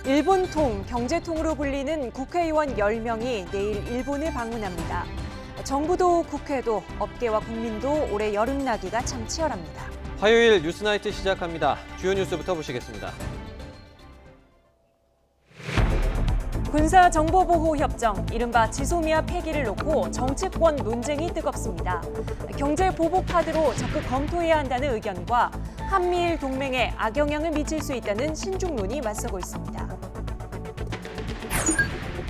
일본통, 경제통으로 불리는 국회의원 10명이 내일 일본을 방문합니다. 정부도 국회도 업계와 국민도 올해 여름나기가 참 치열합니다. 화요일 뉴스나이트 시작합니다. 주요 뉴스부터 보시겠습니다. 군사정보보호협정, 이른바 지소미아 폐기를 놓고 정치권 논쟁이 뜨겁습니다. 경제 보복 카드로 적극 검토해야 한다는 의견과 한미일 동맹에 악영향을 미칠 수 있다는 신중론이 맞서고 있습니다.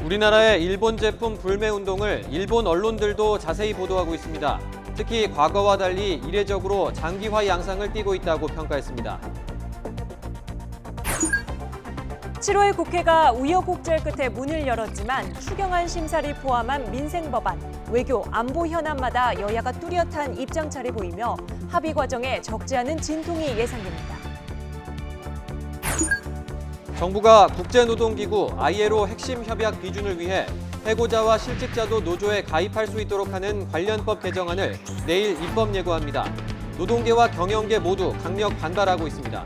우리나라의 일본 제품 불매 운동을 일본 언론들도 자세히 보도하고 있습니다. 특히 과거와 달리 이례적으로 장기화 양상을 띠고 있다고 평가했습니다. 7월 국회가 우여곡절 끝에 문을 열었지만 추경안 심사를 포함한 민생 법안, 외교, 안보 현안마다 여야가 뚜렷한 입장차를 보이며 합의 과정에 적지 않은 진통이 예상됩니다. 정부가 국제노동기구 ILO 핵심 협약 비준을 위해 해고자와 실직자도 노조에 가입할 수 있도록 하는 관련법 개정안을 내일 입법 예고합니다. 노동계와 경영계 모두 강력 반발하고 있습니다.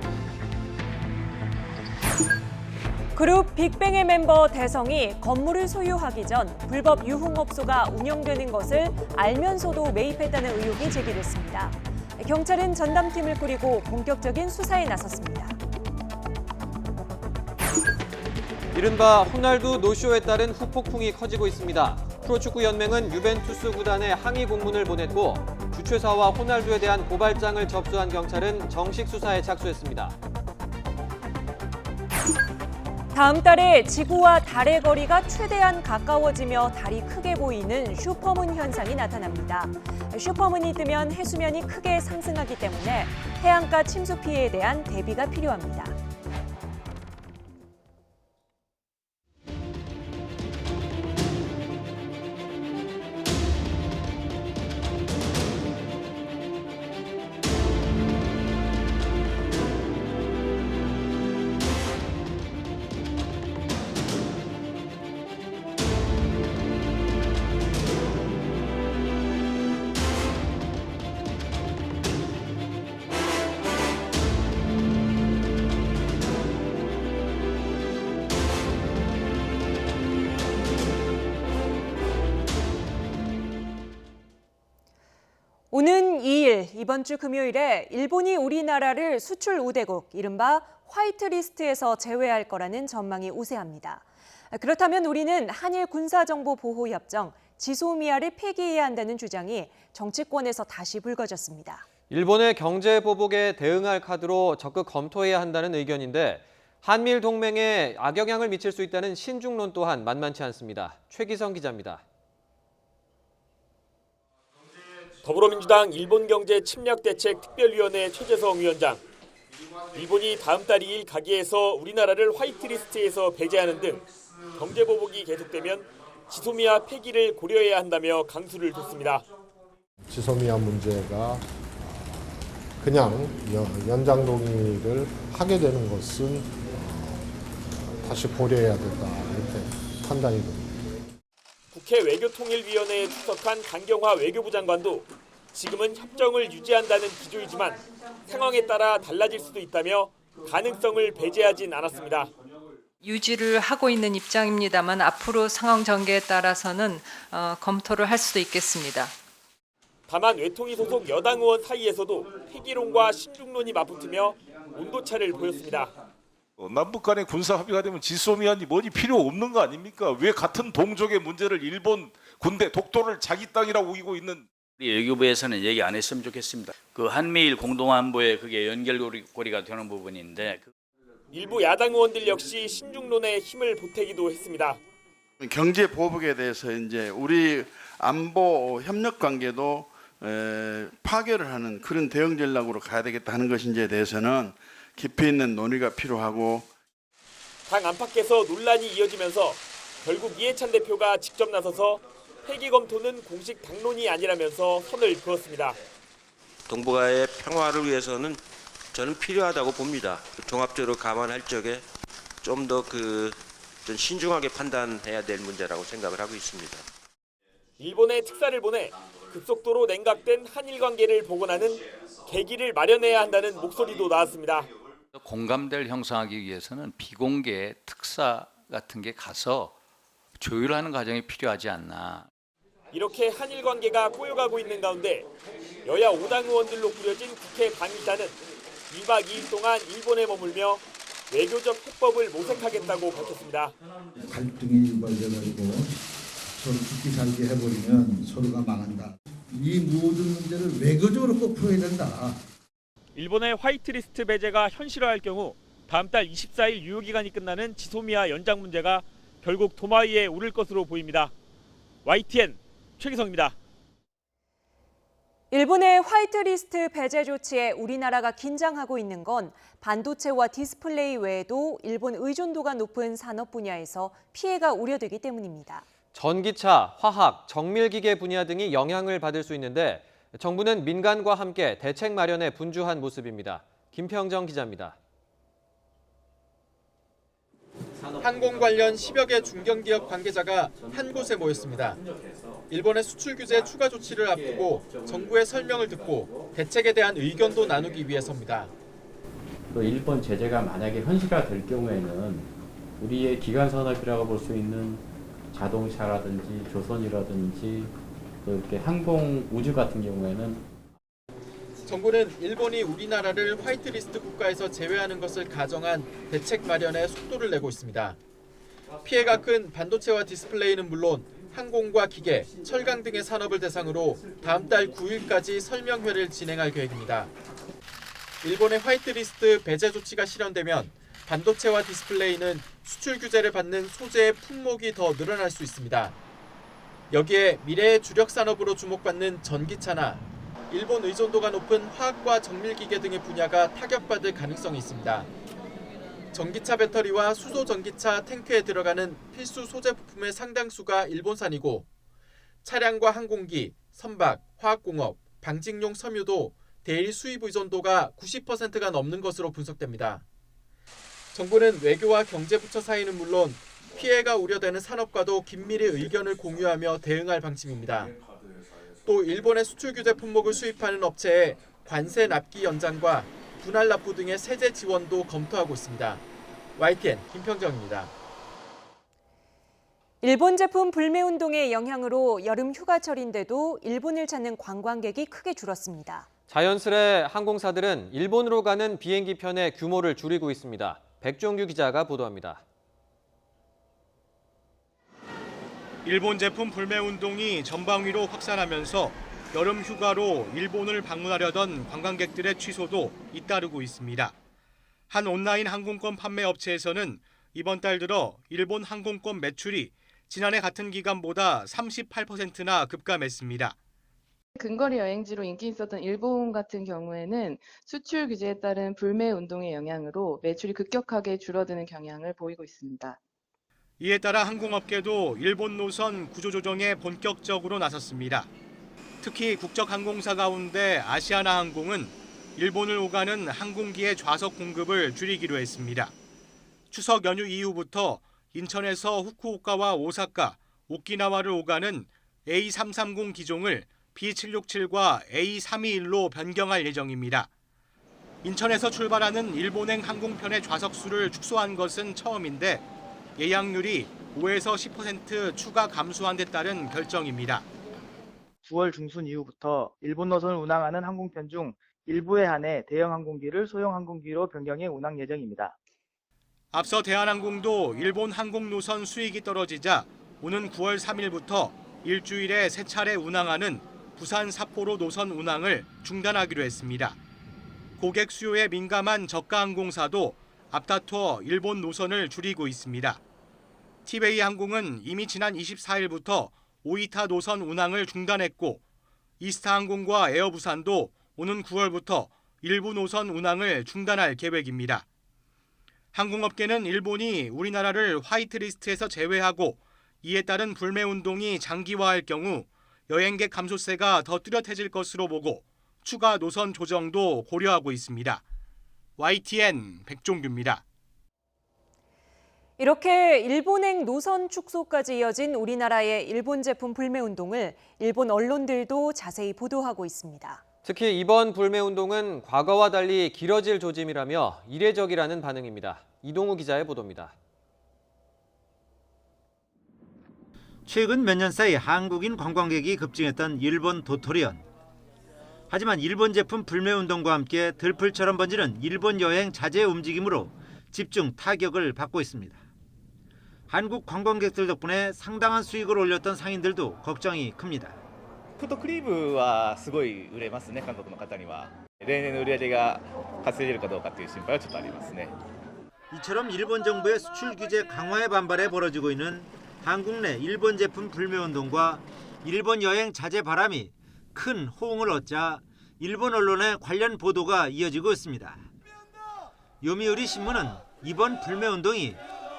그룹 빅뱅의 멤버 대성이 건물을 소유하기 전 불법 유흥업소가 운영되는 것을 알면서도 매입했다는 의혹이 제기됐습니다. 경찰은 전담팀을 꾸리고 본격적인 수사에 나섰습니다. 이른바 호날두 노쇼에 따른 후폭풍이 커지고 있습니다. 프로축구연맹은 유벤투스 구단에 항의 공문을 보냈고 주최사와 호날두에 대한 고발장을 접수한 경찰은 정식 수사에 착수했습니다. 다음 달에 지구와 달의 거리가 최대한 가까워지며 달이 크게 보이는 슈퍼문 현상이 나타납니다. 슈퍼문이 뜨면 해수면이 크게 상승하기 때문에 해안가 침수 피해에 대한 대비가 필요합니다. 오는 2일, 이번 주 금요일에 일본이 우리나라를 수출 우대국, 이른바 화이트리스트에서 제외할 거라는 전망이 우세합니다. 그렇다면 우리는 한일 군사정보보호협정, 지소미아를 폐기해야 한다는 주장이 정치권에서 다시 불거졌습니다. 일본의 경제 보복에 대응할 카드로 적극 검토해야 한다는 의견인데 한미일 동맹에 악영향을 미칠 수 있다는 신중론 또한 만만치 않습니다. 최기성 기자입니다. 더불어민주당 일본경제침략대책특별위원회 최재성 위원장, 일본이 다음 달 2일 가기에서 우리나라를 화이트리스트에서 배제하는 등 경제보복이 계속되면 지소미아 폐기를 고려해야 한다며 강수를 뒀습니다. 지소미아 문제가 그냥 연장 동의를 하게 되는 것은 다시 고려해야 된다, 이렇게 판단이 됩니다. 국회 외교통일위원회에 출석한 강경화 외교부 장관도 지금은 협정을 유지한다는 기조이지만 상황에 따라 달라질 수도 있다며 가능성을 배제하진 않았습니다. 유지를 하고 있는 입장입니다만 앞으로 상황 전개에 따라서는 검토를 할 수도 있겠습니다. 다만 외통위 소속 여당 의원 사이에서도 폐기론과 신중론이 맞붙으며 온도차를 보였습니다. 남북 간의 군사 합의가 되면 지소미아니 뭐니 필요 없는 거 아닙니까? 왜 같은 동족의 문제를 일본 군대 독도를 자기 땅이라고 우기고 있는. 우리 외교부에서는 얘기 안 했으면 좋겠습니다. 그 한미일 공동안보에 그게 연결고리가 되는 부분인데. 일부 야당 의원들 역시 신중론에 힘을 보태기도 했습니다. 경제 보복에 대해서 이제 우리 안보 협력 관계도 파괴를 하는 그런 대응 전략으로 가야 되겠다 하는 것인지에 대해서는 깊이 있는 논의가 필요하고, 당 안팎에서 논란이 이어지면서 결국 이해찬 대표가 직접 나서서 폐기 검토는 공식 당론이 아니라면서 선을 그었습니다. 동북아의 평화를 위해서는 저는 필요하다고 봅니다. 종합적으로 감안할 적에 좀 더 좀 신중하게 판단해야 될 문제라고 생각을 하고 있습니다. 일본에 특사를 보내 급속도로 냉각된 한일 관계를 복원하는 계기를 마련해야 한다는 목소리도 나왔습니다. 공감대를 형성하기 위해서는 비공개 특사 같은 게 가서 조율하는 과정이 필요하지 않나. 이렇게 한일 관계가 꼬여가고 있는 가운데 여야 5당 의원들로 꾸려진 국회 방위단은 2박 2일 동안 일본에 머물며 외교적 해법을 모색하겠다고 밝혔습니다. 갈등이 유발돼가지고 서로 죽기 살기 해버리면 서로가 망한다. 이 모든 문제를 외교적으로 꼭 풀어야 된다. 일본의 화이트리스트 배제가 현실화할 경우 다음 달 24일 유효기간이 끝나는 지소미아 연장 문제가 결국 도마 위에 오를 것으로 보입니다. YTN 최기성입니다. 일본의 화이트리스트 배제 조치에 우리나라가 긴장하고 있는 건 반도체와 디스플레이 외에도 일본 의존도가 높은 산업 분야에서 피해가 우려되기 때문입니다. 전기차, 화학, 정밀기계 분야 등이 영향을 받을 수 있는데 정부는 민간과 함께 대책 마련에 분주한 모습입니다. 김평정 기자입니다. 항공 관련 10여 개 중견기업 관계자가 한 곳에 모였습니다. 일본의 수출 규제 추가 조치를 앞두고 정부의 설명을 듣고 대책에 대한 의견도 나누기 위해서입니다. 또 일본 제재가 만약에 현실화될 경우에는 우리의 기간 산업이라고 볼 수 있는 자동차라든지 조선이라든지 또 이렇게 항공 우주 같은 경우에는 정부는 일본이 우리나라를 화이트리스트 국가에서 제외하는 것을 가정한 대책 마련에 속도를 내고 있습니다. 피해가 큰 반도체와 디스플레이는 물론 항공과 기계, 철강 등의 산업을 대상으로 다음 달 9일까지 설명회를 진행할 계획입니다. 일본의 화이트리스트 배제 조치가 실현되면 반도체와 디스플레이는 수출 규제를 받는 소재의 품목이 더 늘어날 수 있습니다. 여기에 미래의 주력 산업으로 주목받는 전기차나 일본 의존도가 높은 화학과 정밀기계 등의 분야가 타격받을 가능성이 있습니다. 전기차 배터리와 수소 전기차 탱크에 들어가는 필수 소재 부품의 상당수가 일본산이고 차량과 항공기, 선박, 화학공업, 방직용 섬유도 대일 수입 의존도가 90%가 넘는 것으로 분석됩니다. 정부는 외교와 경제부처 사이는 물론 피해가 우려되는 산업과도 긴밀히 의견을 공유하며 대응할 방침입니다. 또 일본의 수출 규제 품목을 수입하는 업체에 관세 납기 연장과 분할 납부 등의 세제 지원도 검토하고 있습니다. YTN 김평정입니다. 일본 제품 불매 운동의 영향으로 여름 휴가철인데도 일본을 찾는 관광객이 크게 줄었습니다. 자연스레 항공사들은 일본으로 가는 비행기 편의 규모를 줄이고 있습니다. 백종규 기자가 보도합니다. 일본 제품 불매 운동이 전방위로 확산하면서 여름 휴가로 일본을 방문하려던 관광객들의 취소도 잇따르고 있습니다. 한 온라인 항공권 판매 업체에서는 이번 달 들어 일본 항공권 매출이 지난해 같은 기간보다 38%나 급감했습니다. 근거리 여행지로 인기 있었던 일본 같은 경우에는 수출 규제에 따른 불매 운동의 영향으로 매출이 급격하게 줄어드는 경향을 보이고 있습니다. 이에 따라 항공업계도 일본 노선 구조조정에 본격적으로 나섰습니다. 특히 국적항공사 가운데 아시아나항공은 일본을 오가는 항공기의 좌석 공급을 줄이기로 했습니다. 추석 연휴 이후부터 인천에서 후쿠오카와 오사카, 오키나와를 오가는 A330 기종을 B767과 A321로 변경할 예정입니다. 인천에서 출발하는 일본행 항공편의 좌석수를 축소한 것은 처음인데 예약률이 5에서 10% 추가 감소한 데 따른 결정입니다. 9월 중순 이후부터 일본 노선을 운항하는 항공편 중 일부에 한해 대형 항공기를 소형 항공기로 변경해 운항 예정입니다. 앞서 대한항공도 일본 항공 노선 수익이 떨어지자 오는 9월 3일부터 일주일에 3차례 운항하는 부산 삿포로 노선 운항을 중단하기로 했습니다. 고객 수요에 민감한 저가 항공사도 앞다퉈 일본 노선을 줄이고 있습니다. 티베이 항공은 이미 지난 24일부터 오이타 노선 운항을 중단했고 이스타 항공과 에어부산도 오는 9월부터 일부 노선 운항을 중단할 계획입니다. 항공업계는 일본이 우리나라를 화이트리스트에서 제외하고 이에 따른 불매 운동이 장기화할 경우 여행객 감소세가 더 뚜렷해질 것으로 보고 추가 노선 조정도 고려하고 있습니다. YTN 백종규입니다. 이렇게 일본행 노선 축소까지 이어진 우리나라의 일본 제품 불매 운동을 일본 언론들도 자세히 보도하고 있습니다. 특히 이번 불매운동은 과거와 달리 길어질 조짐이라며 이례적이라는 반응입니다. 이동우 기자의 보도입니다. 최근 몇 년 사이 한국인 관광객이 급증했던 일본 도토리현. 하지만 일본 제품 불매운동과 함께 들풀처럼 번지는 일본 여행 자제 움직임으로 집중 타격을 받고 있습니다. 한국 관광객들 덕분에 상당한 수익을 올렸던 상인들도 걱정이 큽니다. フットクリームはすごい売れますね、韓国の方には。例年の売り上げが稼げるかどうかという心配はちょっとありますね。 이처럼 일본 정부의 수출 규제 강화에 반발해 벌어지고 있는 한국 내 일본 제품 불매운동과 일본 여행 자제 바람이 큰 호응을 얻자 일본 언론의 관련 보도가 이어지고 있습니다. 요미우리 신문은 이번 불매운동이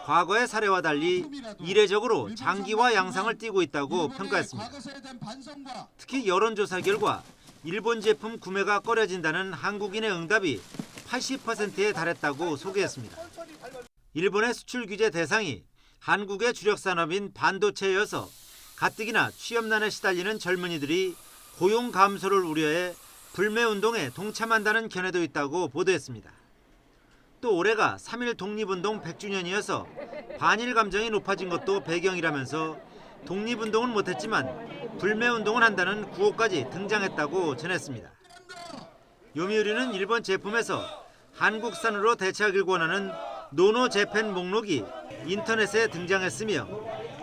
과거의 사례와 달리 이례적으로 장기화 양상을 띠고 있다고 평가했습니다. 특히 여론조사 결과 일본 제품 구매가 꺼려진다는 한국인의 응답이 80%에 달했다고 소개했습니다. 일본의 수출 규제 대상이 한국의 주력 산업인 반도체여서 가뜩이나 취업난에 시달리는 젊은이들이 고용 감소를 우려해 불매운동에 동참한다는 견해도 있다고 보도했습니다. 또 올해가 3.1 독립운동 100주년이어서 반일 감정이 높아진 것도 배경이라면서 독립운동은 못했지만 불매운동을 한다는 구호까지 등장했다고 전했습니다. 요미우리는 일본 제품에서 한국산으로 대체하길 권하는 노노 재팬 목록이 인터넷에 등장했으며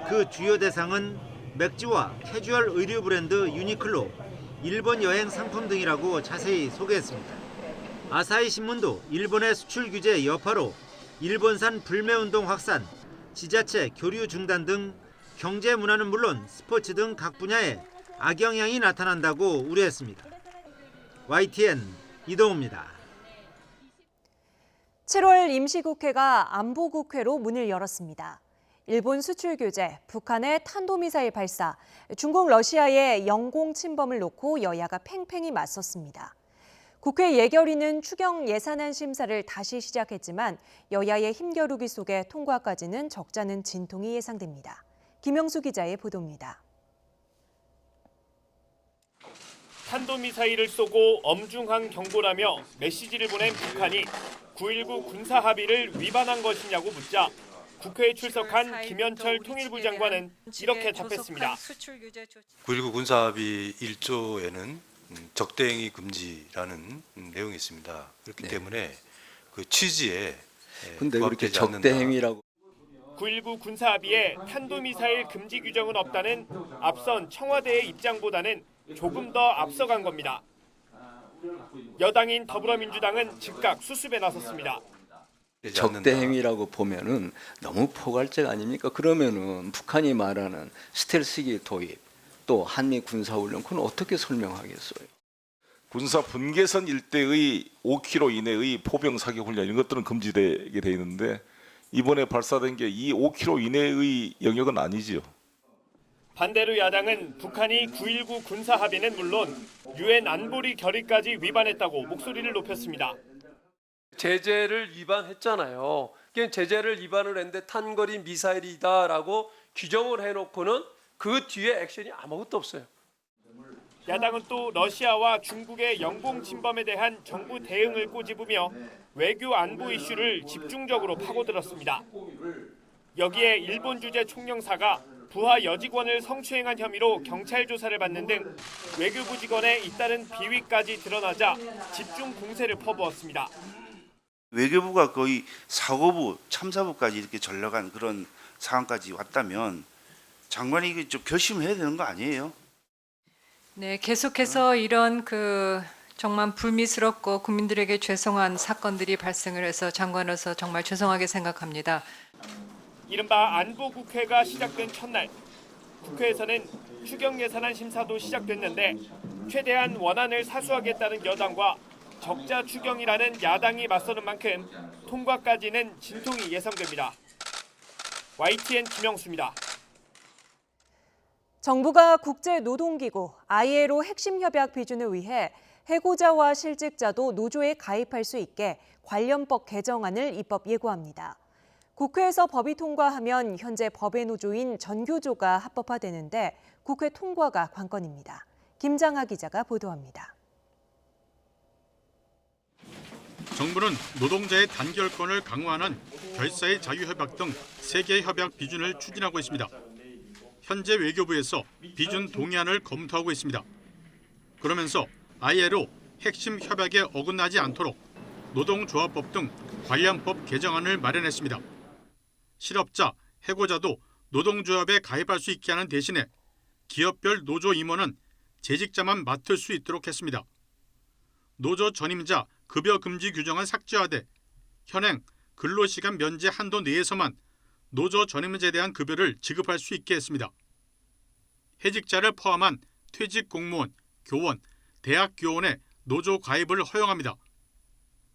그 주요 대상은 맥주와 캐주얼 의류 브랜드 유니클로, 일본 여행 상품 등이라고 자세히 소개했습니다. 아사히 신문도 일본의 수출 규제 여파로 일본산 불매운동 확산, 지자체 교류 중단 등 경제 문화는 물론 스포츠 등 각 분야에 악영향이 나타난다고 우려했습니다. YTN 이동우입니다. 7월 임시국회가 안보국회로 문을 열었습니다. 일본 수출 규제, 북한의 탄도미사일 발사, 중국 러시아의 영공 침범을 놓고 여야가 팽팽히 맞섰습니다. 국회 예결위는 추경 예산안 심사를 다시 시작했지만 여야의 힘겨루기 속에 통과까지는 적잖은 진통이 예상됩니다. 김영수 기자의 보도입니다. 탄도미사일을 쏘고 엄중한 경고라며 메시지를 보낸 북한이 9.19 군사합의를 위반한 것이냐고 묻자 국회에 출석한 김현철 통일부 장관은 이렇게 답했습니다. 9.19 군사합의 1조에는 적대행위 금지라는 내용이 있습니다. 그렇기 때문에 그 취지에 근데 그렇게 적대행위라고 9.19 군사합의에 탄도미사일 금지 규정은 없다는 앞선 청와대의 입장보다는 조금 더 앞서간 겁니다. 여당인 더불어민주당은 즉각 수습에 나섰습니다. 적대행위라고 보면은 너무 포괄적 아닙니까? 그러면은 북한이 말하는 스텔스기 도입 또 한미 군사훈련 그건 어떻게 설명하겠어요? 군사 분계선 일대의 5km 이내의 포병 사격 훈련 이런 것들은 금지되게 돼 있는데 이번에 발사된 게 이 5km 이내의 영역은 아니지요. 반대로 야당은 북한이 9.19 군사합의는 물론 유엔 안보리 결의까지 위반했다고 목소리를 높였습니다. 제재를 위반했잖아요. 제재를 위반을 했는데 탄거리 미사일이다라고 규정을 해놓고는 그 뒤에 액션이 아무것도 없어요. 야당은 또 러시아와 중국의 영공 침범에 대한 정부 대응을 꼬집으며 외교 안보 이슈를 집중적으로 파고들었습니다. 여기에 일본 주재 총영사가 부하 여직원을 성추행한 혐의로 경찰 조사를 받는 등 외교부 직원의 잇따른 비위까지 드러나자 집중 공세를 퍼부었습니다. 외교부가 거의 사고부, 참사부까지 이렇게 전락한 그런 상황까지 왔다면 장관이 이게 좀 결심을 해야 되는 거 아니에요? 네, 계속해서 이런 정말 불미스럽고 국민들에게 죄송한 사건들이 발생을 해서 장관으로서 정말 죄송하게 생각합니다. 이른바 안보국회가 시작된 첫날, 국회에서는 추경 예산안 심사도 시작됐는데 최대한 원안을 사수하겠다는 여당과 적자 추경이라는 야당이 맞서는 만큼 통과까지는 진통이 예상됩니다. YTN 김영수입니다. 정부가 국제노동기구 ILO 핵심 협약 비준을 위해 해고자와 실직자도 노조에 가입할 수 있게 관련법 개정안을 입법 예고합니다. 국회에서 법이 통과하면 현재 법의 노조인 전교조가 합법화되는데 국회 통과가 관건입니다. 김장하 기자가 보도합니다. 정부는 노동자의 단결권을 강화하는 결사의 자유협약 등 3개의 협약 비준을 추진하고 있습니다. 현재 외교부에서 비준 동의안을 검토하고 있습니다. 그러면서 ILO 핵심 협약에 어긋나지 않도록 노동조합법 등 관련 법 개정안을 마련했습니다. 실업자, 해고자도 노동조합에 가입할 수 있게 하는 대신에 기업별 노조 임원은 재직자만 맡을 수 있도록 했습니다. 노조 전임자 급여 금지 규정은 삭제하되 현행 근로시간 면제 한도 내에서만 노조 전임자에 대한 급여를 지급할 수 있게 했습니다. 해직자를 포함한 퇴직 공무원, 교원, 대학 교원의 노조 가입을 허용합니다.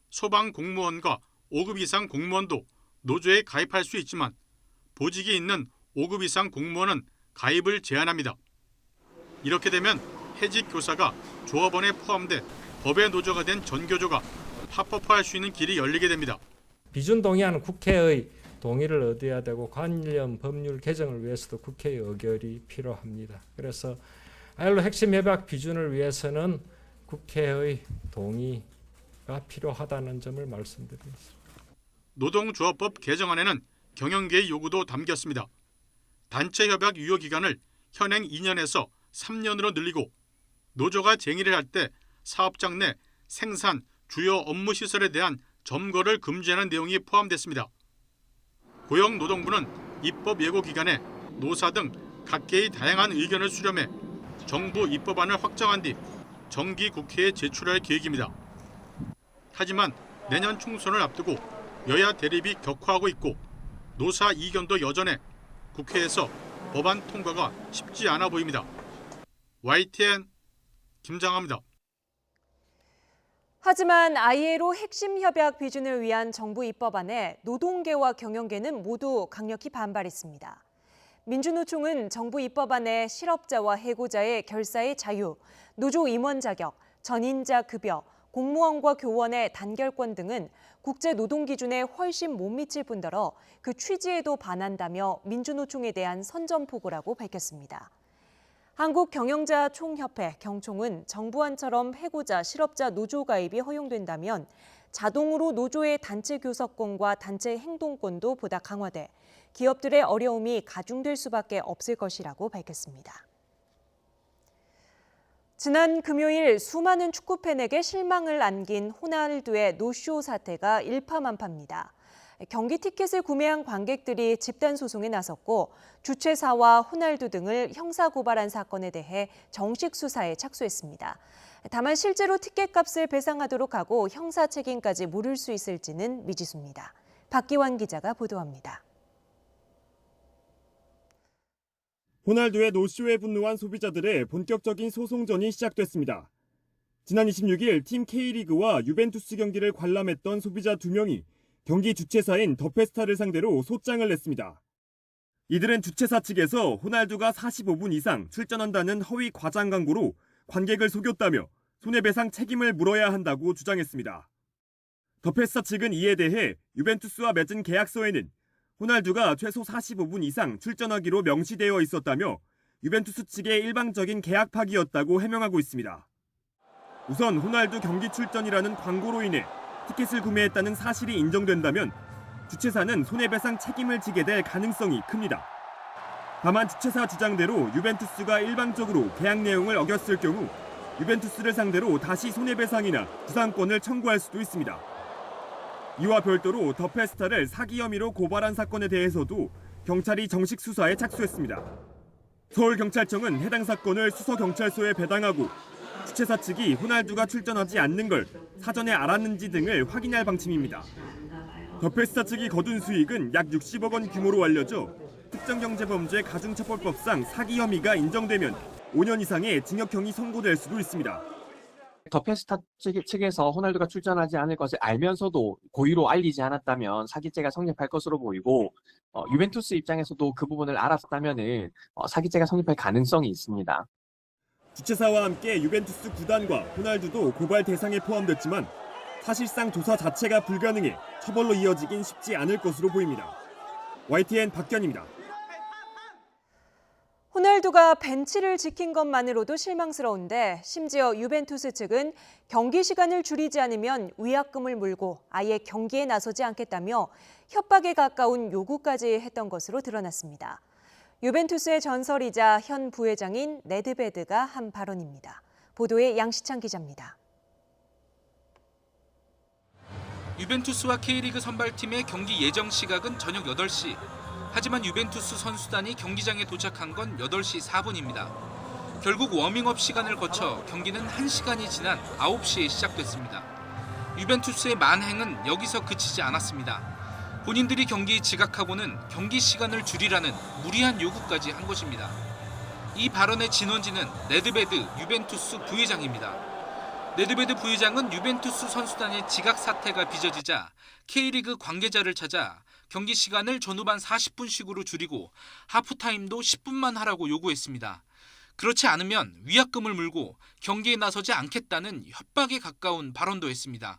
소방 공무원과 5급 이상 공무원도 노조에 가입할 수 있지만 보직이 있는 5급 이상 공무원은 가입을 제한합니다. 이렇게 되면 해직 교사가 조합원에 포함돼 법의 노조가 된 전교조가 합법화할 수 있는 길이 열리게 됩니다. 비준 동의안은 국회의 동의를 얻어야 되고 관련 법률 개정을 위해서도 국회의 의결이 필요합니다. 그래서 ILO 핵심 협약 비준을 위해서는 국회의 동의가 필요하다는 점을 말씀드리겠습니다. 노동조합법 개정안에는 경영계의 요구도 담겼습니다. 단체 협약 유효 기간을 현행 2년에서 3년으로 늘리고 노조가 쟁의를 할 때 사업장 내 생산, 주요 업무 시설에 대한 점거를 금지하는 내용이 포함됐습니다. 고용노동부는 입법 예고 기간에 노사 등 각계의 다양한 의견을 수렴해 정부 입법안을 확정한 뒤 정기 국회에 제출할 계획입니다. 하지만 내년 총선을 앞두고 여야 대립이 격화하고 있고 노사 이견도 여전해 국회에서 법안 통과가 쉽지 않아 보입니다. YTN 김장하입니다. 하지만 ILO 핵심 협약 비준을 위한 정부 입법안에 노동계와 경영계는 모두 강력히 반발했습니다. 민주노총은 정부 입법안에 실업자와 해고자의 결사의 자유, 노조 임원 자격, 전임자 급여, 공무원과 교원의 단결권 등은 국제 노동 기준에 훨씬 못 미칠 뿐더러 그 취지에도 반한다며 민주노총에 대한 선전포고라고 밝혔습니다. 한국경영자총협회 경총은 정부안처럼 해고자, 실업자 노조 가입이 허용된다면 자동으로 노조의 단체 교섭권과 단체 행동권도 보다 강화돼 기업들의 어려움이 가중될 수밖에 없을 것이라고 밝혔습니다. 지난 금요일 수많은 축구팬에게 실망을 안긴 호날두의 노쇼 사태가 일파만파입니다. 경기 티켓을 구매한 관객들이 집단 소송에 나섰고 주최사와 호날두 등을 형사고발한 사건에 대해 정식 수사에 착수했습니다. 다만 실제로 티켓값을 배상하도록 하고 형사 책임까지 물을 수 있을지는 미지수입니다. 박기환 기자가 보도합니다. 호날두의 노쇼에 분노한 소비자들의 본격적인 소송전이 시작됐습니다. 지난 26일 팀 K리그와 유벤투스 경기를 관람했던 소비자 2명이 경기 주최사인 더 페스타를 상대로 소장을 냈습니다. 이들은 주최사 측에서 호날두가 45분 이상 출전한다는 허위 과장 광고로 관객을 속였다며 손해배상 책임을 물어야 한다고 주장했습니다. 더 페스타 측은 이에 대해 유벤투스와 맺은 계약서에는 호날두가 최소 45분 이상 출전하기로 명시되어 있었다며 유벤투스 측의 일방적인 계약 파기였다고 해명하고 있습니다. 우선 호날두 경기 출전이라는 광고로 인해 티켓을 구매했다는 사실이 인정된다면 주최사는 손해배상 책임을 지게 될 가능성이 큽니다. 다만 주최사 주장대로 유벤투스가 일방적으로 계약 내용을 어겼을 경우 유벤투스를 상대로 다시 손해배상이나 부상권을 청구할 수도 있습니다. 이와 별도로 더 페스타를 사기 혐의로 고발한 사건에 대해서도 경찰이 정식 수사에 착수했습니다. 서울경찰청은 해당 사건을 수서경찰서에 배당하고 주최사 측이 호날두가 출전하지 않는 걸 사전에 알았는지 등을 확인할 방침입니다. 더 페스타 측이 거둔 수익은 약 60억 원 규모로 알려져 특정경제범죄 가중처벌법상 사기 혐의가 인정되면 5년 이상의 징역형이 선고될 수도 있습니다. 더 페스타 측에서 호날두가 출전하지 않을 것을 알면서도 고의로 알리지 않았다면 사기죄가 성립할 것으로 보이고 유벤투스 입장에서도 그 부분을 알았다면 사기죄가 성립할 가능성이 있습니다. 주최사와 함께 유벤투스 구단과 호날두도 고발 대상에 포함됐지만 사실상 조사 자체가 불가능해 처벌로 이어지긴 쉽지 않을 것으로 보입니다. YTN 박견입니다. 호날두가 벤치를 지킨 것만으로도 실망스러운데 심지어 유벤투스 측은 경기 시간을 줄이지 않으면 위약금을 물고 아예 경기에 나서지 않겠다며 협박에 가까운 요구까지 했던 것으로 드러났습니다. 유벤투스의 전설이자 현 부회장인 네드베드가 한 발언입니다. 보도에 양시창 기자입니다. 유벤투스와 K리그 선발팀의 경기 예정 시각은 저녁 8시. 하지만 유벤투스 선수단이 경기장에 도착한 건 8시 4분입니다. 결국 워밍업 시간을 거쳐 경기는 1시간이 지난 9시에 시작됐습니다. 유벤투스의 만행은 여기서 그치지 않았습니다. 본인들이 경기에 지각하고는 경기 시간을 줄이라는 무리한 요구까지 한 것입니다. 이 발언의 진원지는 네드베드 유벤투스 부회장입니다. 네드베드 부회장은 유벤투스 선수단의 지각 사태가 빚어지자 K리그 관계자를 찾아 경기 시간을 전후반 40분씩으로 줄이고 하프타임도 10분만 하라고 요구했습니다. 그렇지 않으면 위약금을 물고 경기에 나서지 않겠다는 협박에 가까운 발언도 했습니다.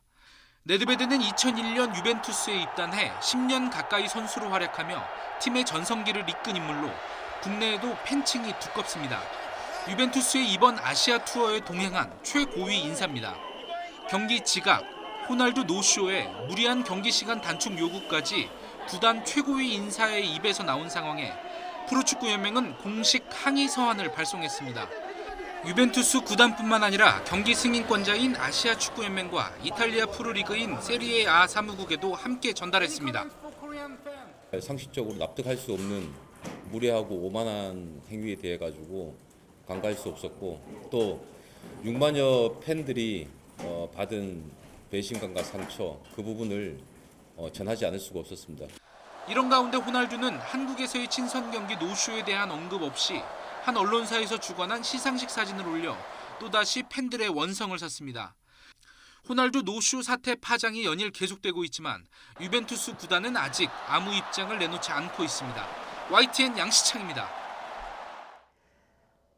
네드베드는 2001년 유벤투스에 입단해 10년 가까이 선수로 활약하며 팀의 전성기를 이끈 인물로 국내에도 팬층이 두껍습니다. 유벤투스의 이번 아시아 투어에 동행한 최고위 인사입니다. 경기 지각, 호날두 노쇼에 무리한 경기 시간 단축 요구까지 구단 최고위 인사의 입에서 나온 상황에 프로축구연맹은 공식 항의 서한을 발송했습니다. 유벤투스 구단뿐만 아니라 경기 승인권자인 아시아 축구연맹과 이탈리아 프로리그인 세리에 A 사무국에도 함께 전달했습니다. 상식적으로 납득할 수 없는 무례하고 오만한 행위에 대해 가지고 간과할 수 없었고 또 6만여 팬들이 받은 배신감과 상처 그 부분을 전하지 않을 수가 없었습니다. 이런 가운데 호날두는 한국에서의 친선 경기 노쇼에 대한 언급 없이 한 언론사에서 주관한 시상식 사진을 올려 또다시 팬들의 원성을 샀습니다. 호날두 노쇼 사태 파장이 연일 계속되고 있지만 유벤투스 구단은 아직 아무 입장을 내놓지 않고 있습니다. YTN 양시창입니다.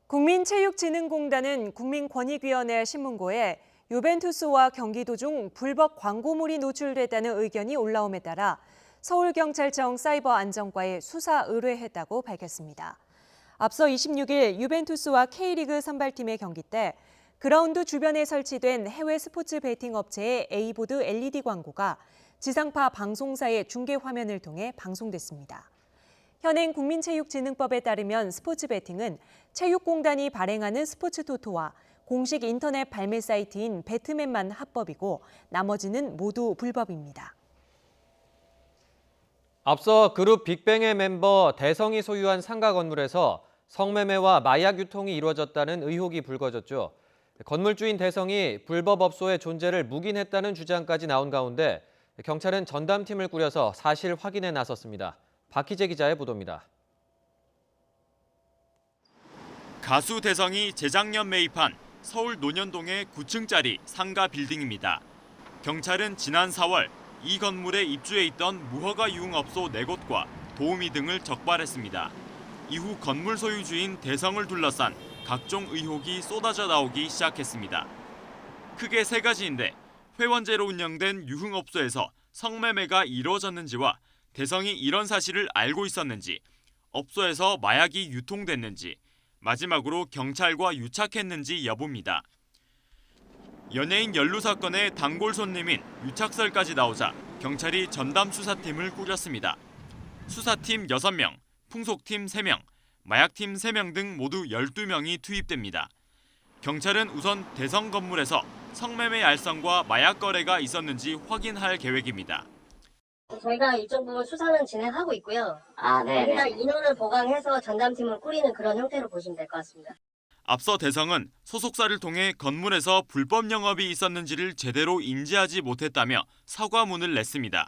국민체육진흥공단은 국민권익위원회 신문고에 유벤투스와 경기 도중 불법 광고물이 노출됐다는 의견이 올라옴에 따라 서울경찰청 사이버안전과에 수사 의뢰했다고 밝혔습니다. 앞서 26일 유벤투스와 K리그 선발팀의 경기 때 그라운드 주변에 설치된 해외 스포츠 베팅 업체의 A보드 LED 광고가 지상파 방송사의 중계 화면을 통해 방송됐습니다. 현행 국민체육진흥법에 따르면 스포츠 베팅은 체육공단이 발행하는 스포츠 토토와 공식 인터넷 발매 사이트인 배트맨만 합법이고 나머지는 모두 불법입니다. 앞서 그룹 빅뱅의 멤버 대성이 소유한 상가 건물에서 성매매와 마약 유통이 이루어졌다는 의혹이 불거졌죠. 건물주인 대성이 불법 업소의 존재를 묵인했다는 주장까지 나온 가운데 경찰은 전담팀을 꾸려서 사실 확인에 나섰습니다. 박희재 기자의 보도입니다. 가수 대성이 재작년 매입한 서울 논현동의 9층짜리 상가 빌딩입니다. 경찰은 지난 4월 이 건물에 입주해 있던 무허가 유흥업소 4곳과 도우미 등을 적발했습니다. 이후 건물 소유주인 대성을 둘러싼 각종 의혹이 쏟아져 나오기 시작했습니다. 크게 3가지인데 회원제로 운영된 유흥업소에서 성매매가 이루어졌는지와 대성이 이런 사실을 알고 있었는지, 업소에서 마약이 유통됐는지, 마지막으로 경찰과 유착했는지 여부입니다. 연예인 연루 사건의 단골 손님인 유착설까지 나오자 경찰이 전담 수사팀을 꾸렸습니다. 수사팀 6명, 풍속팀 3명, 마약팀 3명 등 모두 12명이 투입됩니다. 경찰은 우선 대성 건물에서 성매매 알선과 마약 거래가 있었는지 확인할 계획입니다. 저희가 일정 부분 수사는 진행하고 있고요. 저희가 인원을 보강해서 전담팀을 꾸리는 그런 형태로 보시면 될 것 같습니다. 앞서 대성은 소속사를 통해 건물에서 불법 영업이 있었는지를 제대로 인지하지 못했다며 사과문을 냈습니다.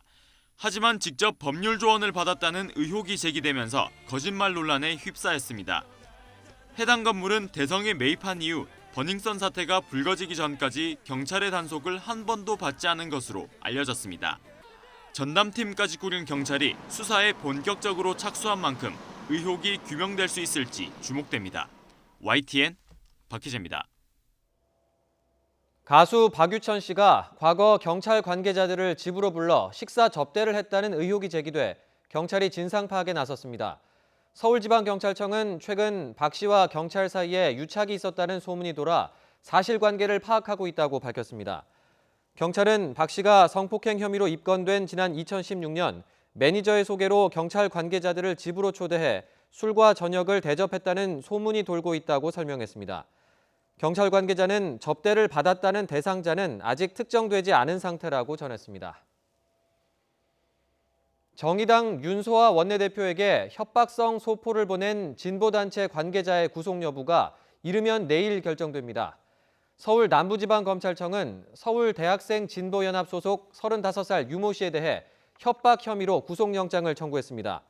하지만 직접 법률 조언을 받았다는 의혹이 제기되면서 거짓말 논란에 휩싸였습니다. 해당 건물은 대성에 매입한 이후 버닝썬 사태가 불거지기 전까지 경찰의 단속을 한 번도 받지 않은 것으로 알려졌습니다. 전담팀까지 꾸린 경찰이 수사에 본격적으로 착수한 만큼 의혹이 규명될 수 있을지 주목됩니다. YTN 박희재입니다. 가수 박유천 씨가 과거 경찰 관계자들을 집으로 불러 식사 접대를 했다는 의혹이 제기돼 경찰이 진상 파악에 나섰습니다. 서울지방경찰청은 최근 박 씨와 경찰 사이에 유착이 있었다는 소문이 돌아 사실관계를 파악하고 있다고 밝혔습니다. 경찰은 박 씨가 성폭행 혐의로 입건된 지난 2016년 매니저의 소개로 경찰 관계자들을 집으로 초대해 술과 저녁을 대접했다는 소문이 돌고 있다고 설명했습니다. 경찰 관계자는 접대를 받았다는 대상자는 아직 특정되지 않은 상태라고 전했습니다. 정의당 윤소아 원내대표에게 협박성 소포를 보낸 진보단체 관계자의 구속 여부가 이르면 내일 결정됩니다. 서울 남부지방검찰청은 서울대학생 진보연합 소속 35살 유모 씨에 대해 협박 혐의로 구속영장을 청구했습니다.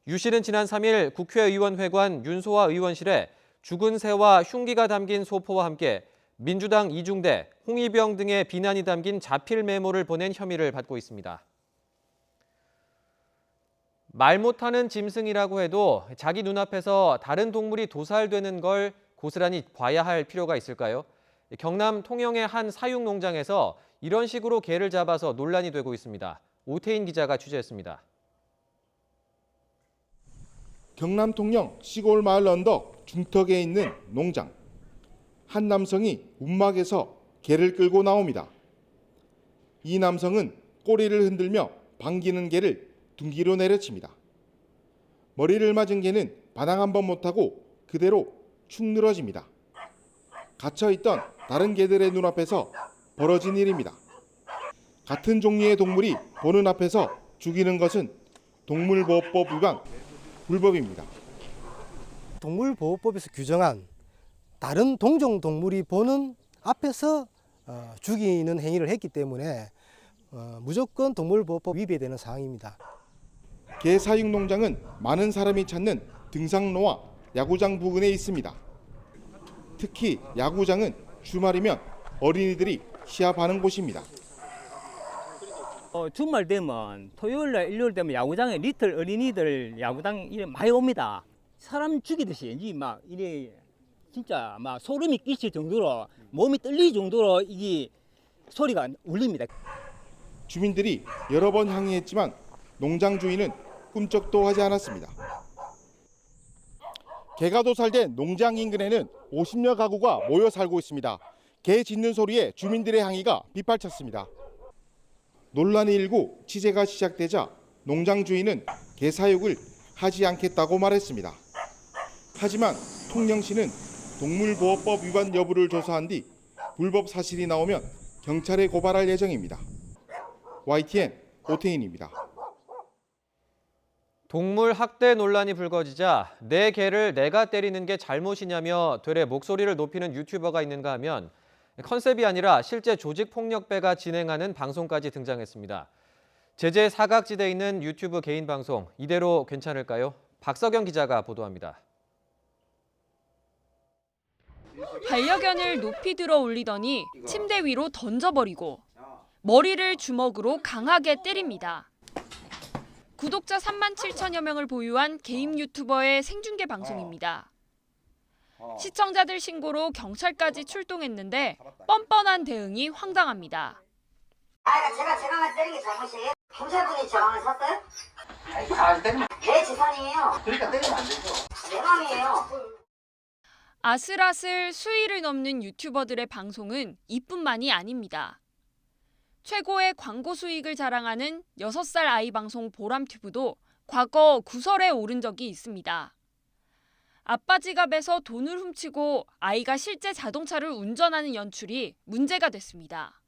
유 씨는 지난 3일 국회의원회관 윤소아 의원실에 죽은 새와 흉기가 담긴 소포와 함께 민주당 이중대, 홍위병 등의 비난이 담긴 자필 메모를 보낸 혐의를 받고 있습니다. 말 못하는 짐승이라고 해도 자기 눈앞에서 다른 동물이 도살되는 걸 고스란히 봐야 할 필요가 있을까요? 경남 통영의 한 사육농장에서 이런 식으로 개를 잡아서 논란이 되고 있습니다. 오태인 기자가 취재했습니다. 경남 통영 시골 마을 언덕 중턱에 있는 농장. 한 남성이 움막에서 개를 끌고 나옵니다. 이 남성은 꼬리를 흔들며 반기는 개를 둥기로 내려칩니다. 머리를 맞은 개는 반항 한 번 못하고 그대로 축 늘어집니다. 갇혀있던 다른 개들의 눈앞에서 벌어진 일입니다. 같은 종류의 동물이 보는 앞에서 죽이는 것은 동물보호법 위반, 불법입니다. 동물보호법에서 규정한 다른 동종 동물이 보는 앞에서 죽이는 행위를 했기 때문에 무조건 동물보호법 위배에 되는 사항입니다. 개 사육 농장은 많은 사람이 찾는 등산로와 야구장 부근에 있습니다. 특히 야구장은 주말이면 어린이들이 시합하는 곳입니다. 주말 되면 토요일날 일요일 되면 야구장에 리틀 어린이들 야구장 이래 많이 옵니다. 사람 죽이듯이 이제 막 이래 진짜 막 소름이 끼칠 정도로 몸이 떨릴 정도로 이게 소리가 울립니다. 주민들이 여러 번 항의했지만 농장 주인은 꿈쩍도 하지 않았습니다. 개가 도살된 농장 인근에는 50여 가구가 모여 살고 있습니다. 개 짖는 소리에 주민들의 항의가 빗발쳤습니다. 논란이 일고 취재가 시작되자 농장 주인은 개 사육을 하지 않겠다고 말했습니다. 하지만 통영시는 동물보호법 위반 여부를 조사한 뒤 불법 사실이 나오면 경찰에 고발할 예정입니다. YTN 오태인입니다. 동물 학대 논란이 불거지자 내 개를 내가 때리는 게 잘못이냐며 되레 목소리를 높이는 유튜버가 있는가 하면 컨셉이 아니라 실제 조직폭력배가 진행하는 방송까지 등장했습니다. 제재 사각지대에 있는 유튜브 개인 방송, 이대로 괜찮을까요? 박석영 기자가 보도합니다. 반려견을 높이 들어 올리더니 침대 위로 던져버리고 머리를 주먹으로 강하게 때립니다. 구독자 3만 7천여 명을 보유한 개인 유튜버의 생중계 방송입니다. 시청자들 신고로 경찰까지 출동했는데 뻔뻔한 대응이 황당합니다. 제가 제 강아지 때린 게 잘못이에요? 경찰분이 제 강아지 샀어요? 강아지 때리면 내 재산이에요. 그러니까 때리면 안 되죠. 내 맘이에요. 아슬아슬 수위를 넘는 유튜버들의 방송은 이뿐만이 아닙니다. 최고의 광고 수익을 자랑하는 6살 아이 방송 보람튜브도 과거 구설에 오른 적이 있습니다. 아빠 지갑에서 돈을 훔치고 아이가 실제 자동차를 운전하는 연출이 문제가 됐습니다.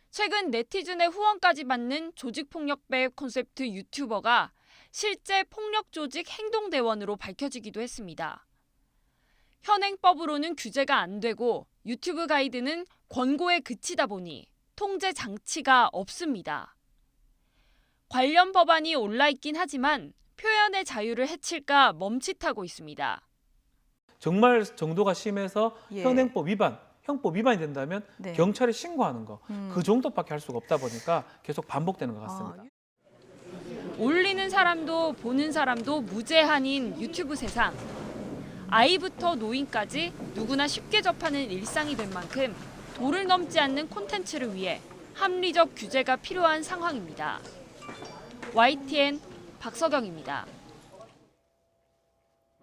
최근 네티즌의 후원까지 받는 조직폭력배 콘셉트 유튜버가 실제 폭력조직 행동대원으로 밝혀지기도 했습니다. 현행법으로는 규제가 안 되고 유튜브 가이드는 권고에 그치다 보니 통제 장치가 없습니다. 관련 법안이 올라있긴 하지만 표현의 자유를 해칠까 멈칫하고 있습니다. 정말 정도가 심해서 현행법 위반, 형법 위반이 된다면 경찰에 신고하는 거, 그 정도밖에 할 수가 없다 보니까 계속 반복되는 것 같습니다. 올리는 사람도 보는 사람도 무제한인 유튜브 세상. 아이부터 노인까지 누구나 쉽게 접하는 일상이 된 만큼 도를 넘지 않는 콘텐츠를 위해 합리적 규제가 필요한 상황입니다. YTN 박석영입니다.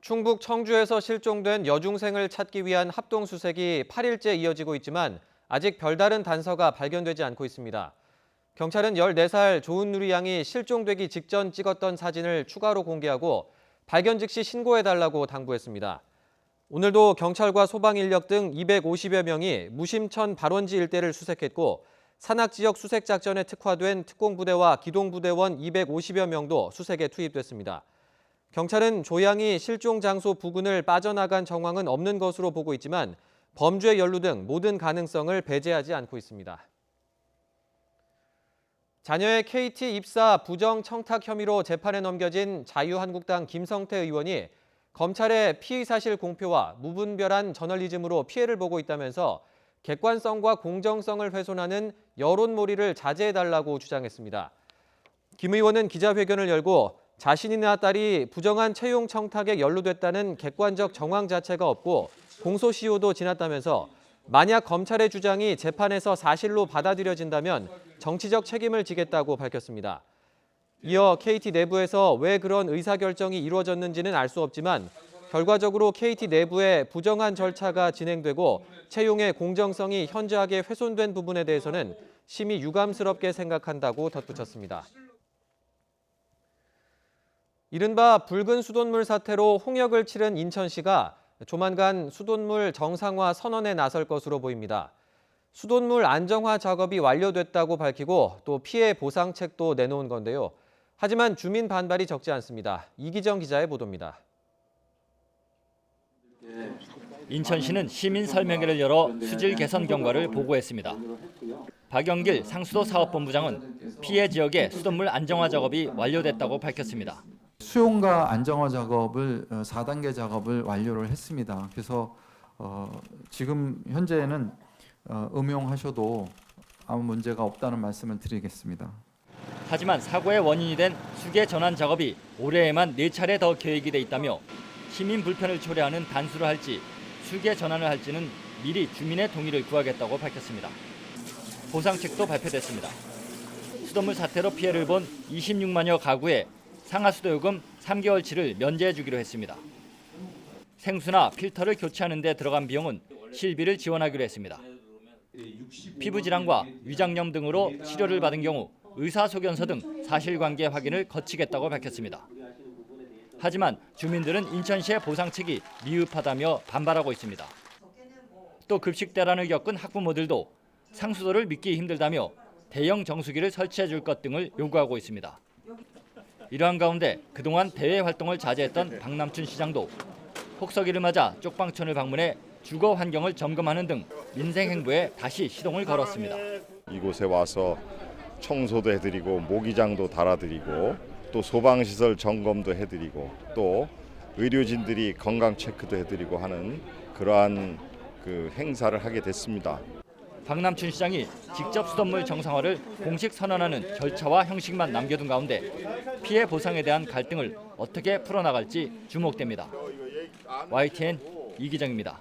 충북 청주에서 실종된 여중생을 찾기 위한 합동수색이 8일째 이어지고 있지만 아직 별다른 단서가 발견되지 않고 있습니다. 경찰은 14살 조은누리 양이 실종되기 직전 찍었던 사진을 추가로 공개하고 발견 즉시 신고해달라고 당부했습니다. 오늘도 경찰과 소방인력 등 250여 명이 무심천 발원지 일대를 수색했고 산악지역 수색작전에 특화된 특공부대와 기동부대원 250여 명도 수색에 투입됐습니다. 경찰은 조 양이 실종 장소 부근을 빠져나간 정황은 없는 것으로 보고 있지만 범죄 연루 등 모든 가능성을 배제하지 않고 있습니다. 자녀의 KT 입사 부정 청탁 혐의로 재판에 넘겨진 자유한국당 김성태 의원이 검찰의 피의 사실 공표와 무분별한 저널리즘으로 피해를 보고 있다면서 객관성과 공정성을 훼손하는 여론몰이를 자제해달라고 주장했습니다. 김 의원은 기자회견을 열고 자신이나 딸이 부정한 채용 청탁에 연루됐다는 객관적 정황 자체가 없고 공소시효도 지났다면서 만약 검찰의 주장이 재판에서 사실로 받아들여진다면 정치적 책임을 지겠다고 밝혔습니다. 이어 KT 내부에서 왜 그런 의사결정이 이루어졌는지는 알 수 없지만 결과적으로 KT 내부에 부정한 절차가 진행되고 채용의 공정성이 현저하게 훼손된 부분에 대해서는 심히 유감스럽게 생각한다고 덧붙였습니다. 이른바 붉은 수돗물 사태로 홍역을 치른 인천시가 조만간 수돗물 정상화 선언에 나설 것으로 보입니다. 수돗물 안정화 작업이 완료됐다고 밝히고 또 피해 보상책도 내놓은 건데요. 하지만 주민 반발이 적지 않습니다. 이기정 기자의 보도입니다. 인천시는 시민 설명회를 열어 수질 개선 경과를 보고했습니다. 박영길 상수도 사업본부장은 피해 지역의 수돗물 안정화 작업이 완료됐다고 밝혔습니다. 수용과 안정화 작업을 4단계 작업을 완료를 했습니다. 그래서 지금 현재는 음용하셔도 아무 문제가 없다는 말씀을 드리겠습니다. 하지만 사고의 원인이 된 수계 전환 작업이 올해에만 4차례 더 계획이 돼 있다며 시민 불편을 초래하는 단수를 할지 수계 전환을 할지는 미리 주민의 동의를 구하겠다고 밝혔습니다. 보상책도 발표됐습니다. 수돗물 사태로 피해를 본 26만여 가구에 상하수도요금 3개월치를 면제해 주기로 했습니다. 생수나 필터를 교체하는 데 들어간 비용은 실비를 지원하기로 했습니다. 피부질환과 위장염 등으로 치료를 받은 경우 의사소견서 등 사실관계 확인을 거치겠다고 밝혔습니다. 하지만 주민들은 인천시의 보상책이 미흡하다며 반발하고 있습니다. 또 급식 대란을 겪은 학부모들도 상수도를 믿기 힘들다며 대형 정수기를 설치해 줄 것 등을 요구하고 있습니다. 이러한 가운데 그동안 대외 활동을 자제했던 박남춘 시장도 혹서기를 맞아 쪽방촌을 방문해 주거 환경을 점검하는 등 민생 행보에 다시 시동을 걸었습니다. 이곳에 와서 청소도 해드리고 모기장도 달아드리고 또 소방시설 점검도 해드리고 또 의료진들이 건강 체크도 해드리고 하는 그러한 행사를 하게 됐습니다. 박남춘 시장이 직접 수돗물 정상화를 공식 선언하는 절차와 형식만 남겨둔 가운데 피해 보상에 대한 갈등을 어떻게 풀어나갈지 주목됩니다. YTN 이기정입니다.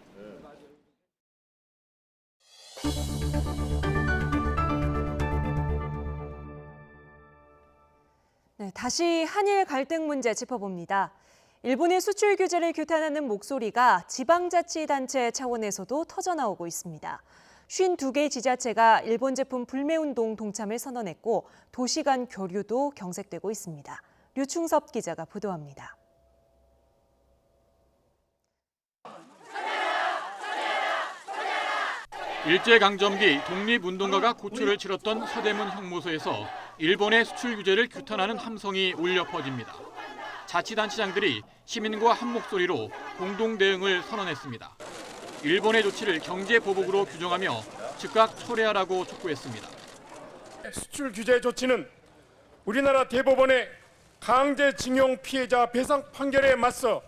네, 다시 한일 갈등 문제 짚어봅니다. 일본의 수출 규제를 규탄하는 목소리가 지방자치단체 차원에서도 터져나오고 있습니다. 52개 지자체가 일본 제품 불매운동 동참을 선언했고 도시 간 교류도 경색되고 있습니다. 류충섭 기자가 보도합니다. 일제강점기 독립운동가가 고초를 치렀던 서대문 형무소에서 일본의 수출 규제를 규탄하는 함성이 울려 퍼집니다. 자치단체장들이 시민과 한 목소리로 공동 대응을 선언했습니다. 일본의 조치를 경제 보복으로 규정하며 즉각 철회하라고 촉구했습니다. 수출 규제 조치는 우리나라 대법원의 강제징용 피해자 배상 판결에 맞서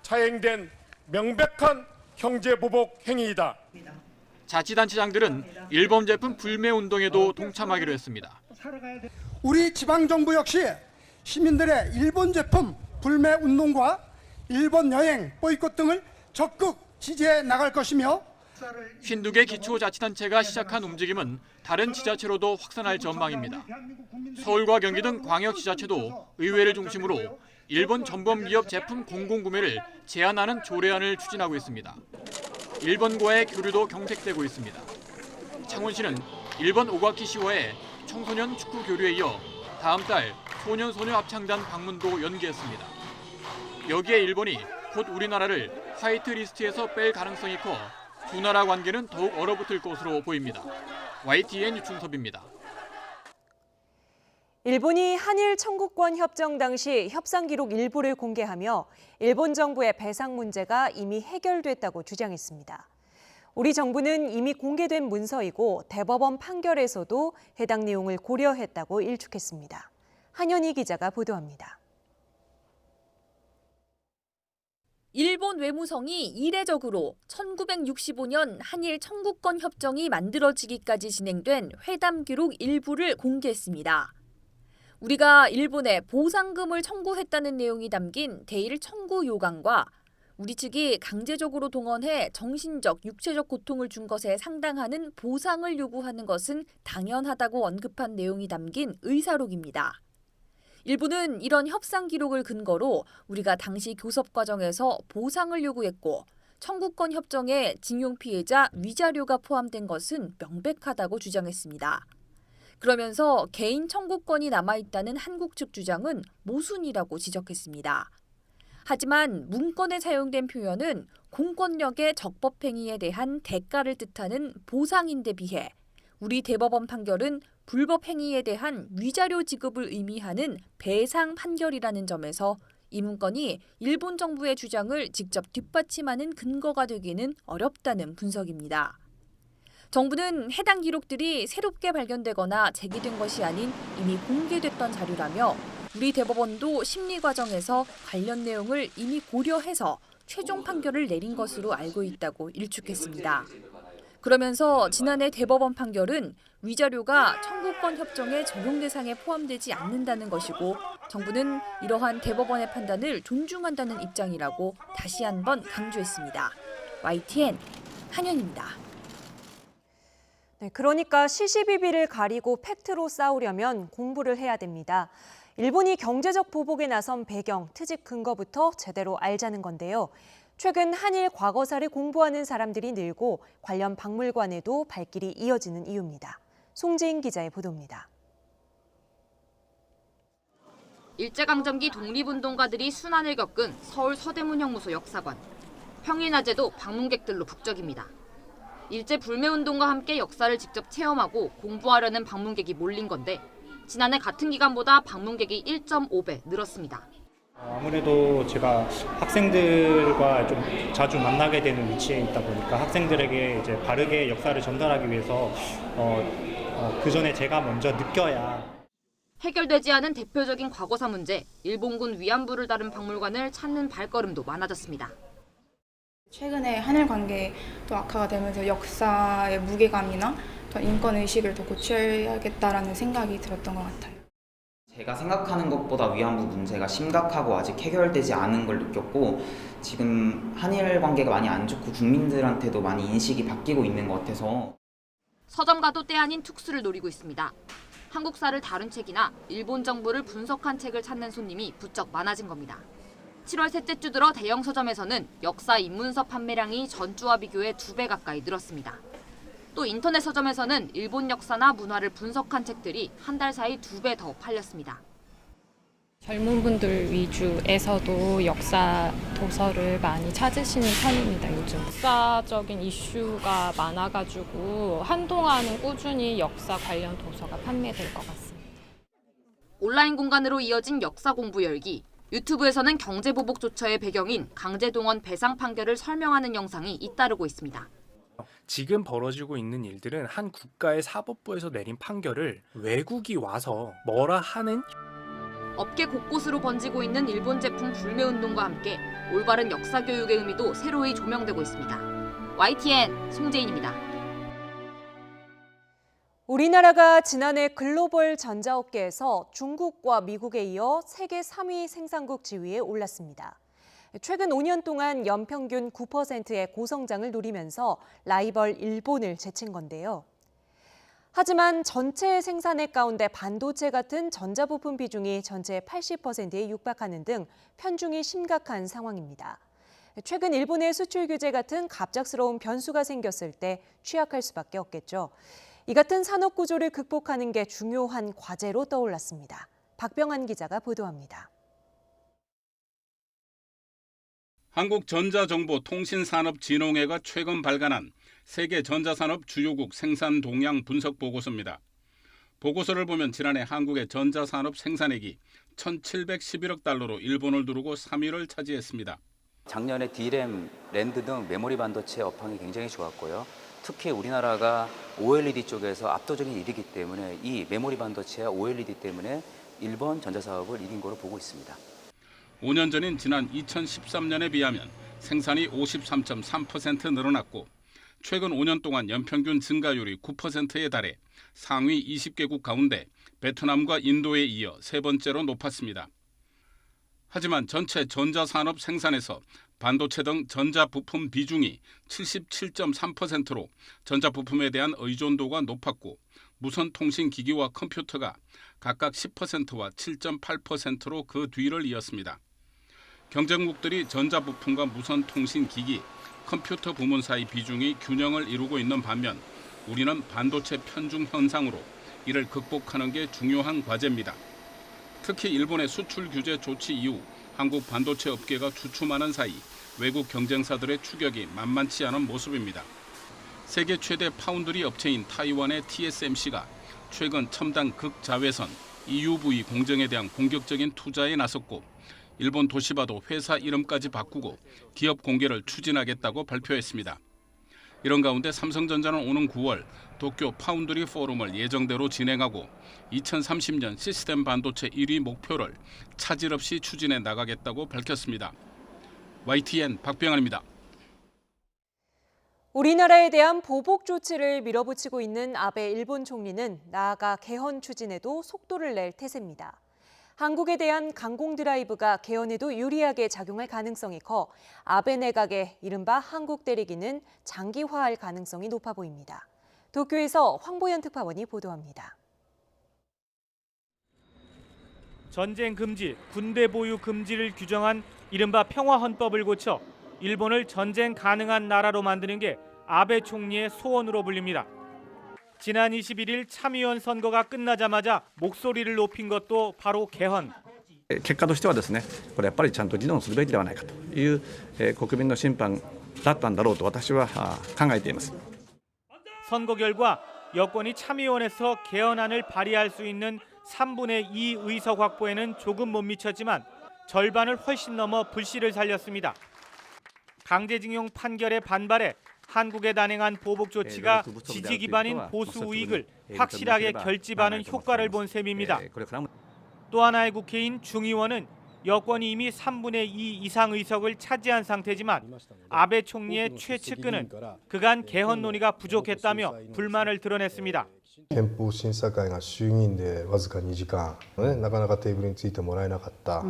자행된 명백한 경제 보복 행위이다. 자치단체장들은 일본 제품 불매 운동에도 동참하기로 했습니다. 우리 지방정부 역시 시민들의 일본 제품 불매 운동과 일본 여행, 보이콧 등을 적극 지지해 나갈 것이며 52개 기초자치단체가 시작한 움직임은 다른 지자체로도 확산할 전망입니다. 서울과 경기 등 광역지자체도 의회를 중심으로 일본 전범기업 제품 공공구매를 제한하는 조례안을 추진하고 있습니다. 일본과의 교류도 경색되고 있습니다. 창원시는 일본 오가키시와의 청소년 축구 교류에 이어 다음 달 소년소녀 합창단 방문도 연기했습니다. 여기에 일본이 곧 우리나라를 화이트 리스트에서 뺄 가능성이 커 두 나라 관계는 더욱 얼어붙을 것으로 보입니다. YTN 유충섭입니다. 일본이 한일 청구권 협정 당시 협상 기록 일부를 공개하며 일본 정부의 배상 문제가 이미 해결됐다고 주장했습니다. 우리 정부는 이미 공개된 문서이고 대법원 판결에서도 해당 내용을 고려했다고 일축했습니다. 한현희 기자가 보도합니다. 일본 외무성이 이례적으로 1965년 한일 청구권 협정이 만들어지기까지 진행된 회담 기록 일부를 공개했습니다. 우리가 일본에 보상금을 청구했다는 내용이 담긴 대일 청구 요강과 우리 측이 강제적으로 동원해 정신적, 육체적 고통을 준 것에 상당하는 보상을 요구하는 것은 당연하다고 언급한 내용이 담긴 의사록입니다. 일본은 이런 협상 기록을 근거로 우리가 당시 교섭 과정에서 보상을 요구했고 청구권 협정에 징용 피해자 위자료가 포함된 것은 명백하다고 주장했습니다. 그러면서 개인 청구권이 남아있다는 한국 측 주장은 모순이라고 지적했습니다. 하지만 문건에 사용된 표현은 공권력의 적법행위에 대한 대가를 뜻하는 보상인데 비해 우리 대법원 판결은 불법 행위에 대한 위자료 지급을 의미하는 배상 판결이라는 점에서 이 문건이 일본 정부의 주장을 직접 뒷받침하는 근거가 되기는 어렵다는 분석입니다. 정부는 해당 기록들이 새롭게 발견되거나 제기된 것이 아닌 이미 공개됐던 자료라며 우리 대법원도 심리 과정에서 관련 내용을 이미 고려해서 최종 판결을 내린 것으로 알고 있다고 일축했습니다. 그러면서 지난해 대법원 판결은 위자료가 청구권 협정의 적용 대상에 포함되지 않는다는 것이고 정부는 이러한 대법원의 판단을 존중한다는 입장이라고 다시 한번 강조했습니다. YTN 한현입니다. 네, 그러니까 시시비비를 가리고 팩트로 싸우려면 공부를 해야 됩니다. 일본이 경제적 보복에 나선 배경, 트집 근거부터 제대로 알자는 건데요. 최근 한일 과거사를 공부하는 사람들이 늘고 관련 박물관에도 발길이 이어지는 이유입니다. 송재인 기자의 보도입니다. 일제강점기 독립운동가들이 순환을 겪은 서울 서대문형무소 역사관. 평일 낮에도 방문객들로 북적입니다. 일제 불매운동과 함께 역사를 직접 체험하고 공부하려는 방문객이 몰린 건데 지난해 같은 기간보다 방문객이 1.5배 늘었습니다. 아무래도 제가 학생들과 좀 자주 만나게 되는 위치에 있다 보니까 학생들에게 이제 바르게 역사를 전달하기 위해서 그 전에 제가 먼저 느껴야. 해결되지 않은 대표적인 과거사 문제, 일본군 위안부를 다룬 박물관을 찾는 발걸음도 많아졌습니다. 최근에 한일 관계도 악화가 되면서 역사의 무게감이나 인권의식을 더 고쳐야겠다라는 생각이 들었던 것 같아요. 제가 생각하는 것보다 위안부 문제가 심각하고 아직 해결되지 않은 걸 느꼈고 지금 한일 관계가 많이 안 좋고 국민들한테도 많이 인식이 바뀌고 있는 것 같아서 서점가도 때 아닌 특수를 노리고 있습니다. 한국사를 다룬 책이나 일본 정부를 분석한 책을 찾는 손님이 부쩍 많아진 겁니다. 7월 셋째 주 들어 대형 서점에서는 역사 입문서 판매량이 전주와 비교해 2배 가까이 늘었습니다. 또 인터넷 서점에서는 일본 역사나 문화를 분석한 책들이 한 달 사이 2배 더 팔렸습니다. 젊은 분들 위주에서도 역사 도서를 많이 찾으시는 편입니다, 요즘. 역사적인 이슈가 많아가지고 한동안은 꾸준히 역사 관련 도서가 판매될 것 같습니다. 온라인 공간으로 이어진 역사 공부 열기. 유튜브에서는 경제보복 조처의 배경인 강제동원 배상 판결을 설명하는 영상이 잇따르고 있습니다. 지금 벌어지고 있는 일들은 한 국가의 사법부에서 내린 판결을 외국이 와서 뭐라 하는 업계 곳곳으로 번지고 있는 일본 제품 불매운동과 함께 올바른 역사 교육의 의미도 새로이 조명되고 있습니다. YTN 송재인입니다. 우리나라가 지난해 글로벌 전자업계에서 중국과 미국에 이어 세계 3위 생산국 지위에 올랐습니다. 최근 5년 동안 연평균 9%의 고성장을 누리면서 라이벌 일본을 제친 건데요. 하지만 전체 생산액 가운데 반도체 같은 전자부품 비중이 전체의 80%에 육박하는 등 편중이 심각한 상황입니다. 최근 일본의 수출 규제 같은 갑작스러운 변수가 생겼을 때 취약할 수밖에 없겠죠. 이 같은 산업 구조를 극복하는 게 중요한 과제로 떠올랐습니다. 박병환 기자가 보도합니다. 한국전자정보통신산업진흥회가 최근 발간한 세계 전자산업 주요국 생산 동향 분석 보고서입니다. 보고서를 보면 지난해 한국의 전자산업 생산액이 1,711억 달러로 일본을 두르고 3위를 차지했습니다. 작년에 D램, 랜드 등 메모리 반도체 업황이 굉장히 좋았고요. 특히 우리나라가 OLED 쪽에서 압도적인 1위이기 때문에 이 메모리 반도체와 OLED 때문에 일본 전자사업을 이긴 거로 보고 있습니다. 5년 전인 지난 2013년에 비하면 생산이 53.3% 늘어났고 최근 5년 동안 연평균 증가율이 9%에 달해 상위 20개국 가운데 베트남과 인도에 이어 세 번째로 높았습니다. 하지만 전체 전자산업 생산에서 반도체 등 전자부품 비중이 77.3%로 전자부품에 대한 의존도가 높았고 무선통신기기와 컴퓨터가 각각 10%와 7.8%로 그 뒤를 이었습니다. 경쟁국들이 전자부품과 무선통신기기, 컴퓨터 부문 사이 비중이 균형을 이루고 있는 반면 우리는 반도체 편중 현상으로 이를 극복하는 게 중요한 과제입니다. 특히 일본의 수출 규제 조치 이후 한국 반도체 업계가 주춤하는 사이 외국 경쟁사들의 추격이 만만치 않은 모습입니다. 세계 최대 파운드리 업체인 타이완의 TSMC가 최근 첨단 극자외선 EUV 공정에 대한 공격적인 투자에 나섰고 일본 도시바도 회사 이름까지 바꾸고 기업 공개를 추진하겠다고 발표했습니다. 이런 가운데 삼성전자는 오는 9월 도쿄 파운드리 포럼을 예정대로 진행하고 2030년 시스템 반도체 1위 목표를 차질 없이 추진해 나가겠다고 밝혔습니다. YTN 박병환입니다. 우리나라에 대한 보복 조치를 밀어붙이고 있는 아베 일본 총리는 나아가 개헌 추진에도 속도를 낼 태세입니다. 한국에 대한 강공 드라이브가 개헌에도 유리하게 작용할 가능성이 커 아베 내각의 이른바 한국 때리기는 장기화할 가능성이 높아 보입니다. 도쿄에서 황보연 특파원이 보도합니다. 전쟁 금지, 군대 보유 금지를 규정한 이른바 평화헌법을 고쳐 일본을 전쟁 가능한 나라로 만드는 게 아베 총리의 소원으로 불립니다. 지난 21일 참의원 선거가 끝나자마자 목소리를 높인 것도 바로 개헌. 結果としてはですね、これやっぱりちゃんと議論するべきではないかという国民の審判だったんだろうと私は考えています。 선거 결과 여권이 참의원에서 개헌안을 발의할 수 있는 3분의 2 의석 확보에는 조금 못 미쳤지만 절반을 훨씬 넘어 불씨를 살렸습니다. 강제징용 판결에 반발해 한국에 단행한 보복 조치가 지지 기반인 보수 우익을 확실하게 결집하는 효과를 본 셈입니다. 또 하나의 국회인 중의원은 여권이 이미 3분의 2 이상 의석을 차지한 상태지만 아베 총리의 최측근은 그간 개헌 논의가 부족했다며 불만을 드러냈습니다. 憲法審査会が衆議院でわずか2時間、なかなかテーブルについてもらえなかった。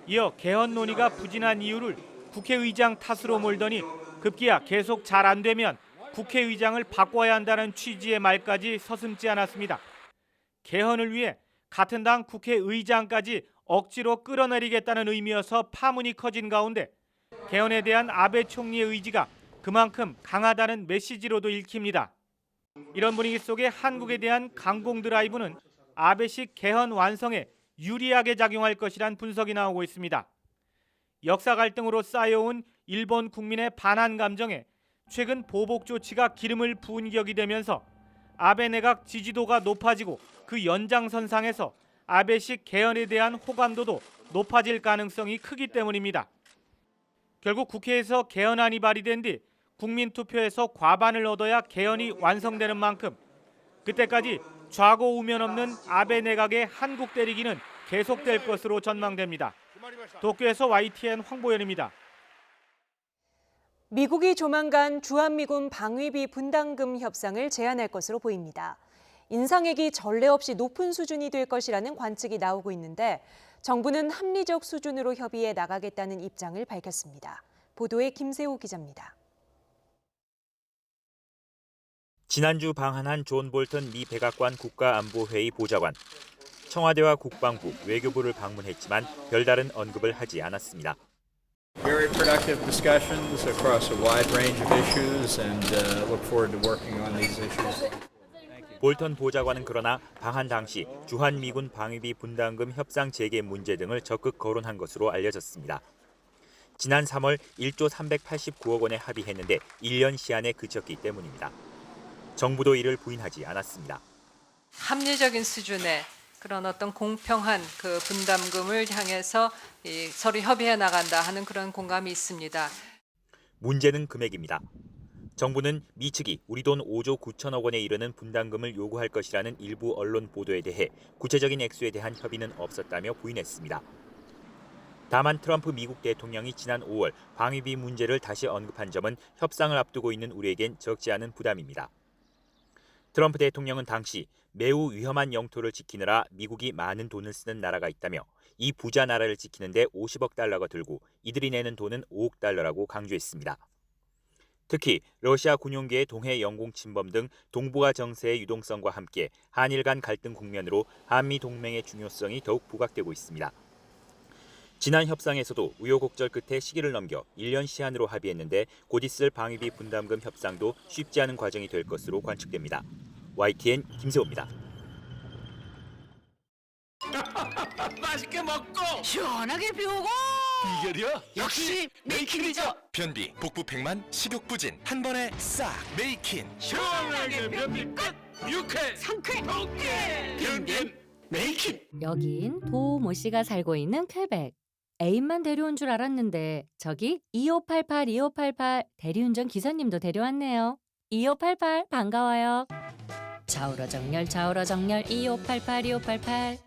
이어 개헌 논의가 부진한 이유를 국회의장 탓으로 몰더니 급기야 계속 잘 안 되면 국회의장을 바꿔야 한다는 취지의 말까지 서슴지 않았습니다. 개헌을 위해 같은 당 국회의장까지 억지로 끌어내리겠다는 의미여서 파문이 커진 가운데 개헌에 대한 아베 총리의 의지가 그만큼 강하다는 메시지로도 읽힙니다. 이런 분위기 속에 한국에 대한 강공 드라이브는 아베식 개헌 완성에 유리하게 작용할 것이란 분석이 나오고 있습니다. 역사 갈등으로 쌓여온 일본 국민의 반한 감정에 최근 보복 조치가 기름을 부은 격이 되면서 아베 내각 지지도가 높아지고 그 연장선상에서 아베식 개헌에 대한 호감도도 높아질 가능성이 크기 때문입니다. 결국 국회에서 개헌안이 발의된 뒤 국민투표에서 과반을 얻어야 개헌이 완성되는 만큼 그때까지 좌고 우면 없는 아베 내각의 한국 때리기는 계속될 것으로 전망됩니다. 도쿄에서 YTN 황보연입니다. 미국이 조만간 주한미군 방위비 분담금 협상을 제안할 것으로 보입니다. 인상액이 전례 없이 높은 수준이 될 것이라는 관측이 나오고 있는데 정부는 합리적 수준으로 협의해 나가겠다는 입장을 밝혔습니다. 보도에 김세호 기자입니다. 지난주 방한한 존 볼턴 미 백악관 국가안보회의 보좌관, 청와대와 국방부, 외교부를 방문했지만 별다른 언급을 하지 않았습니다. Very productive discussions across a wide range of issues and look forward to working on these issues. 볼턴 보좌관은 그러나 방한 당시 주한미군 방위비 분담금 협상 재개 문제 등을 적극 거론한 것으로 알려졌습니다. 지난 3월 1조 389억 원에 합의했는데 1년 시한에 그쳤기 때문입니다. 정부도 이를 부인하지 않았습니다. 합리적인 수준의 그런 어떤 공평한 그 분담금을 향해서 서로 협의해 나간다 하는 그런 공감이 있습니다. 문제는 금액입니다. 정부는 미 측이 우리 돈 5조 9천억 원에 이르는 분담금을 요구할 것이라는 일부 언론 보도에 대해 구체적인 액수에 대한 협의는 없었다며 부인했습니다. 다만 트럼프 미국 대통령이 지난 5월 방위비 문제를 다시 언급한 점은 협상을 앞두고 있는 우리에겐 적지 않은 부담입니다. 트럼프 대통령은 당시 매우 위험한 영토를 지키느라 미국이 많은 돈을 쓰는 나라가 있다며 이 부자 나라를 지키는데 50억 달러가 들고 이들이 내는 돈은 5억 달러라고 강조했습니다. 특히 러시아 군용기의 동해 영공 침범 등 동북아 정세의 유동성과 함께 한일 간 갈등 국면으로 한미 동맹의 중요성이 더욱 부각되고 있습니다. 지난 협상에서도 우여곡절 끝에 시기를 넘겨 1년 시한으로 합의했는데 곧 있을 방위비 분담금 협상도 쉽지 않은 과정이 될 것으로 관측됩니다. YTN 김세호입니다. 맛있게 먹고 시원하게 비우고 이결이야 역시 메이킨이죠. 변비, 복부 백만, 식욕 부진 한 번에 싹 메이킨. 시원하게 변비 끝. 유쾌, 상쾌, 통쾌. 변변 메이킨. 여긴 도모 씨가 살고 있는 퀘벡. 애인만 데려온 줄 알았는데 저기 2588 대리운전 기사님도 데려왔네요. 2588 반가워요. 좌우로 정렬 2588.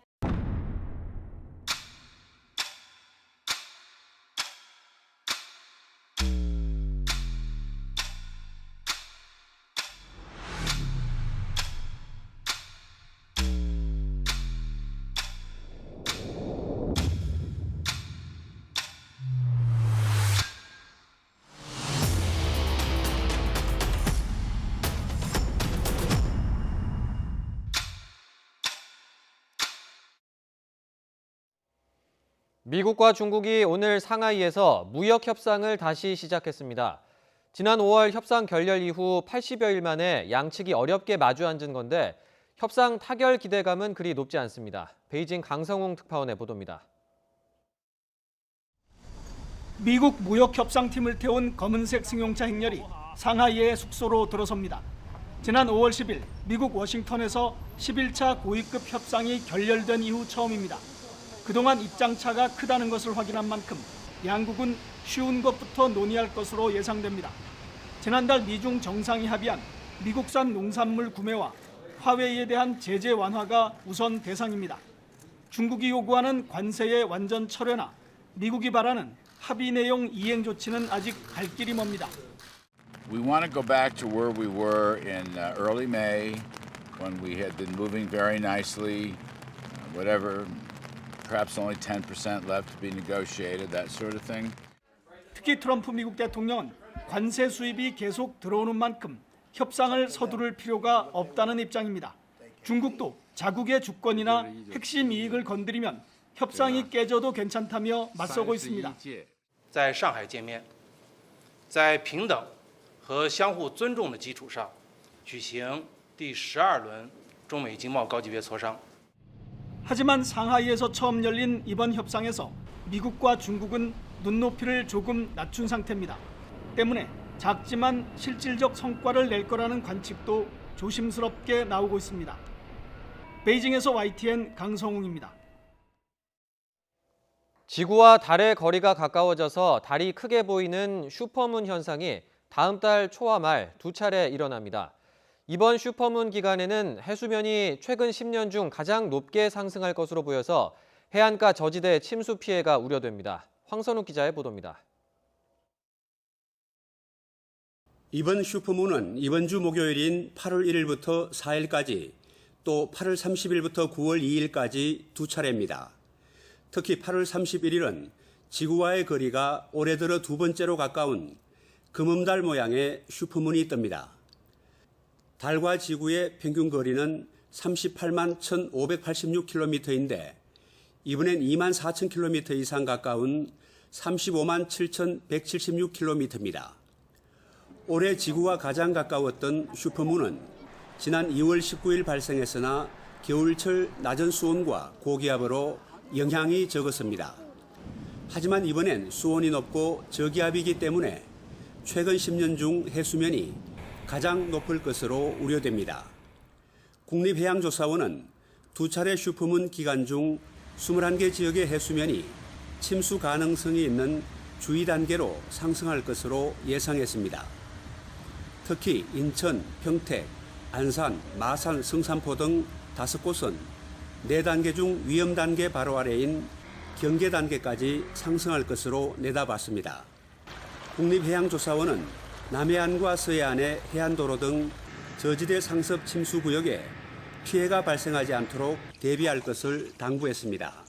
미국과 중국이 오늘 상하이에서 무역 협상을 다시 시작했습니다. 지난 5월 협상 결렬 이후 80여일 만에 양측이 어렵게 마주 앉은 건데 협상 타결 기대감은 그리 높지 않습니다. 베이징 강성웅 특파원의 보도입니다. 미국 무역협상팀을 태운 검은색 승용차 행렬이 상하이의 숙소로 들어섭니다. 지난 5월 10일 미국 워싱턴에서 11차 고위급 협상이 결렬된 이후 처음입니다. 그동안 입장차가 크다는 것을 확인한 만큼 양국은 쉬운 것부터 논의할 것으로 예상됩니다. 지난달 미중 정상이 합의한 미국산 농산물 구매와 화웨이에 대한 제재 완화가 우선 대상입니다. 중국이 요구하는 관세의 완전 철회나 미국이 바라는 합의 내용 이행 조치는 아직 갈 길이 멉니다. We want to go back to where we were in early May when we had been moving very nicely, whatever. Perhaps only 10% left to be negotiated, that sort of thing. 특히 트럼프 미국 대통령은 관세 수입이 계속 들어오는 만큼 협상을 서두를 필요가 없다는 입장입니다. 중국도 자국의 주권이나 핵심 이익을 건드리면 협상이 깨져도 괜찮다며 맞서고 있습니다. 在上海见面，在平等和相互尊重的基础上，举行第12轮中美经贸高级别磋商。 하지만 상하이에서 처음 열린 이번 협상에서 미국과 중국은 눈높이를 조금 낮춘 상태입니다. 때문에 작지만 실질적 성과를 낼 거라는 관측도 조심스럽게 나오고 있습니다. 베이징에서 YTN 강성웅입니다. 지구와 달의 거리가 가까워져서 달이 크게 보이는 슈퍼문 현상이 다음 달 초와 말 두 차례 일어납니다. 이번 슈퍼문 기간에는 해수면이 최근 10년 중 가장 높게 상승할 것으로 보여서 해안가 저지대 침수 피해가 우려됩니다. 황선욱 기자의 보도입니다. 이번 슈퍼문은 이번 주 목요일인 8월 1일부터 4일까지 또 8월 30일부터 9월 2일까지 두 차례입니다. 특히 8월 31일은 지구와의 거리가 올해 들어 두 번째로 가까운 금음달 모양의 슈퍼문이 뜹니다. 달과 지구의 평균 거리는 38만 1,586km인데 이번엔 2만 4,000km 이상 가까운 35만 7,176km입니다. 올해 지구와 가장 가까웠던 슈퍼문은 지난 2월 19일 발생했으나 겨울철 낮은 수온과 고기압으로 영향이 적었습니다. 하지만 이번엔 수온이 높고 저기압이기 때문에 최근 10년 중 해수면이 가장 높을 것으로 우려됩니다. 국립해양조사원은 두 차례 슈퍼문 기간 중 21개 지역의 해수면이 침수 가능성이 있는 주의 단계로 상승할 것으로 예상했습니다. 특히 인천, 평택, 안산, 마산, 성산포 등 5곳은 4단계 중 위험 단계 바로 아래인 경계 단계까지 상승할 것으로 내다봤습니다. 국립해양조사원은 남해안과 서해안의 해안도로 등 저지대 상습 침수 구역에 피해가 발생하지 않도록 대비할 것을 당부했습니다.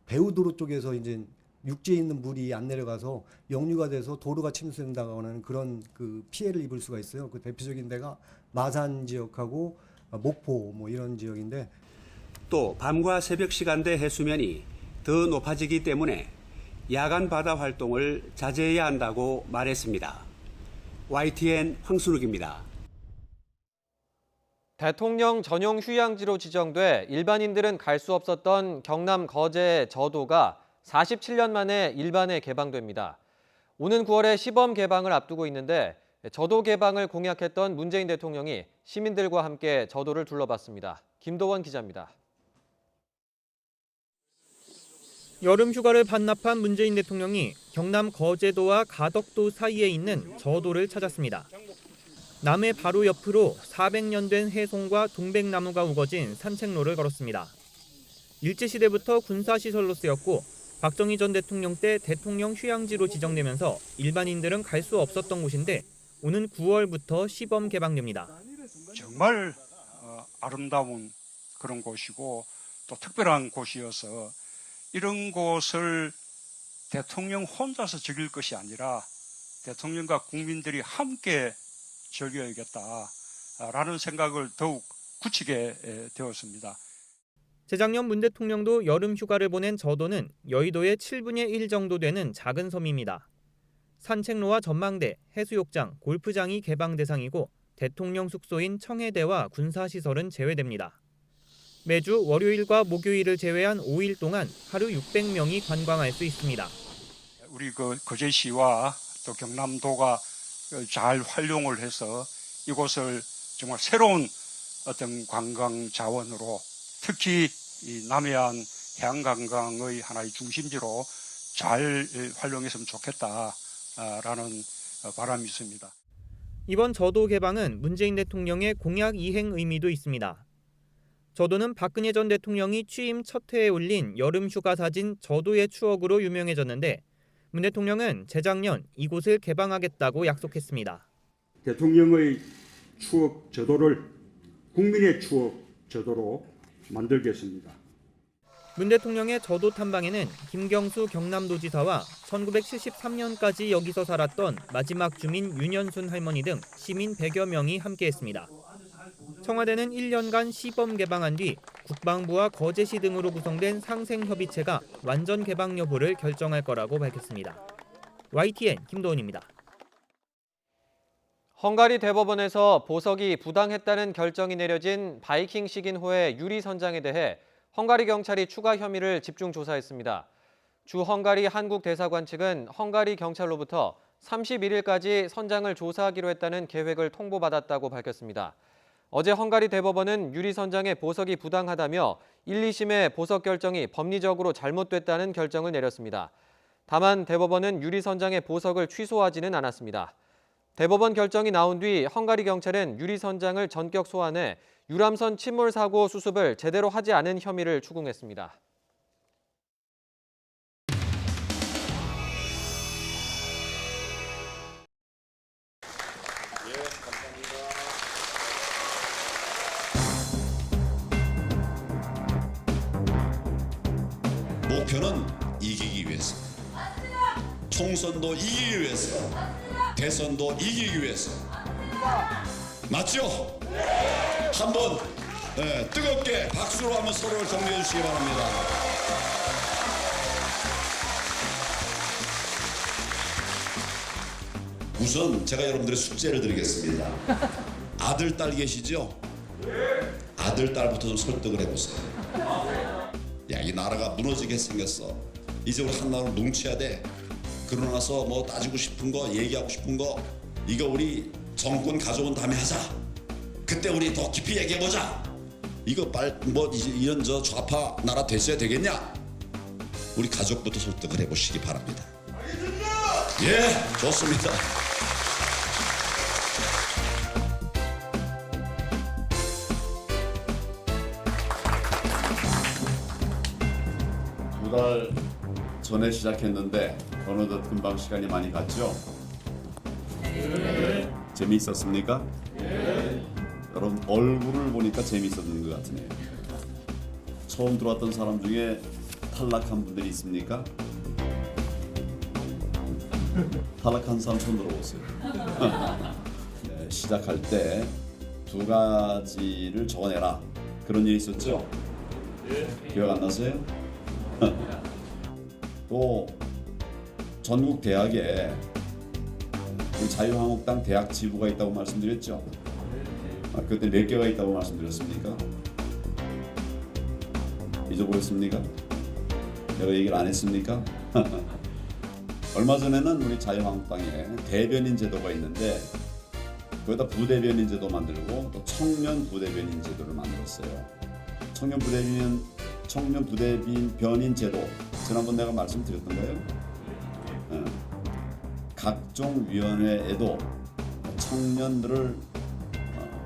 배후도로 쪽에서 이제 육지에 있는 물이 안 내려가서 역류가 돼서 도로가 침수된다거나 그런 그 피해를 입을 수가 있어요. 그 대표적인 데가 마산 지역하고 목포 뭐 이런 지역인데 또 밤과 새벽 시간대 해수면이 더 높아지기 때문에 야간 바다 활동을 자제해야 한다고 말했습니다. YTN 황순욱입니다. 대통령 전용 휴양지로 지정돼 일반인들은 갈 수 없었던 경남 거제의 저도가 47년 만에 일반에 개방됩니다. 오는 9월에 시범 개방을 앞두고 있는데 저도 개방을 공약했던 문재인 대통령이 시민들과 함께 저도를 둘러봤습니다. 김도원 기자입니다. 여름 휴가를 반납한 문재인 대통령이 경남 거제도와 가덕도 사이에 있는 저도를 찾았습니다. 남해 바로 옆으로 400년 된 해송과 동백나무가 우거진 산책로를 걸었습니다. 일제시대부터 군사시설로 쓰였고 박정희 전 대통령 때 대통령 휴양지로 지정되면서 일반인들은 갈 수 없었던 곳인데 오는 9월부터 시범 개방됩니다. 정말 아름다운 그런 곳이고 또 특별한 곳이어서 이런 곳을 대통령 혼자서 즐길 것이 아니라 대통령과 국민들이 함께 즐겨야겠다라는 생각을 더욱 굳히게 되었습니다. 재작년 문 대통령도 여름 휴가를 보낸 저도는 여의도의 7분의 1 정도 되는 작은 섬입니다. 산책로와 전망대, 해수욕장, 골프장이 개방 대상이고 대통령 숙소인 청해대와 군사시설은 제외됩니다. 매주 월요일과 목요일을 제외한 5일 동안 하루 600명이 관광할 수 있습니다. 우리 거제시와 또 경남도가 잘 활용을 해서 이곳을 정말 새로운 어떤 관광 자원으로 특히 이 남해안 해양관광의 하나의 중심지로 잘 활용했으면 좋겠다라는 바람이 있습니다. 이번 저도 개방은 문재인 대통령의 공약 이행 의미도 있습니다. 저도는 박근혜 전 대통령이 취임 첫 해에 올린 여름 휴가 사진 저도의 추억으로 유명해졌는데 문 대통령은 재작년 이곳을 개방하겠다고 약속했습니다. 대통령의 추억 저도를 국민의 추억 저도로 만들겠습니다. 문 대통령의 저도 탐방에는 김경수 경남도지사와 1973년까지 여기서 살았던 마지막 주민 윤현순 할머니 등 시민 100여 명이 함께했습니다. 청와대는 1년간 시범 개방한 뒤 국방부와 거제시 등으로 구성된 상생협의체가 완전 개방 여부를 결정할 거라고 밝혔습니다. YTN 김도훈입니다. 헝가리 대법원에서 보석이 부당했다는 결정이 내려진 바이킹 시긴호의 유리 선장에 대해 헝가리 경찰이 추가 혐의를 집중 조사했습니다. 주 헝가리 한국 대사관 측은 헝가리 경찰로부터 31일까지 선장을 조사하기로 했다는 계획을 통보받았다고 밝혔습니다. 어제 헝가리 대법원은 유리 선장의 보석이 부당하다며 1, 2심의 보석 결정이 법리적으로 잘못됐다는 결정을 내렸습니다. 다만 대법원은 유리 선장의 보석을 취소하지는 않았습니다. 대법원 결정이 나온 뒤 헝가리 경찰은 유리 선장을 전격 소환해 유람선 침몰 사고 수습을 제대로 하지 않은 혐의를 추궁했습니다. 목표는 이기기 위해서, 총선도 이기기 위해서, 대선도 이기기 위해서. 맞죠? 한번 뜨겁게 박수로 한번 서로를 격려해 주시기 바랍니다. 우선 제가 여러분들의 숙제를 드리겠습니다. 아들, 딸 계시죠? 아들, 딸부터 좀 설득을 해보세요. 야, 이 나라가 무너지게 생겼어. 이제 우리 한나라로 뭉쳐야 돼. 그러고 나서 뭐 따지고 싶은 거, 얘기하고 싶은 거, 이거 우리 정권 가져온 다음에 하자. 그때 우리 더 깊이 얘기해보자. 이거 뭐 이런 저 좌파 나라 됐어야 되겠냐? 우리 가족부터 설득을 해보시기 바랍니다. 예, 좋습니다. 두 달 전에 시작했는데 어느덧 금방 시간이 많이 갔죠? 네. 재미있었습니까? 네. 여러분 얼굴을 보니까 재미있었는 것 같으네요. 처음 들어왔던 사람 중에 탈락한 분들이 있습니까? 탈락한 사람 손 들어보세요. 네, 시작할 때 2가지를 적어내라 그런 일이 있었죠? 네. 기억 안 나세요? 또 전국 대학에 우리 자유한국당 대학 지부가 있다고 말씀드렸죠? 그때 몇 개가 있다고 말씀드렸습니까? 잊어버렸습니까? 내가 얘기를 안 했습니까? 얼마 전에는 우리 자유한국당에 대변인 제도가 있는데 거기다 부대변인 제도 만들고 또 청년 부대변인 제도를 만들었어요. 청년 부대변인 제도 지난번 내가 말씀드렸던가요? 네. 각종 위원회에도 청년들을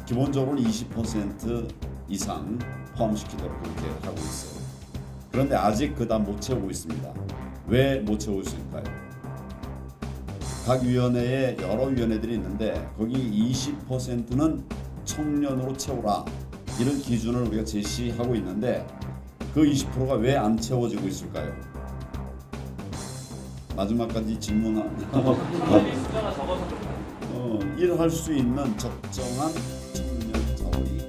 기본적으로 20% 이상 포함시키도록 그렇게 하고 있어요. 그런데 아직 그다 못 채우고 있습니다. 왜 못 채우고 있을까요? 각 위원회에 여러 위원회들이 있는데 거기 20%는 청년으로 채우라 이런 기준을 우리가 제시하고 있는데 그 20%가 왜 안 채워지고 있을까요? 마지막까지 일할 수 있는 적정한 청년 자원이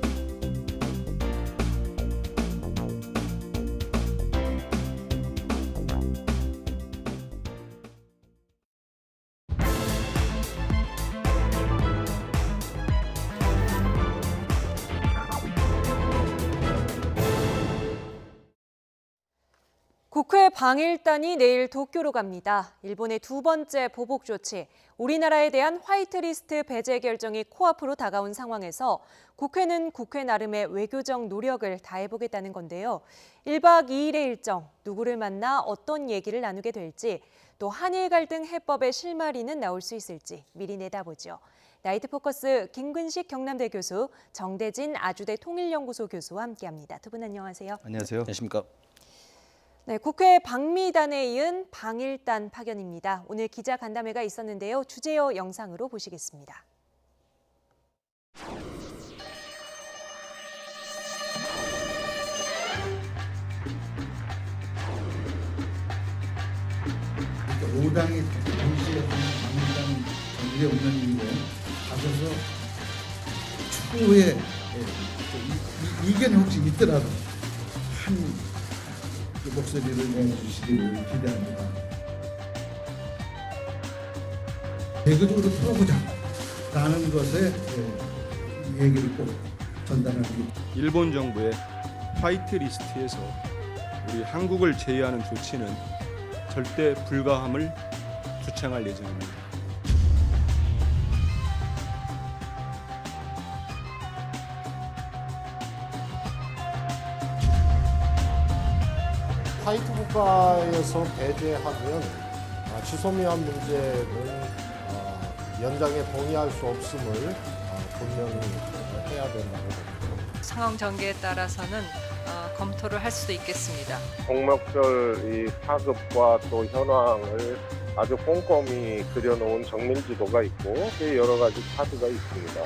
국회 방일단이 내일 도쿄로 갑니다. 일본의 2번째 보복 조치, 우리나라에 대한 화이트리스트 배제 결정이 코앞으로 다가온 상황에서 국회는 국회 나름의 외교적 노력을 다해보겠다는 건데요. 1박 2일의 일정, 누구를 만나 어떤 얘기를 나누게 될지, 또 한일 갈등 해법의 실마리는 나올 수 있을지 미리 내다보죠. 나이트 포커스 김근식 경남대 교수, 정대진 아주대 통일연구소 교수와 함께합니다. 두 분 안녕하세요. 안녕하세요. 안녕하십니까. 네, 국회 방미단에 이은 방일단 파견입니다. 오늘 기자 간담회가 있었는데요. 주제어 영상으로 보시겠습니다. 그러니까 5당이 동시에 방미단 전국에 운영인데 가셔서 추후에 이견이 혹시 있더라도 한 목소리를 내주시기를 기대합니다. 외교적으로 풀어보자라는 것에 얘기를 꼭 전달하기. 일본 정부의 화이트리스트에서 우리 한국을 제외하는 조치는 절대 불가함을 주창할 예정입니다. 화이트 국가에서 배제하면 지소미아 문제는 연장에 동의할 수 없음을 분명히 해야 된다고 봅니다. 상황 전개에 따라서는 검토를 할 수도 있겠습니다. 공목절 이 파급과 또 현황을 아주 꼼꼼히 그려놓은 정밀지도가 있고 여러 가지 카드가 있습니다.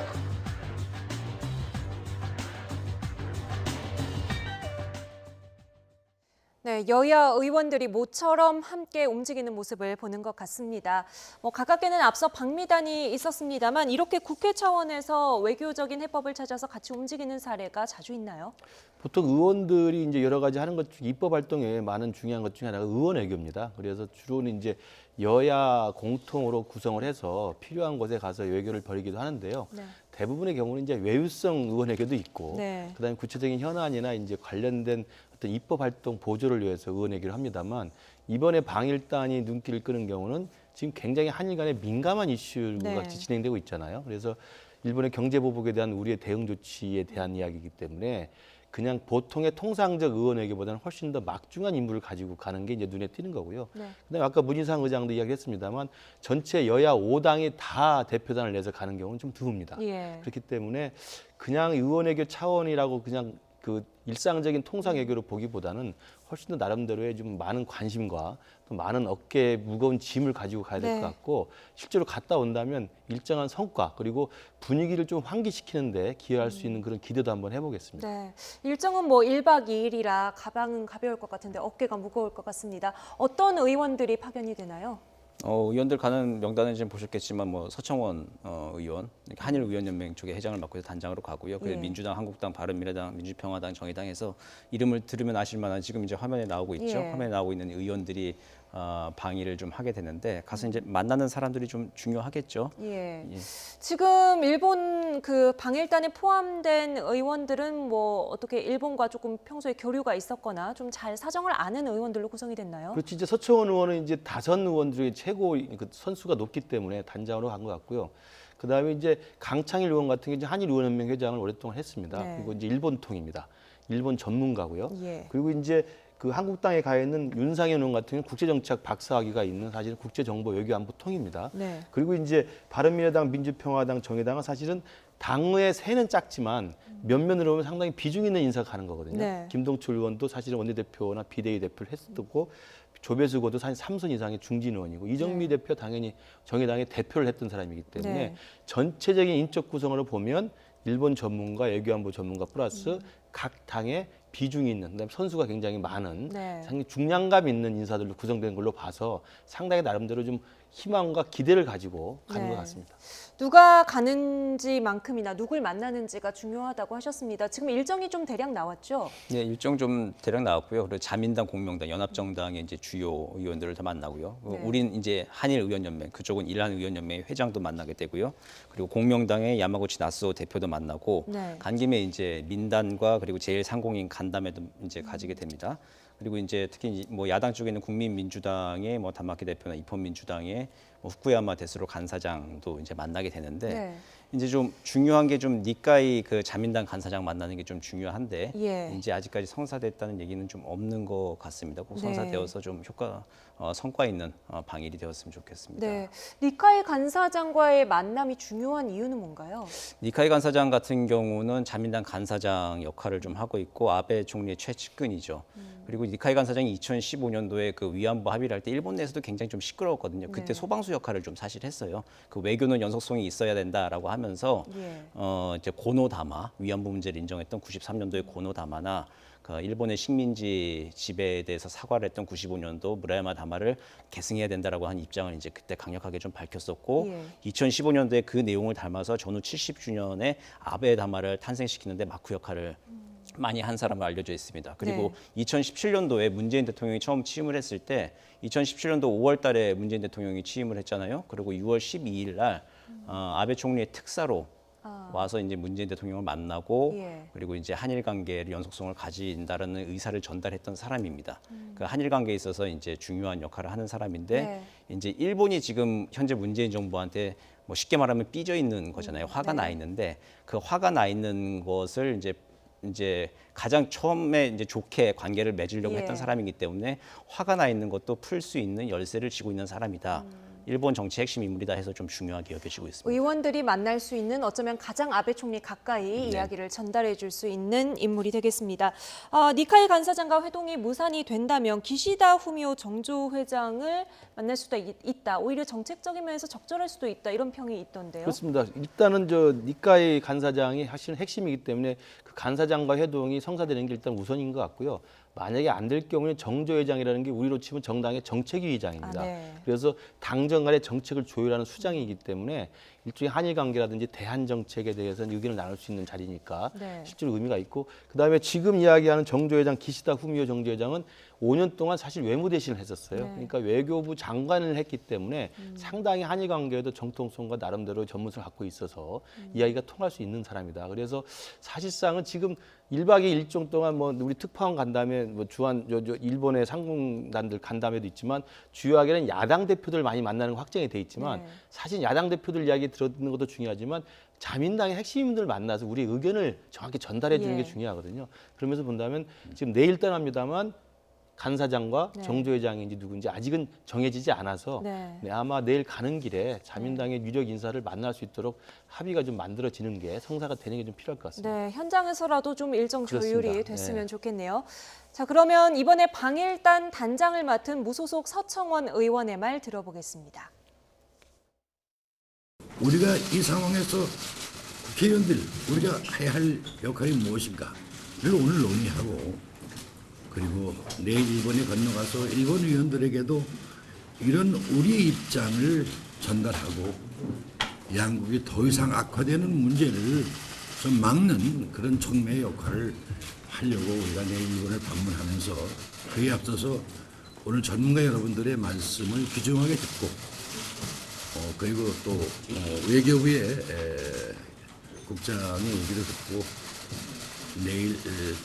네, 여야 의원들이 모처럼 함께 움직이는 모습을 보는 것 같습니다. 가깝게는 앞서 방미단이 있었습니다만 이렇게 국회 차원에서 외교적인 해법을 찾아서 같이 움직이는 사례가 자주 있나요? 보통 의원들이 이제 여러 가지 하는 것 중 입법 활동에 많은 중요한 것 중에 하나가 의원 외교입니다. 그래서 주로는 이제 여야 공통으로 구성을 해서 필요한 곳에 가서 외교를 벌이기도 하는데요. 네. 대부분의 경우는 이제 외유성 의원 외교도 있고, 네. 그다음에 구체적인 현안이나 이제 관련된 어떤 입법 활동 보조를 위해서 의원 외교를 합니다만 이번에 방일단이 눈길을 끄는 경우는 지금 굉장히 한일 간에 민감한 이슈가 네. 진행되고 있잖아요. 그래서 일본의 경제 보복에 대한 우리의 대응 조치에 대한 이야기이기 때문에 그냥 보통의 통상적 의원 외교보다는 훨씬 더 막중한 임무를 가지고 가는 게 이제 눈에 띄는 거고요. 네. 그다음에 아까 문희상 의장도 이야기했습니다만 전체 여야 5당이 다 대표단을 내서 가는 경우는 좀 드뭅니다. 예. 그렇기 때문에 그냥 의원 외교 차원이라고 그냥 그 일상적인 통상 외교로 보기보다는 훨씬 더 나름대로의 좀 많은 관심과 또 많은 어깨에 무거운 짐을 가지고 가야 될 것 네. 같고 실제로 갔다 온다면 일정한 성과 그리고 분위기를 좀 환기시키는데 기여할 수 있는 그런 기대도 한번 해보겠습니다. 네, 일정은 1박 2일이라 가방은 가벼울 것 같은데 어깨가 무거울 것 같습니다. 어떤 의원들이 파견이 되나요? 의원들 가는 명단은 지금 보셨겠지만 서청원 의원, 한일의원연맹 쪽에 회장을 맡고 단장으로 가고요. 그리고 예. 민주당, 한국당, 바른미래당, 민주평화당, 정의당에서 이름을 들으면 아실 만한 지금 이제 화면에 나오고 있죠. 예. 화면에 나오고 있는 의원들이 방위를 좀 하게 되는데 가서 이제 만나는 사람들이 좀 중요하겠죠. 예. 예. 지금 일본 그 방일단에 포함된 의원들은 어떻게 일본과 조금 평소에 교류가 있었거나 좀 잘 사정을 아는 의원들로 구성이 됐나요? 그렇지 이제 서청원 의원은 이제 다선 의원 중에 최고 그 선수가 높기 때문에 단장으로 간 것 같고요. 그다음에 이제 강창일 의원 같은 게 이제 한일의원연맹 회장을 오랫동안 했습니다. 네. 그리고 이제 일본통입니다. 일본 전문가고요. 예. 그리고 이제 그 한국당에 가 있는 윤상현 의원 같은 경우는 국제정책 박사학위가 있는 사실은 국제정보 외교안보통입니다. 네. 그리고 이제 바른미래당, 민주평화당, 정의당은 사실은 당의 세는 작지만 면면으로 보면 상당히 비중 있는 인사가 가는 거거든요. 네. 김동철 의원도 사실은 원내대표나 비대위 대표를 했었고 조배수 의원도 사실 3선 이상의 중진 의원이고 이정미 네. 대표 당연히 정의당의 대표를 했던 사람이기 때문에 네. 전체적인 인적 구성으로 보면 일본 전문가, 외교안보 전문가 플러스 각 당의 비중이 있는 그다음에 선수가 굉장히 많은 네. 상당히 중량감 있는 인사들로 구성된 걸로 봐서 상당히 나름대로 좀 희망과 기대를 가지고 가는 네. 것 같습니다. 누가 가는지만큼이나 누굴 만나는지가 중요하다고 하셨습니다. 지금 일정이 좀 대략 나왔죠? 네, 일정 좀 대략 나왔고요. 그리고 자민당, 공명당, 연합정당의 이제 주요 의원들을 다 만나고요. 네. 우린 이제 한일의원연맹, 그쪽은 일한의원연맹의 회장도 만나게 되고요. 그리고 공명당의 야마구치 나스오 대표도 만나고 네. 간 김에 이제 민단과 그리고 제1상공인 간담회도 이제 가지게 됩니다. 그리고 이제 특히 야당 쪽에 있는 국민민주당의 단마키 대표나 입헌민주당의 후쿠야마 데스로 간사장도 이제 만나게 되는데 네. 이제 좀 중요한 게 좀 니카이 그 자민당 간사장 만나는 게 좀 중요한데 예. 이제 아직까지 성사됐다는 얘기는 좀 없는 것 같습니다. 꼭 네. 성사되어서 좀 성과 있는 방일이 되었으면 좋겠습니다. 네. 니카이 간사장과의 만남이 중요한 이유는 뭔가요? 니카이 간사장 같은 경우는 자민당 간사장 역할을 좀 하고 있고 아베 총리의 최측근이죠. 그리고 니카이 간사장이 2015년도에 그 위안부 합의를 할 때 일본 내에서도 굉장히 좀 시끄러웠거든요. 그때 네. 소방수 역할을 좀 사실 했어요. 그 외교는 연속성이 있어야 된다라고 하면서 예. 이제 고노다마 위안부 문제를 인정했던 93년도의 고노다마나 그 일본의 식민지 지배에 대해서 사과를 했던 95년도 무라야마 다마를 계승해야 된다라고 한 입장을 이제 그때 강력하게 좀 밝혔었고 예. 2015년도에 그 내용을 담아서 전후 70주년에 아베 다마를 탄생시키는데 마쿠 역할을 많이 한 사람으로 알려져 있습니다. 그리고 2017년도에 문재인 대통령이 처음 취임을 했을 때 2017년도 5월 달에 문재인 대통령이 취임을 했잖아요. 그리고 6월 12일 날 아베 총리의 특사로 와서 이제 문재인 대통령을 만나고 예. 그리고 이제 한일 관계를 연속성을 가진다라는 의사를 전달했던 사람입니다. 그 한일 관계에 있어서 이제 중요한 역할을 하는 사람인데 네. 이제 일본이 지금 현재 문재인 정부한테 쉽게 말하면 삐져 있는 거잖아요. 화가 네. 나 있는데 그 화가 나 있는 것을 이제 가장 처음에 이제 좋게 관계를 맺으려고 예. 했던 사람이기 때문에 화가 나 있는 것도 풀 수 있는 열쇠를 쥐고 있는 사람이다. 일본 정치 핵심 인물이다 해서 좀 중요하게 여겨지고 있습니다. 의원들이 만날 수 있는 어쩌면 가장 아베 총리 가까이 네. 이야기를 전달해 줄 수 있는 인물이 되겠습니다. 니카이 간사장과 회동이 무산이 된다면 기시다 후미오 정조회장을 만날 수도 있다. 오히려 정책적인 면에서 적절할 수도 있다. 이런 평이 있던데요. 그렇습니다. 일단은 니카이 간사장이 사실은 핵심이기 때문에 그 간사장과 회동이 성사되는 게 일단 우선인 것 같고요. 만약에 안 될 경우에 정조회장이라는 게 우리로 치면 정당의 정책위의장입니다. 네. 그래서 당정 간의 정책을 조율하는 수장이기 때문에 일종의 한일 관계라든지 대한 정책에 대해서는 의견을 나눌 수 있는 자리니까 네. 실제로 의미가 있고, 그다음에 지금 이야기하는 정조회장 기시다 후미오 정조회장은 5년 동안 사실 외무대신을 했었어요. 네. 그러니까 외교부 장관을 했기 때문에 상당히 한일 관계에도 정통성과 나름대로 전문성을 갖고 있어서 이야기가 통할 수 있는 사람이다. 그래서 사실상은 지금 1박 2일 일정 동안 뭐 우리 특파원 간담회, 뭐 주한 일본의 상공단들 간담회도 있지만 주요하게는 야당 대표들 많이 만나는 거 확정이 돼 있지만 사실 야당 대표들 이야기 들었는 것도 중요하지만 자민당의 핵심인들 만나서 우리의 의견을 정확히 전달해 주는 게 중요하거든요. 그러면서 본다면 지금 내일 떠납니다만 간사장과 정조회장인지 누군지 아직은 정해지지 않아서 아마 내일 가는 길에 자민당의 유력 인사를 만날 수 있도록 합의가 좀 만들어지는 게 성사가 되는 게 좀 필요할 것 같습니다. 네, 현장에서라도 좀 일정 조율이 그렇습니다. 됐으면 좋겠네요. 자, 그러면 이번에 방일단 단장을 맡은 무소속 서청원 의원의 말 들어보겠습니다. 우리가 이 상황에서 국회의원들 우리가 해야 할 역할이 무엇인가를 오늘 논의하고, 그리고 내일 일본에 건너가서 일본 의원들에게도 이런 우리의 입장을 전달하고 양국이 더 이상 악화되는 문제를 좀 막는 그런 촉매의 역할을 하려고 우리가 내일 일본을 방문하면서, 그에 앞서서 오늘 전문가 여러분들의 말씀을 귀중하게 듣고 그리고 또 외교부의 국장의 얘기를 듣고 내일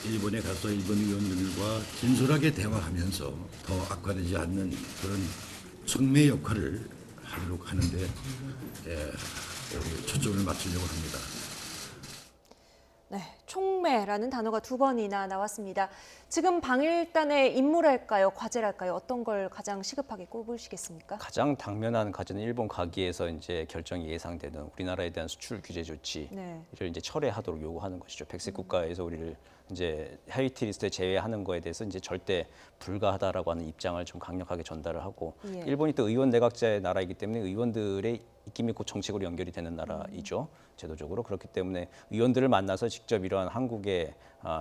일본에 가서 일본 의원들과 진솔하게 대화하면서 더 악화되지 않는 그런 촉매 역할을 하도록 하는데 초점을 맞추려고 합니다. 네, 촉매라는 단어가 2번이나 나왔습니다. 지금 방일단의 임무랄까요, 과제랄까요? 어떤 걸 가장 시급하게 꼽으시겠습니까? 가장 당면한 과제는 일본 가기에서 이제 결정이 예상되는 우리나라에 대한 수출 규제 조치를 이제 철회하도록 요구하는 것이죠. 백색 국가에서 우리를 이제 화이트 리스트에 제외하는 거에 대해서 이제 절대 불가하다라고 하는 입장을 좀 강력하게 전달을 하고, 일본이 또 의원 내각제의 나라이기 때문에 의원들의 입김 있고 정책으로 연결이 되는 나라이죠. 제도적으로. 그렇기 때문에 의원들을 만나서 직접 이러한 한국의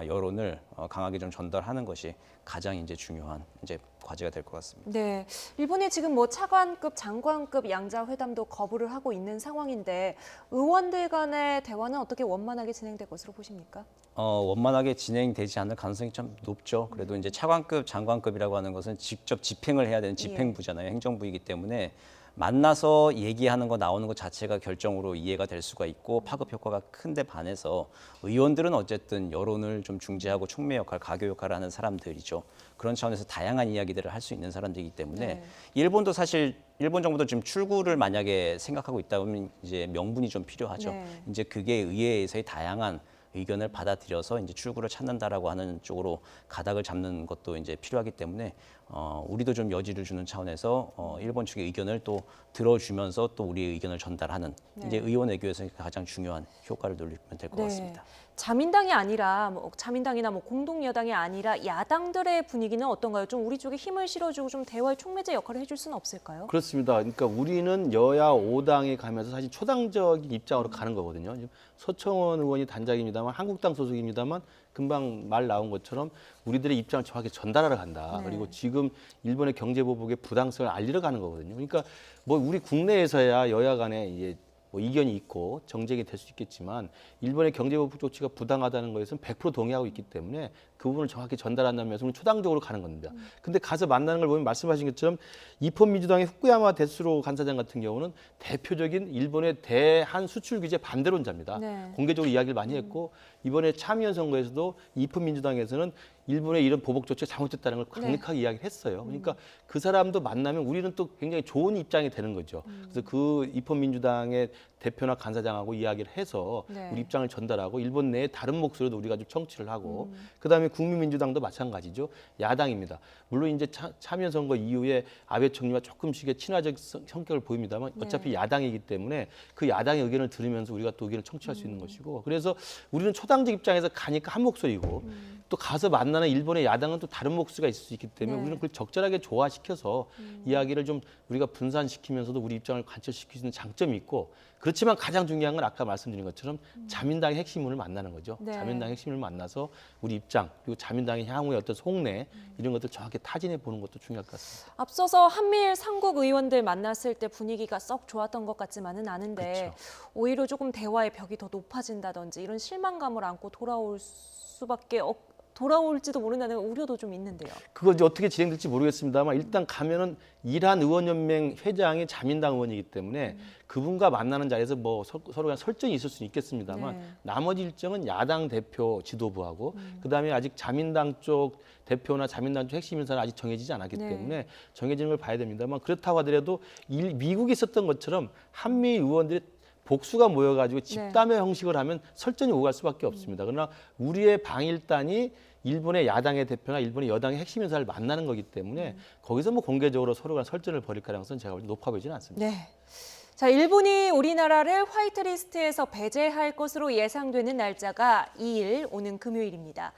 여론을 강하게 좀 전달하는 것이 가장 이제 중요한 이제 과제가 될 것 같습니다. 네, 일본이 지금 뭐 차관급, 장관급 양자 회담도 거부를 하고 있는 상황인데 의원들 간의 대화는 어떻게 원만하게 진행될 것으로 보십니까? 원만하게 진행되지 않을 가능성이 좀 높죠. 그래도 이제 차관급, 장관급이라고 하는 것은 직접 집행을 해야 되는 집행부잖아요. 행정부이기 때문에 만나서 얘기하는 거 나오는 것 자체가 결정으로 이해가 될 수가 있고 파급 효과가 큰데 반해서 의원들은 어쨌든 여론을 좀 중재하고 촉매 역할, 가교 역할을 하는 사람들이죠. 그런 차원에서 다양한 이야기들을 할 수 있는 사람들이기 때문에 일본도 사실 일본 정부도 지금 출구를 만약에 생각하고 있다 보면 이제 명분이 좀 필요하죠. 이제 그게 의회에서의 다양한 의견을 받아들여서 이제 출구를 찾는다라고 하는 쪽으로 가닥을 잡는 것도 이제 필요하기 때문에 우리도 좀 여지를 주는 차원에서 일본 측의 의견을 또 들어주면서 또 우리의 의견을 전달하는 이제 의원 외교에서 가장 중요한 효과를 누리면 될 것 같습니다. 자민당이 아니라 자민당이나 공동 여당이 아니라 야당들의 분위기는 어떤가요? 좀 우리 쪽에 힘을 실어주고 좀 대화의 촉매제 역할을 해줄 수는 없을까요? 그렇습니다. 그러니까 우리는 여야 5당에 가면서 사실 초당적인 입장으로 가는 거거든요. 지금 서청원 의원이 단장입니다만 한국당 소속입니다만 금방 말 나온 것처럼 우리들의 입장을 정확히 전달하러 간다. 그리고 지금 일본의 경제보복의 부당성을 알리러 가는 거거든요. 그러니까 뭐 우리 국내에서야 여야 간에 이제 뭐 이견이 있고 정쟁이 될 수 있겠지만 일본의 경제보복 조치가 부당하다는 것에서는 100% 동의하고 있기 때문에 그 부분을 정확히 전달한다면서 우리는 초당적으로 가는 겁니다. 근데 가서 만나는 걸 보면 말씀하신 것처럼 입헌민주당의 후쿠야마 데스로 간사장 같은 경우는 대표적인 일본의 대한 수출 규제 반대론자입니다. 공개적으로 이야기를 많이 했고 이번에 참의원 선거에서도 입헌민주당에서는 일본의 이런 보복 조치가 잘못됐다는 걸 강력하게 이야기를 했어요. 그러니까 그 사람도 만나면 우리는 또 굉장히 좋은 입장이 되는 거죠. 그래서 그 입헌민주당의 대표나 간사장하고 이야기를 해서 우리 입장을 전달하고 일본 내에 다른 목소리도 우리가 좀 청취를 하고 그다음에 국민민주당도 마찬가지죠. 야당입니다. 물론 이제 참여 선거 이후에 아베 총리와 조금씩의 친화적 성격을 보입니다만 어차피 야당이기 때문에 그 야당의 의견을 들으면서 우리가 또 의견을 청취할 수 있는 것이고 그래서 우리는 초당적 입장에서 가니까 한 목소리고 또 가서 만나는 일본의 야당은 또 다른 목소리가 있을 수 있기 때문에 우리는 그걸 적절하게 조화시켜서 이야기를 좀 우리가 분산시키면서도 우리 입장을 관철시킬 수 있는 장점이 있고 그렇지만 가장 중요한 건 아까 말씀드린 것처럼 자민당의 핵심을 만나는 거죠. 네. 자민당의 핵심을 만나서 우리 입장 그리고 자민당의 향후의 어떤 속내 이런 것들 정확히 타진해 보는 것도 중요할 것 같습니다. 앞서서 한미일 삼국 의원들 만났을 때 분위기가 썩 좋았던 것 같지만은 않은데 그렇죠. 오히려 조금 대화의 벽이 더 높아진다든지 이런 실망감을 안고 돌아올지도 모른다는 우려도 좀 있는데요. 그거 이제 어떻게 진행될지 모르겠습니다만 일단 가면은 이란 의원연맹 회장이 자민당 의원이기 때문에 그분과 만나는 자리에서 뭐 서로 그냥 설정이 있을 수는 있겠습니다만 네. 나머지 일정은 야당 대표 지도부하고 그다음에 아직 자민당 쪽 대표나 자민당 쪽 핵심 인사는 아직 정해지지 않았기 네. 때문에 정해지는 걸 봐야 됩니다만 그렇다고 하더라도 미국이 있었던 것처럼 한미 의원들이 복수가 모여가지고 집단회 형식을 하면 설전이 오갈 수밖에 없습니다. 그러나 우리의 방일단이 일본의 야당의 대표나 일본의 여당의 핵심 인사를 만나는 거기 때문에 거기서 뭐 공개적으로 서로가 설전을 벌일 가능성은 제가 볼 때 높아 보이지는 않습니다. 네. 자, 일본이 우리나라를 화이트리스트에서 배제할 것으로 예상되는 날짜가 2일 오는 금요일입니다.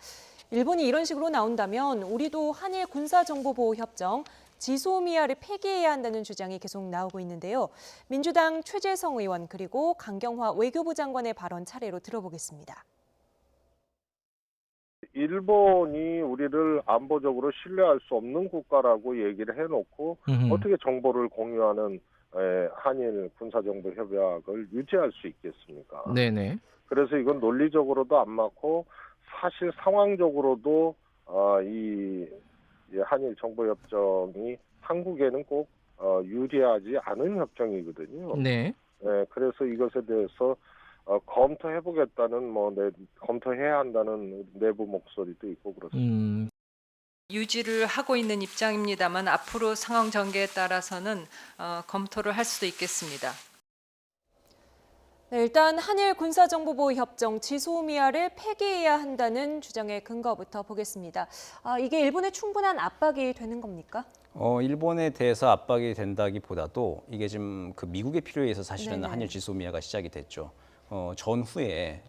일본이 이런 식으로 나온다면 우리도 한일 군사정보보호협정 지소미아를 폐기해야 한다는 주장이 계속 나오고 있는데요. 민주당 최재성 의원 그리고 강경화 외교부 장관의 발언 차례로 들어보겠습니다. 일본이 우리를 안보적으로 신뢰할 수 없는 국가라고 얘기를 해놓고 어떻게 정보를 공유하는 한일 군사정보 협약을 유지할 수 있겠습니까? 네네. 그래서 이건 논리적으로도 안 맞고 사실 상황적으로도 이 한일 정보협정이 한국에는 꼭 유리하지 않은 협정이거든요. 네. 그래서 이것에 대해서 검토해보겠다는 검토해야 한다는 내부 목소리도 있고 그렇습니다. 유지를 하고 있는 입장입니다만 앞으로 상황 전개에 따라서는 검토를 할 수도 있겠습니다. 네, 일단 한일 군사정보보호협정 지소미아를 폐기해야 한다는 주장의 근거부터 보겠습니다. 이게 일본에 충분한 압박이 되는 겁니까? 일본에 대해서 압박이 된다기보다도 이게 지금 그 미국의 필요에 의해서 사실은 네네. 한일 지소미아가 시작이 됐죠. 전후에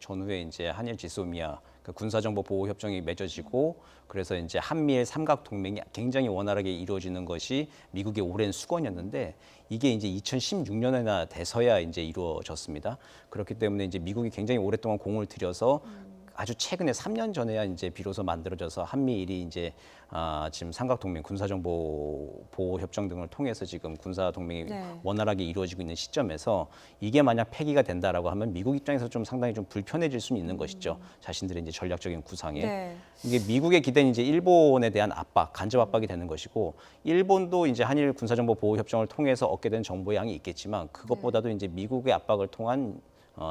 이제 한일 지소미아 그 군사정보 보호 협정이 맺어지고 그래서 이제 한미일 삼각 동맹이 굉장히 원활하게 이루어지는 것이 미국의 오랜 수건이었는데 이게 이제 2016년에나 돼서야 이제 이루어졌습니다. 그렇기 때문에 이제 미국이 굉장히 오랫동안 공을 들여서 아주 최근에 3년 전에야 이제 비로소 만들어져서 한미일이 이제 지금 삼각동맹 군사정보 보호 협정 등을 통해서 지금 군사동맹이 원활하게 이루어지고 있는 시점에서 이게 만약 폐기가 된다라고 하면 미국 입장에서 좀 상당히 좀 불편해질 수는 있는 것이죠. 자신들의 이제 전략적인 구상에. 네. 이게 미국의 기대는 이제 일본에 대한 압박, 간접 압박이 되는 것이고 일본도 이제 한일 군사정보 보호 협정을 통해서 얻게 된 정보 양이 있겠지만 그것보다도 이제 미국의 압박을 통한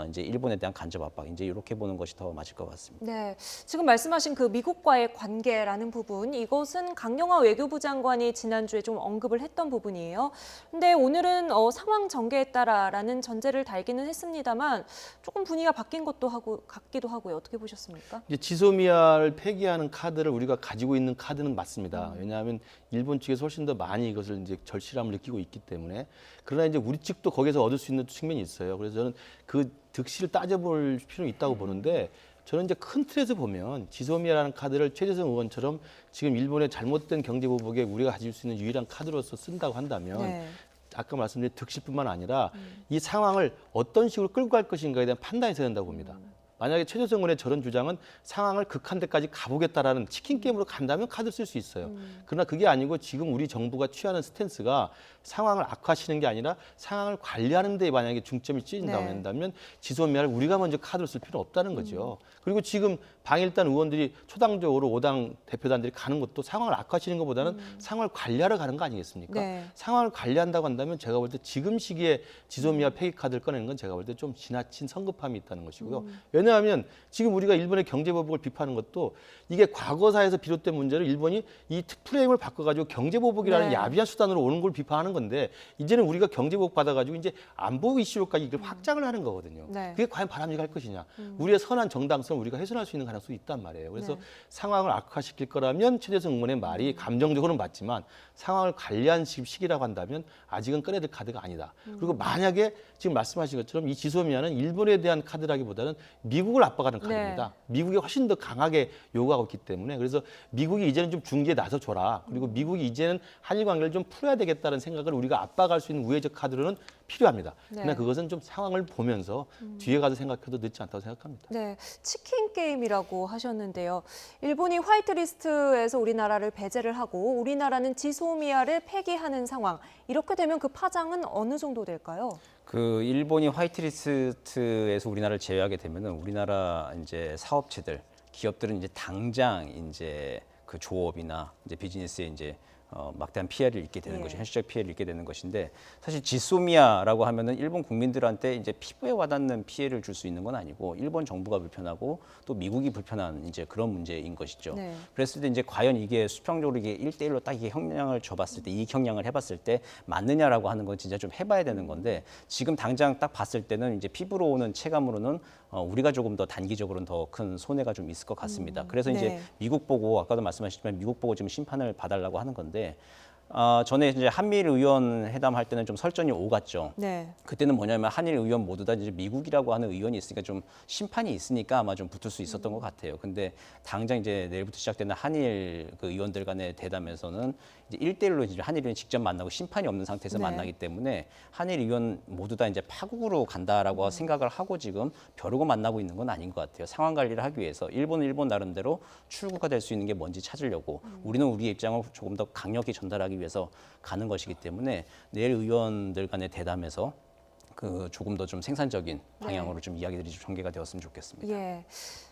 이제 일본에 대한 간접 압박, 이제 이렇게 보는 것이 더 맞을 것 같습니다. 네, 지금 말씀하신 그 미국과의 관계라는 부분, 이것은 강경화 외교부 장관이 지난주에 좀 언급을 했던 부분이에요. 근데 오늘은 상황 전개에 따라라는 전제를 달기는 했습니다만 조금 분위기가 바뀐 것도 같기도 하고요. 어떻게 보셨습니까? 이제 지소미아를 폐기하는 카드를 우리가 가지고 있는 카드는 맞습니다. 왜냐하면 일본 측에서 훨씬 더 많이 이것을 이제 절실함을 느끼고 있기 때문에. 그러나 이제 우리 측도 거기서 얻을 수 있는 측면이 있어요. 그래서 저는 그 득실을 따져볼 필요는 있다고 보는데 저는 이제 큰 틀에서 보면 지소미아라는 카드를 최재성 의원처럼 지금 일본의 잘못된 경제 보복에 우리가 가질 수 있는 유일한 카드로서 쓴다고 한다면 아까 말씀드린 득실뿐만 아니라 이 상황을 어떤 식으로 끌고 갈 것인가에 대한 판단이 있어야 된다고 봅니다. 만약에 최재성 의원의 저런 주장은 상황을 극한 데까지 가보겠다라는 치킨 게임으로 간다면 카드 쓸 수 있어요. 그러나 그게 아니고 지금 우리 정부가 취하는 스탠스가 상황을 악화시키는 게 아니라 상황을 관리하는 데 만약에 중점이 찌진다고 한다면 지소미아를 우리가 먼저 카드를 쓸 필요는 없다는 거죠. 그리고 지금 방일단 의원들이 초당적으로 5당 대표단들이 가는 것도 상황을 악화시키는 것보다는 상황을 관리하러 가는 거 아니겠습니까? 상황을 관리한다고 한다면 제가 볼 때 지금 시기에 지소미아 폐기 카드를 꺼내는 건 제가 볼 때 좀 지나친 성급함이 있다는 것이고요. 왜냐하면 지금 우리가 일본의 경제보복을 비판하는 것도 이게 과거사에서 비롯된 문제를 일본이 이 프레임을 바꿔가지고 경제보복이라는 야비한 수단으로 오는 걸 비판하는 건데 이제는 우리가 경제보복 받아가지고 이제 안보 이슈로까지 이걸 확장을 하는 거거든요. 그게 과연 바람직할 것이냐. 우리의 선한 정당성을 우리가 훼손할 수 있는 가능성이 있단 말이에요. 그래서 상황을 악화시킬 거라면 최재성 의원의 말이 감정적으로는 맞지만 상황을 관리한 시기라고 한다면 아직은 꺼내야 될 카드가 아니다. 그리고 만약에 지금 말씀하신 것처럼 이 지소미아는 일본에 대한 카드라기보다는 미국을 압박하는 카드입니다. 미국이 훨씬 더 강하게 요구하고 있기 때문에 그래서 미국이 이제는 좀 중재에 나서줘라. 그리고 미국이 이제는 한일 관계를 좀 풀어야 되겠다는 생각을 우리가 압박할 수 있는 우회적 카드로는 필요합니다. 네. 그러나 그것은 좀 상황을 보면서 뒤에 가서 생각해도 늦지 않다고 생각합니다. 네, 치킨 게임이라고 하셨는데요. 일본이 화이트리스트에서 우리나라를 배제를 하고 우리나라는 지소미아를 폐기하는 상황. 이렇게 되면 그 파장은 어느 정도 될까요? 그 일본이 화이트리스트에서 우리나라를 제외하게 되면은 우리나라 이제 사업체들, 기업들은 이제 당장 이제 그 조업이나 이제 비즈니스에 이제 막대한 피해를 입게 되는 것이 현실적 피해를 입게 되는 것인데 사실 지소미아라고 하면은 일본 국민들한테 이제 피부에 와닿는 피해를 줄 수 있는 건 아니고 일본 정부가 불편하고 또 미국이 불편한 이제 그런 문제인 것이죠. 네. 그랬을 때 이제 과연 이게 수평적으로 이게 1대1로 딱 이게 형량을 줘봤을 때 이익 형량을 해봤을 때 맞느냐라고 하는 건 진짜 좀 해봐야 되는 건데 지금 당장 딱 봤을 때는 이제 피부로 오는 체감으로는 우리가 조금 더 단기적으로는 더 큰 손해가 좀 있을 것 같습니다. 그래서 네. 이제 미국 보고 아까도 말씀하셨지만 미국 보고 지금 심판을 봐달라고 하는 건데 전에 이제 한미일 의원 회담할 때는 좀 설전이 오갔죠. 네. 그때는 뭐냐면 한일 의원 모두 다 이제 미국이라고 하는 의원이 있으니까 좀 심판이 있으니까 아마 좀 붙을 수 있었던 것 같아요. 근데 당장 이제 내일부터 시작되는 한일 그 의원들 간의 대담에서는 이제 1대1로 이제 한일 의원이 직접 만나고 심판이 없는 상태에서 네. 만나기 때문에 한일 의원 모두 다 이제 파국으로 간다라고 생각을 하고 지금 벼르고 만나고 있는 건 아닌 것 같아요. 상황 관리를 하기 위해서 일본은 일본 나름대로 출구가 될 수 있는 게 뭔지 찾으려고 우리는 우리의 입장을 조금 더 강력히 전달하기 위해서 가는 것이기 때문에 내일 의원들 간의 대담에서 그 조금 더 좀 생산적인 방향으로 좀 이야기들이 좀 전개가 되었으면 좋겠습니다. 예.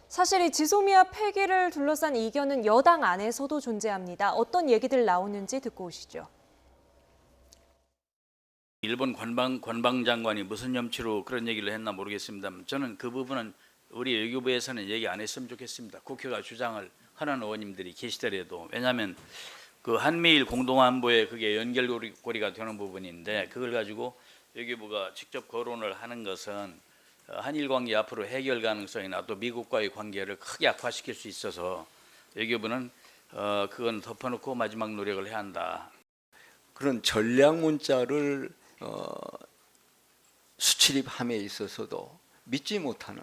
사실 이 지소미아 폐기를 둘러싼 이견은 여당 안에서도 존재합니다. 어떤 얘기들 나오는지 듣고 오시죠. 일본 관방장관이 무슨 염치로 그런 얘기를 했나 모르겠습니다만 저는 그 부분은 우리 외교부에서는 얘기 안 했으면 좋겠습니다. 국회가 주장을 하는 의원님들이 계시더라도 왜냐하면 그 한미일 공동안보에 그게 연결고리가 되는 부분인데 그걸 가지고 외교부가 직접 거론을 하는 것은 한일 관계 앞으로 해결 가능성이나 또 미국과의 관계를 크게 악화시킬 수 있어서 외교부는 그건 덮어놓고 마지막 노력을 해야 한다. 그런 전략 문자를 수출입함에 있어서도 믿지 못하는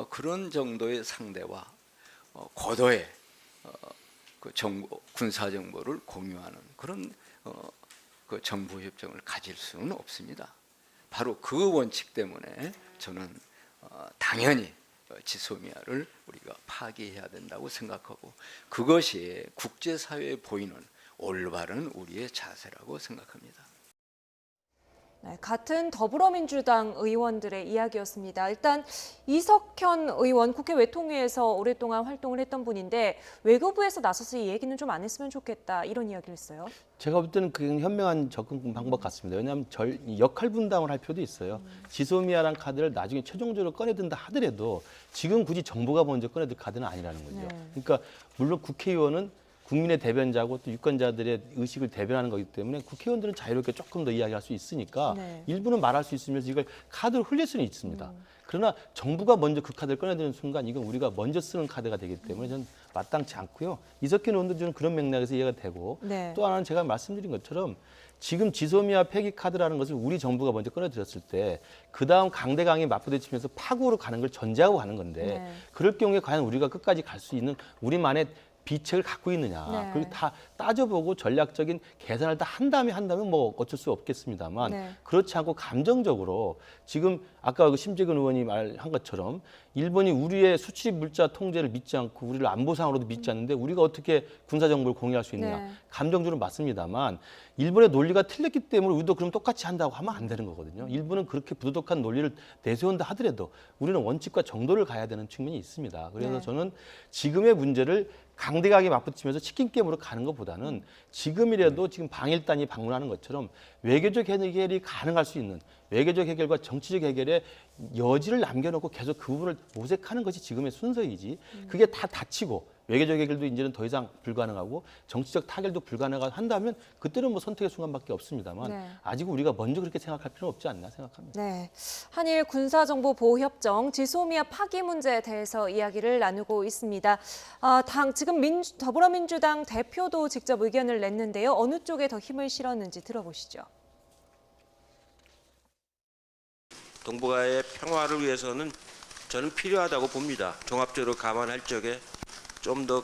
그런 정도의 상대와 고도의 그 정보, 군사 정보를 공유하는 그런 그 정보 협정을 가질 수는 없습니다. 바로 그 원칙 때문에 저는 당연히 지소미아를 우리가 파기해야 된다고 생각하고 그것이 국제사회에 보이는 올바른 우리의 자세라고 생각합니다. 네, 같은 더불어민주당 의원들의 이야기였습니다. 일단 이석현 의원 국회 외통위에서 오랫동안 활동을 했던 분인데 외교부에서 나서서 이 얘기는 좀 안 했으면 좋겠다 이런 이야기를 했어요. 제가 볼 때는 그 현명한 접근 방법 같습니다. 왜냐하면 역할 분담을 할 필요도 있어요. 지소미아란 카드를 나중에 최종적으로 꺼내든다 하더라도 지금 굳이 정부가 먼저 꺼내들 카드는 아니라는 거죠. 그러니까 물론 국회의원은 국민의 대변자고 또 유권자들의 의식을 대변하는 거기 때문에 국회의원들은 자유롭게 조금 더 이야기할 수 있으니까 일부는 말할 수 있으면서 이걸 카드로 흘릴 수는 있습니다. 그러나 정부가 먼저 그 카드를 꺼내드는 순간 이건 우리가 먼저 쓰는 카드가 되기 때문에 저는 마땅치 않고요. 이석현 의원도 저는 그런 맥락에서 이해가 되고 또 하나는 제가 말씀드린 것처럼 지금 지소미아 폐기 카드라는 것을 우리 정부가 먼저 꺼내들었을 때 그다음 강대강이 맞부딪히면서 파국으로 가는 걸 전제하고 가는 건데 그럴 경우에 과연 우리가 끝까지 갈 수 있는 우리만의 비책을 갖고 있느냐. 그리고 다 따져보고 전략적인 계산을 다 한다면 뭐 어쩔 수 없겠습니다만 그렇지 않고 감정적으로 지금 아까 그 심재근 의원이 말한 것처럼 일본이 우리의 수출입 물자 통제를 믿지 않고 우리를 안보상으로도 믿지 않는데 우리가 어떻게 군사정보를 공유할 수 있느냐. 감정적으로 맞습니다만 일본의 논리가 틀렸기 때문에 우리도 그럼 똑같이 한다고 하면 안 되는 거거든요. 일본은 그렇게 부도덕한 논리를 내세운다 하더라도 우리는 원칙과 정도를 가야 되는 측면이 있습니다. 그래서 저는 지금의 문제를 강대강이 맞붙으면서 치킨 게임으로 가는 것보다는 지금이라도 지금 방일단이 방문하는 것처럼 외교적 해결이 가능할 수 있는 외교적 해결과 정치적 해결에 여지를 남겨놓고 계속 그 부분을 모색하는 것이 지금의 순서이지 그게 다 닫히고 외교적 해결도 이제는 더 이상 불가능하고 정치적 타결도 불가능하다면 그때는 뭐 선택의 순간밖에 없습니다만 아직 우리가 먼저 그렇게 생각할 필요는 없지 않나 생각합니다. 네, 한일 군사정보보호협정 지소미아 파기 문제에 대해서 이야기를 나누고 있습니다. 지금 더불어민주당 대표도 직접 의견을 냈는데요. 어느 쪽에 더 힘을 실었는지 들어보시죠. 동북아의 평화를 위해서는 저는 필요하다고 봅니다. 종합적으로 감안할 적에 좀 더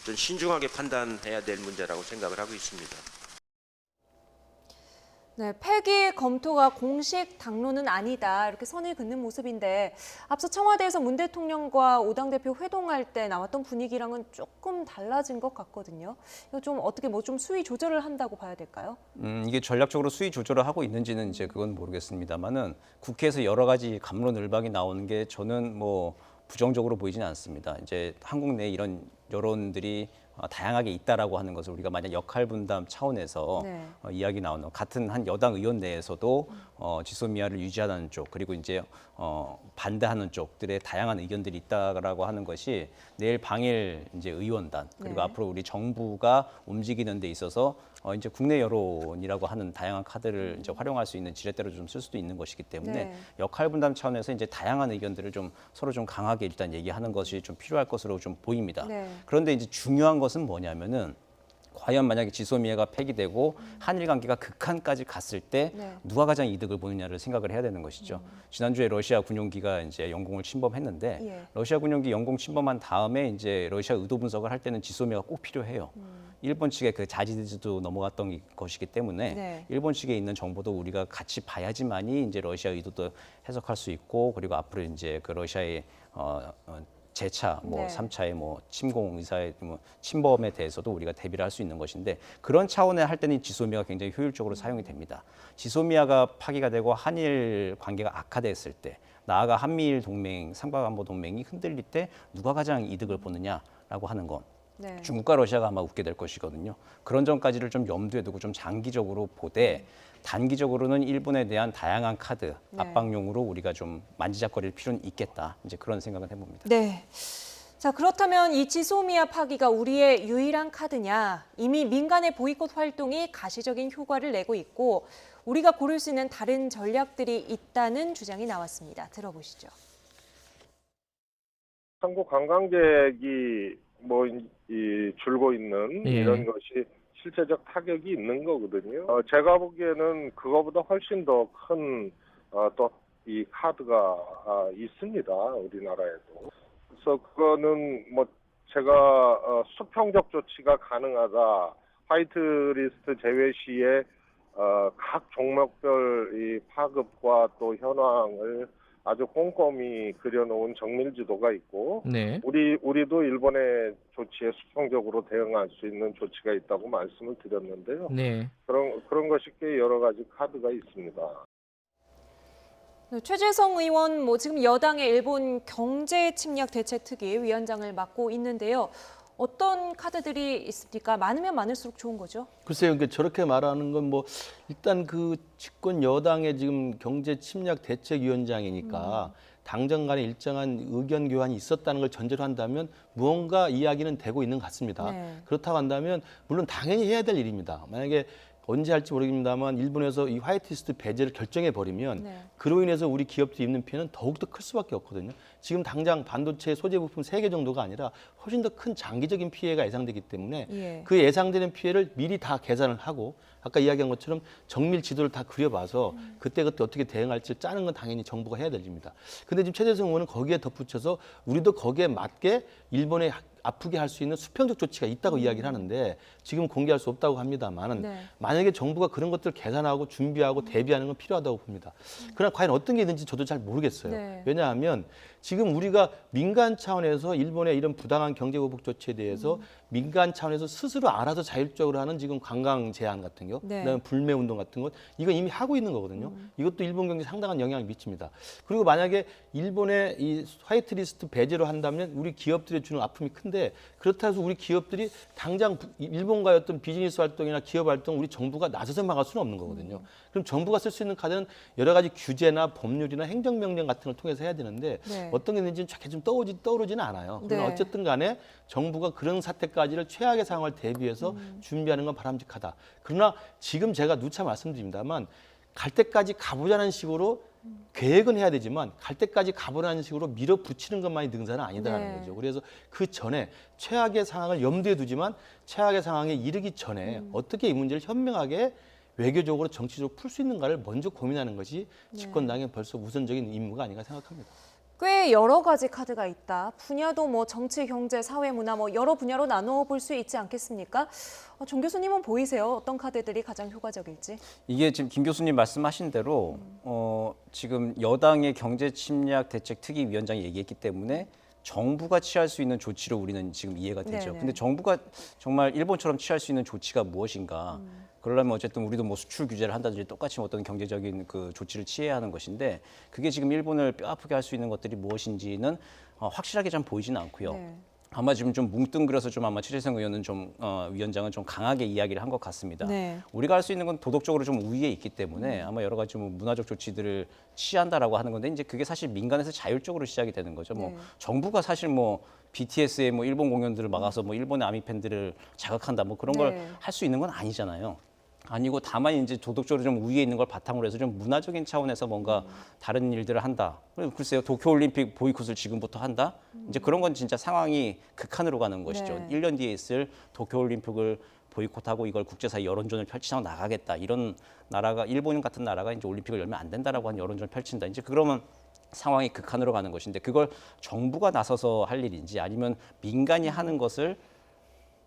좀 신중하게 판단해야 될 문제라고 생각을 하고 있습니다. 네, 폐기 검토가 공식 당론은 아니다 이렇게 선을 긋는 모습인데 앞서 청와대에서 문 대통령과 5당 대표 회동할 때 나왔던 분위기랑은 조금 달라진 것 같거든요. 이거 좀 어떻게 좀 수위 조절을 한다고 봐야 될까요? 이게 전략적으로 수위 조절을 하고 있는지는 이제 그건 모르겠습니다만은 국회에서 여러 가지 갑론을박이 나오는 게 저는 뭐 부정적으로 보이지는 않습니다. 이제 한국 내 이런 여론들이 다양하게 있다라고 하는 것을 우리가 만약 역할 분담 차원에서 네. 이야기 나오는 같은 한 여당 의원 내에서도 지소미아를 유지하는 쪽 그리고 이제 반대하는 쪽들의 다양한 의견들이 있다라고 하는 것이 내일 방일 이제 의원단 그리고 네. 앞으로 우리 정부가 움직이는 데 있어서 이제 국내 여론이라고 하는 다양한 카드를 이제 활용할 수 있는 지렛대로 좀 쓸 수도 있는 것이기 때문에 네. 역할 분담 차원에서 이제 다양한 의견들을 좀 서로 좀 강하게 일단 얘기하는 것이 좀 필요할 것으로 좀 보입니다. 네. 그런데 이제 중요한 것은 뭐냐면은 과연 만약에 지소미아가 폐기되고 한일 관계가 극한까지 갔을 때 네. 누가 가장 이득을 보느냐를 생각을 해야 되는 것이죠. 지난주에 러시아 군용기가 이제 영공을 침범했는데 예. 러시아 군용기 영공 침범한 다음에 이제 러시아 의도 분석을 할 때는 지소미아가 꼭 필요해요. 일본 측의 그 자지지도 넘어갔던 것이기 때문에 네. 일본 측에 있는 정보도 우리가 같이 봐야지만이 이제 러시아 의도도 해석할 수 있고 그리고 앞으로 이제 그 러시아의 재차, 뭐 네. 3차의 뭐 침공 의사의 뭐 침범에 대해서도 우리가 대비를 할 수 있는 것인데 그런 차원에 할 때는 지소미아가 굉장히 효율적으로 사용이 됩니다. 지소미아가 파기가 되고 한일 관계가 악화됐을 때 나아가 한미일 동맹, 삼각안보 동맹이 흔들릴 때 누가 가장 이득을 보느냐라고 하는 건 네. 중국과 러시아가 아마 웃게 될 것이거든요. 그런 점까지를 좀 염두에 두고 좀 장기적으로 보되 단기적으로는 일본에 대한 다양한 카드 네. 압박용으로 우리가 좀 만지작거릴 필요는 있겠다. 이제 그런 생각을 해봅니다. 네. 자, 그렇다면 이 지소미아 파기가 우리의 유일한 카드냐? 이미 민간의 보이콧 활동이 가시적인 효과를 내고 있고 우리가 고를 수 있는 다른 전략들이 있다는 주장이 나왔습니다. 들어보시죠. 한국 관광객이 줄고 있는 예. 이런 것이 실제적 타격이 있는 거거든요. 제가 보기에는 그거보다 훨씬 더 큰 또 이 카드가 있습니다. 우리나라에도. 그래서 그거는 제가 수평적 조치가 가능하다. 화이트리스트 제외 시에 각 종목별 이 파급과 또 현황을 아주 꼼꼼히 그려놓은 정밀 지도가 있고 네. 우리도 일본의 조치에 수평적으로 대응할 수 있는 조치가 있다고 말씀을 드렸는데요. 네. 그런 것이 꽤 여러 가지 카드가 있습니다. 네, 최재성 의원 지금 여당의 일본 경제 침략 대책 특위 위원장을 맡고 있는데요. 어떤 카드들이 있습니까? 많으면 많을수록 좋은 거죠. 글쎄요, 그러니까 저렇게 말하는 건 일단 그 집권 여당의 지금 경제 침략 대책위원장이니까 당정 간에 일정한 의견 교환이 있었다는 걸 전제로 한다면 무언가 이야기는 되고 있는 것 같습니다. 네. 그렇다고 한다면 물론 당연히 해야 될 일입니다. 만약에 언제 할지 모르겠습니다만 일본에서 이 화이트리스트 배제를 결정해 버리면 네. 그로 인해서 우리 기업들이 입는 피해는 더욱더 클 수밖에 없거든요. 지금 당장 반도체 소재 부품 3개 정도가 아니라 훨씬 더 큰 장기적인 피해가 예상되기 때문에 예. 그 예상되는 피해를 미리 다 계산을 하고 아까 이야기한 것처럼 정밀 지도를 다 그려봐서 그때그때 어떻게 대응할지를 짜는 건 당연히 정부가 해야 될 일입니다. 근데 지금 최재성 의원은 거기에 덧붙여서 우리도 거기에 맞게 일본에 아프게 할 수 있는 수평적 조치가 있다고 이야기를 하는데 지금 공개할 수 없다고 합니다만은 네. 만약에 정부가 그런 것들을 계산하고 준비하고 대비하는 건 필요하다고 봅니다. 그러나 과연 어떤 게 있는지 저도 잘 모르겠어요. 네. 왜냐하면 지금 우리가 민간 차원에서 일본의 이런 부당한 경제보복 조치에 대해서 민간 차원에서 스스로 알아서 자율적으로 하는 지금 관광 제한 같은 거, 네. 그다음에 불매 운동 같은 것, 이건 이미 하고 있는 거거든요. 이것도 일본 경제에 상당한 영향을 미칩니다. 그리고 만약에 일본의 이 화이트리스트 배제로 한다면 우리 기업들이 주는 아픔이 큰데 그렇다 해서 우리 기업들이 당장 일본과의 어떤 비즈니스 활동이나 기업 활동 우리 정부가 나서서 막을 수는 없는 거거든요. 그럼 정부가 쓸 수 있는 카드는 여러 가지 규제나 법률이나 행정명령 같은 걸 통해서 해야 되는데 네. 어떤 게 있는지는 좀 떠오르지는 않아요. 그러나 네. 어쨌든 간에 정부가 그런 사태까지를 최악의 상황을 대비해서 준비하는 건 바람직하다. 그러나 지금 제가 누차 말씀드립니다만 갈 때까지 가보자는 식으로 계획은 해야 되지만 갈 때까지 가보라는 식으로 밀어붙이는 것만이 능사는 아니다라는 네. 거죠. 그래서 그 전에 최악의 상황을 염두에 두지만 최악의 상황에 이르기 전에 어떻게 이 문제를 현명하게 외교적으로 정치적으로 풀 수 있는가를 먼저 고민하는 것이 집권당의 벌써 우선적인 임무가 아닌가 생각합니다. 꽤 여러 가지 카드가 있다. 분야도 뭐 정치, 경제, 사회, 문화 뭐 여러 분야로 나누어 볼 수 있지 않겠습니까? 정 교수님은 보이세요? 어떤 카드들이 가장 효과적일지? 이게 지금 김 교수님 말씀하신 대로 지금 여당의 경제 침략 대책 특위위원장이 얘기했기 때문에 정부가 취할 수 있는 조치로 우리는 지금 이해가 되죠. 네네. 근데 정부가 정말 일본처럼 취할 수 있는 조치가 무엇인가? 그러려면 어쨌든 우리도 뭐 수출 규제를 한다든지 똑같이 어떤 경제적인 그 조치를 취해야 하는 것인데 그게 지금 일본을 뼈아프게 할 수 있는 것들이 무엇인지는 확실하게 좀 보이지는 않고요. 네. 아마 지금 좀 뭉뚱그려서 좀 아마 최재성 의원은 좀 위원장은 좀 강하게 이야기를 한 것 같습니다. 네. 우리가 할 수 있는 건 도덕적으로 좀 우위에 있기 때문에 아마 여러 가지 뭐 문화적 조치들을 취한다라고 하는 건데 이제 그게 사실 민간에서 자율적으로 시작이 되는 거죠. 뭐 네. 정부가 사실 뭐 BTS의 뭐 일본 공연들을 막아서 뭐 일본의 아미 팬들을 자극한다 뭐 그런 걸 네. 할 수 있는 건 아니잖아요. 아니고 다만 이제 도덕적으로 좀 우위에 있는 걸 바탕으로 해서 좀 문화적인 차원에서 뭔가 다른 일들을 한다. 글쎄요, 도쿄올림픽 보이콧을 지금부터 한다. 이제 그런 건 진짜 상황이 극한으로 가는 것이죠. 네. 1년 뒤에 있을 도쿄올림픽을 보이콧하고 이걸 국제사회 여론전을 펼치고 나가겠다. 이런 나라가 일본 같은 나라가 이제 올림픽을 열면 안 된다라고 하는 여론전을 펼친다. 이제 그러면 상황이 극한으로 가는 것인데 그걸 정부가 나서서 할 일인지 아니면 민간이 하는 것을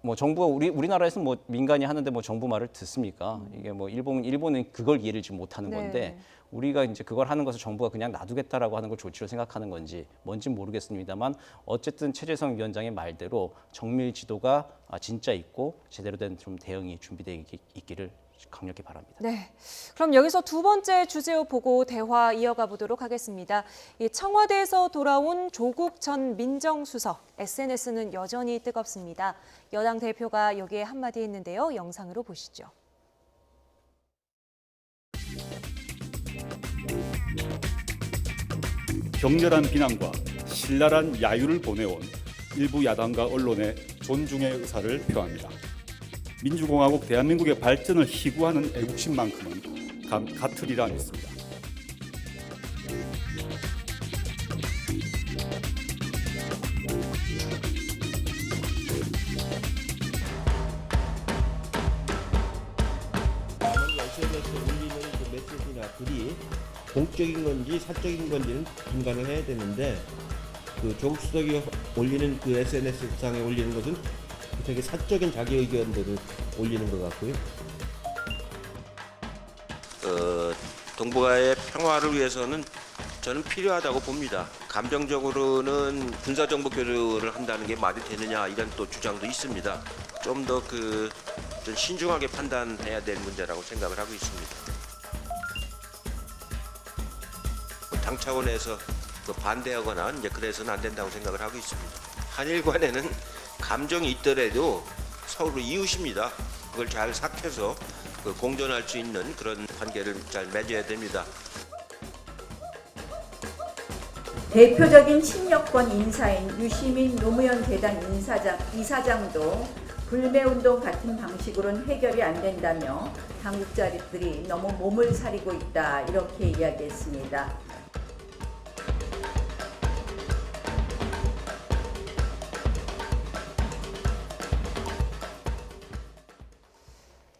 뭐 정부가 우리나라에서는 뭐 민간이 하는데 뭐 정부 말을 듣습니까? 이게 뭐 일본은 그걸 이해를 지금 못하는 네. 건데 우리가 이제 그걸 하는 것을 정부가 그냥 놔두겠다라고 하는 걸 조치로 생각하는 건지 뭔지는 모르겠습니다만 어쨌든 최재성 위원장의 말대로 정밀 지도가 진짜 있고 제대로 된 좀 대응이 준비되어 있기를 강력히 바랍니다. 네, 그럼 여기서 두 번째 주제を보고 대화 이어가 보도록 하겠습니다. 이 청와대에서 돌아온 조국 전 민정수석, SNS는 여전히 뜨겁습니다. 여당 대표가 여기에 한마디 했는데요. 영상으로 보시죠. 격렬한 비난과 신랄한 야유를 보내온 일부 야당과 언론의 존중의 의사를 표합니다. 민주공화국 대한민국의 발전을 희구하는 애국심만큼은 같으리라 믿습니다. SNS에 올리는 그 메시지나 글이 공적인 건지 사적인 건지는 분간을 해야 되는데 그 조국 수석이 올리는 그 SNS상에 올리는 것은 되게 사적인 자기 의견들을 올리는 것 같고요. 동북아의 평화를 위해서는 저는 필요하다고 봅니다. 감정적으로는 군사정보 교류를 한다는 게 말이 되느냐 이런 또 주장도 있습니다. 좀 더 좀 신중하게 판단해야 될 문제라고 생각을 하고 있습니다. 당 차원에서 반대하거나 이제 그래서는 안 된다고 생각을 하고 있습니다. 한일 간에는 감정이 있더라도 서로 이웃입니다. 그걸 잘 삭혀서 공존할 수 있는 그런 관계를 잘 맺어야 됩니다. 대표적인 친여권 인사인 유시민 노무현 재단 이사장도 불매운동 같은 방식으로는 해결이 안 된다며 당국자들이 너무 몸을 사리고 있다 이렇게 이야기했습니다.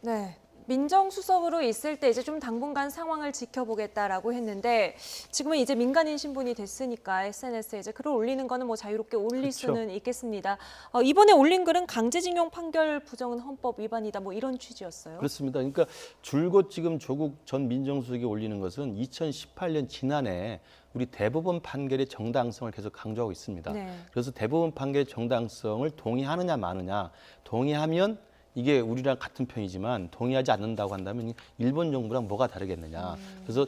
네, 민정수석으로 있을 때 이제 좀 당분간 상황을 지켜보겠다라고 했는데 지금은 이제 민간인 신분이 됐으니까 SNS에 이제 글을 올리는 거는 뭐 자유롭게 올릴 그렇죠. 수는 있겠습니다. 이번에 올린 글은 강제징용 판결 부정은 헌법 위반이다 뭐 이런 취지였어요. 그렇습니다. 그러니까 줄곧 지금 조국 전 민정수석이 올리는 것은 2018년 지난해 우리 대법원 판결의 정당성을 계속 강조하고 있습니다. 네. 그래서 대법원 판결의 정당성을 동의하느냐 마느냐, 동의하면 이게 우리랑 같은 편이지만 동의하지 않는다고 한다면 일본 정부랑 뭐가 다르겠느냐. 그래서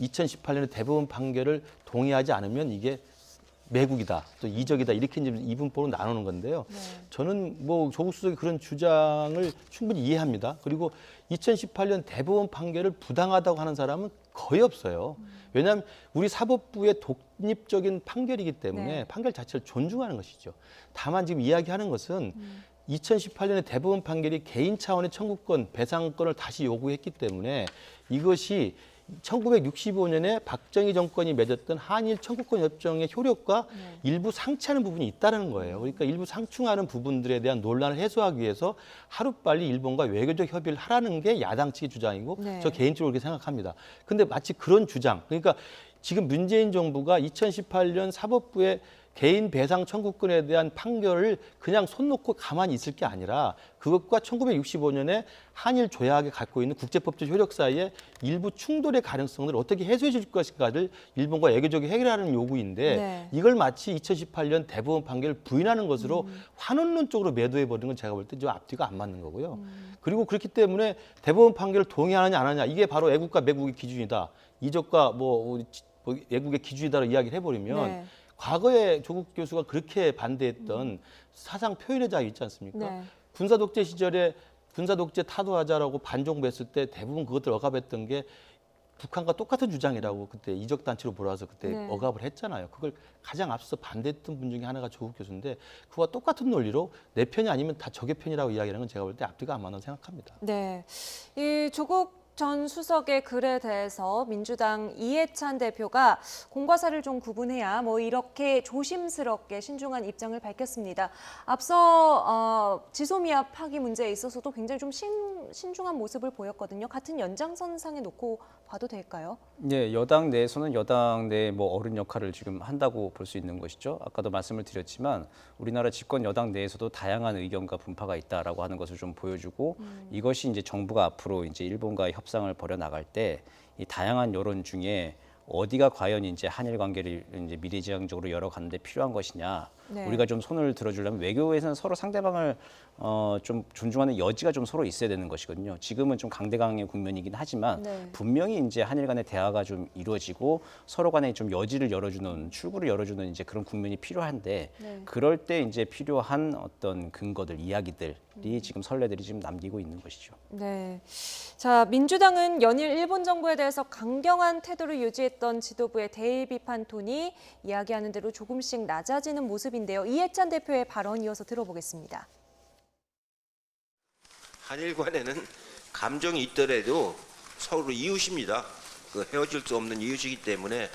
2018년에 대법원 판결을 동의하지 않으면 이게 매국이다, 또 이적이다 이렇게 이제 이분법으로 나누는 건데요. 네. 저는 뭐 조국 수석이 그런 주장을 충분히 이해합니다. 그리고 2018년 대법원 판결을 부당하다고 하는 사람은 거의 없어요. 왜냐하면 우리 사법부의 독립적인 판결이기 때문에 네. 판결 자체를 존중하는 것이죠. 다만 지금 이야기하는 것은 2018년에 대법원 판결이 개인 차원의 청구권, 배상권을 다시 요구했기 때문에 이것이 1965년에 박정희 정권이 맺었던 한일 청구권 협정의 효력과 일부 상치하는 부분이 있다는 거예요. 그러니까 일부 상충하는 부분들에 대한 논란을 해소하기 위해서 하루빨리 일본과 외교적 협의를 하라는 게 야당 측의 주장이고 네. 저 개인적으로 그렇게 생각합니다. 근데 마치 그런 주장, 그러니까 지금 문재인 정부가 2018년 사법부의 개인 배상 청구권에 대한 판결을 그냥 손 놓고 가만히 있을 게 아니라 그것과 1965년에 한일 조약에 갖고 있는 국제법적 효력 사이에 일부 충돌의 가능성을 어떻게 해소해 줄 것인가를 일본과 외교적으로 해결하는 요구인데 네. 이걸 마치 2018년 대법원 판결을 부인하는 것으로 환원론적으로 매도해버리는 건 제가 볼 때 좀 앞뒤가 안 맞는 거고요. 그리고 그렇기 때문에 대법원 판결을 동의하느냐 안 하느냐 이게 바로 애국과 매국의 기준이다. 이적과 뭐 애국의 기준이다로 이야기를 해버리면 네. 과거에 조국 교수가 그렇게 반대했던 사상 표현의 자유 있지 않습니까? 네. 군사 독재 시절에 군사 독재 타도하자라고 반정부했을 때 대부분 그것들 억압했던 게 북한과 똑같은 주장이라고 그때 이적 단체로 몰아서 그때 네. 억압을 했잖아요. 그걸 가장 앞서 반대했던 분 중에 하나가 조국 교수인데 그와 똑같은 논리로 내 편이 아니면 다 적의 편이라고 이야기하는 건 제가 볼 때 앞뒤가 안 맞는다고 생각합니다. 네, 이 조국 전 수석의 글에 대해서 민주당 이해찬 대표가 공과 사를 좀 구분해야 뭐 이렇게 조심스럽게 신중한 입장을 밝혔습니다. 앞서 지소미아 파기 문제에 있어서도 굉장히 좀 신중한 모습을 보였거든요. 같은 연장선상에 놓고 봐도 될까요? 네, 여당 내에서는 여당 내 뭐 어른 역할을 지금 한다고 볼 수 있는 것이죠. 아까도 말씀을 드렸지만 우리나라 집권 여당 내에서도 다양한 의견과 분파가 있다라고 하는 것을 좀 보여주고 이것이 이제 정부가 앞으로 이제 일본과의 협상을 벌여 나갈 때 이 다양한 여론 중에 어디가 과연 이제 한일 관계를 이제 미래지향적으로 열어가는데 필요한 것이냐. 네. 우리가 좀 손을 들어주려면 외교에서는 서로 상대방을 좀 존중하는 여지가 좀 서로 있어야 되는 것이거든요. 지금은 좀 강대강의 국면이긴 하지만 네. 분명히 이제 한일 간의 대화가 좀 이루어지고 서로 간에 좀 여지를 열어주는 출구를 열어주는 이제 그런 국면이 필요한데 네. 그럴 때 이제 필요한 어떤 근거들, 이야기들이 지금 선례들이 지금 남기고 있는 것이죠. 네. 자, 민주당은 연일 일본 정부에 대해서 강경한 태도를 유지했던 지도부의 대일 비판 톤이 이야기하는 대로 조금씩 낮아지는 모습인데요. 이해찬 대표의 발언 이어서 들어보겠습니다. 한일 간에는 감정이 있더라도 서로 이웃입니다. 그 헤어질 수 없는 이웃이기 때문에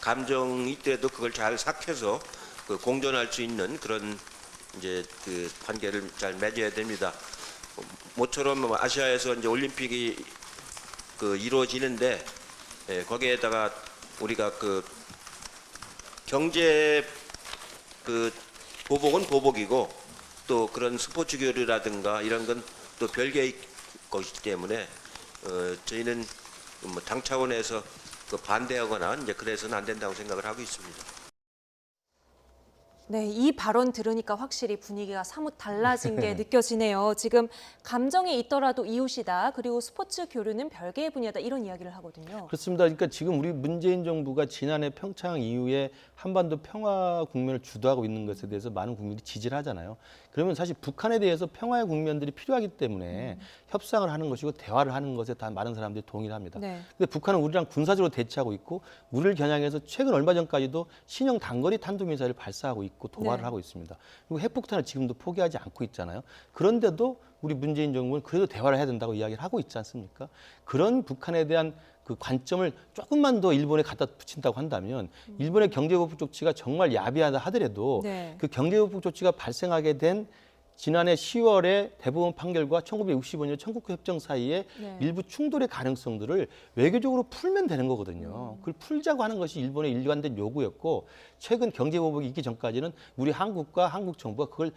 감정이 있더라도 그걸 잘 삭혀서 그 공존할 수 있는 그런 이제 그 관계를 잘 맺어야 됩니다. 모처럼 아시아에서 이제 올림픽이 그 이루어지는데 거기에다가 우리가 그 경제 그 보복은 보복이고 또 그런 스포츠 교류라든가 이런 건 또 별개의 것이기 때문에 저희는 뭐 당 차원에서 그 반대하거나 이제 그래서는 안 된다고 생각을 하고 있습니다. 네, 이 발언 들으니까 확실히 분위기가 사뭇 달라진 게 느껴지네요. 지금 감정이 있더라도 이웃이다. 그리고 스포츠 교류는 별개의 분야다. 이런 이야기를 하거든요. 그렇습니다. 그러니까 지금 우리 문재인 정부가 지난해 평창 이후에 한반도 평화 국면을 주도하고 있는 것에 대해서 많은 국민들이 지지를 하잖아요. 그러면 사실 북한에 대해서 평화의 국면들이 필요하기 때문에 협상을 하는 것이고 대화를 하는 것에 다 많은 사람들이 동의를 합니다. 네. 근데 북한은 우리랑 군사적으로 대치하고 있고 우리를 겨냥해서 최근 얼마 전까지도 신형 단거리 탄도미사일을 발사하고 있고 도발을 네. 하고 있습니다. 그리고 핵폭탄을 지금도 포기하지 않고 있잖아요. 그런데도 우리 문재인 정부는 그래도 대화를 해야 된다고 이야기를 하고 있지 않습니까? 그런 북한에 대한 그 관점을 조금만 더 일본에 갖다 붙인다고 한다면 일본의 경제보복 조치가 정말 야비하다 하더라도 네. 그 경제보복 조치가 발생하게 된 지난해 10월에 대법원 판결과 1965년 청구권 협정 사이에 네. 일부 충돌의 가능성들을 외교적으로 풀면 되는 거거든요. 그걸 풀자고 하는 것이 일본의 일관된 요구였고 최근 경제보복이 있기 전까지는 우리 한국과 한국 정부가 그걸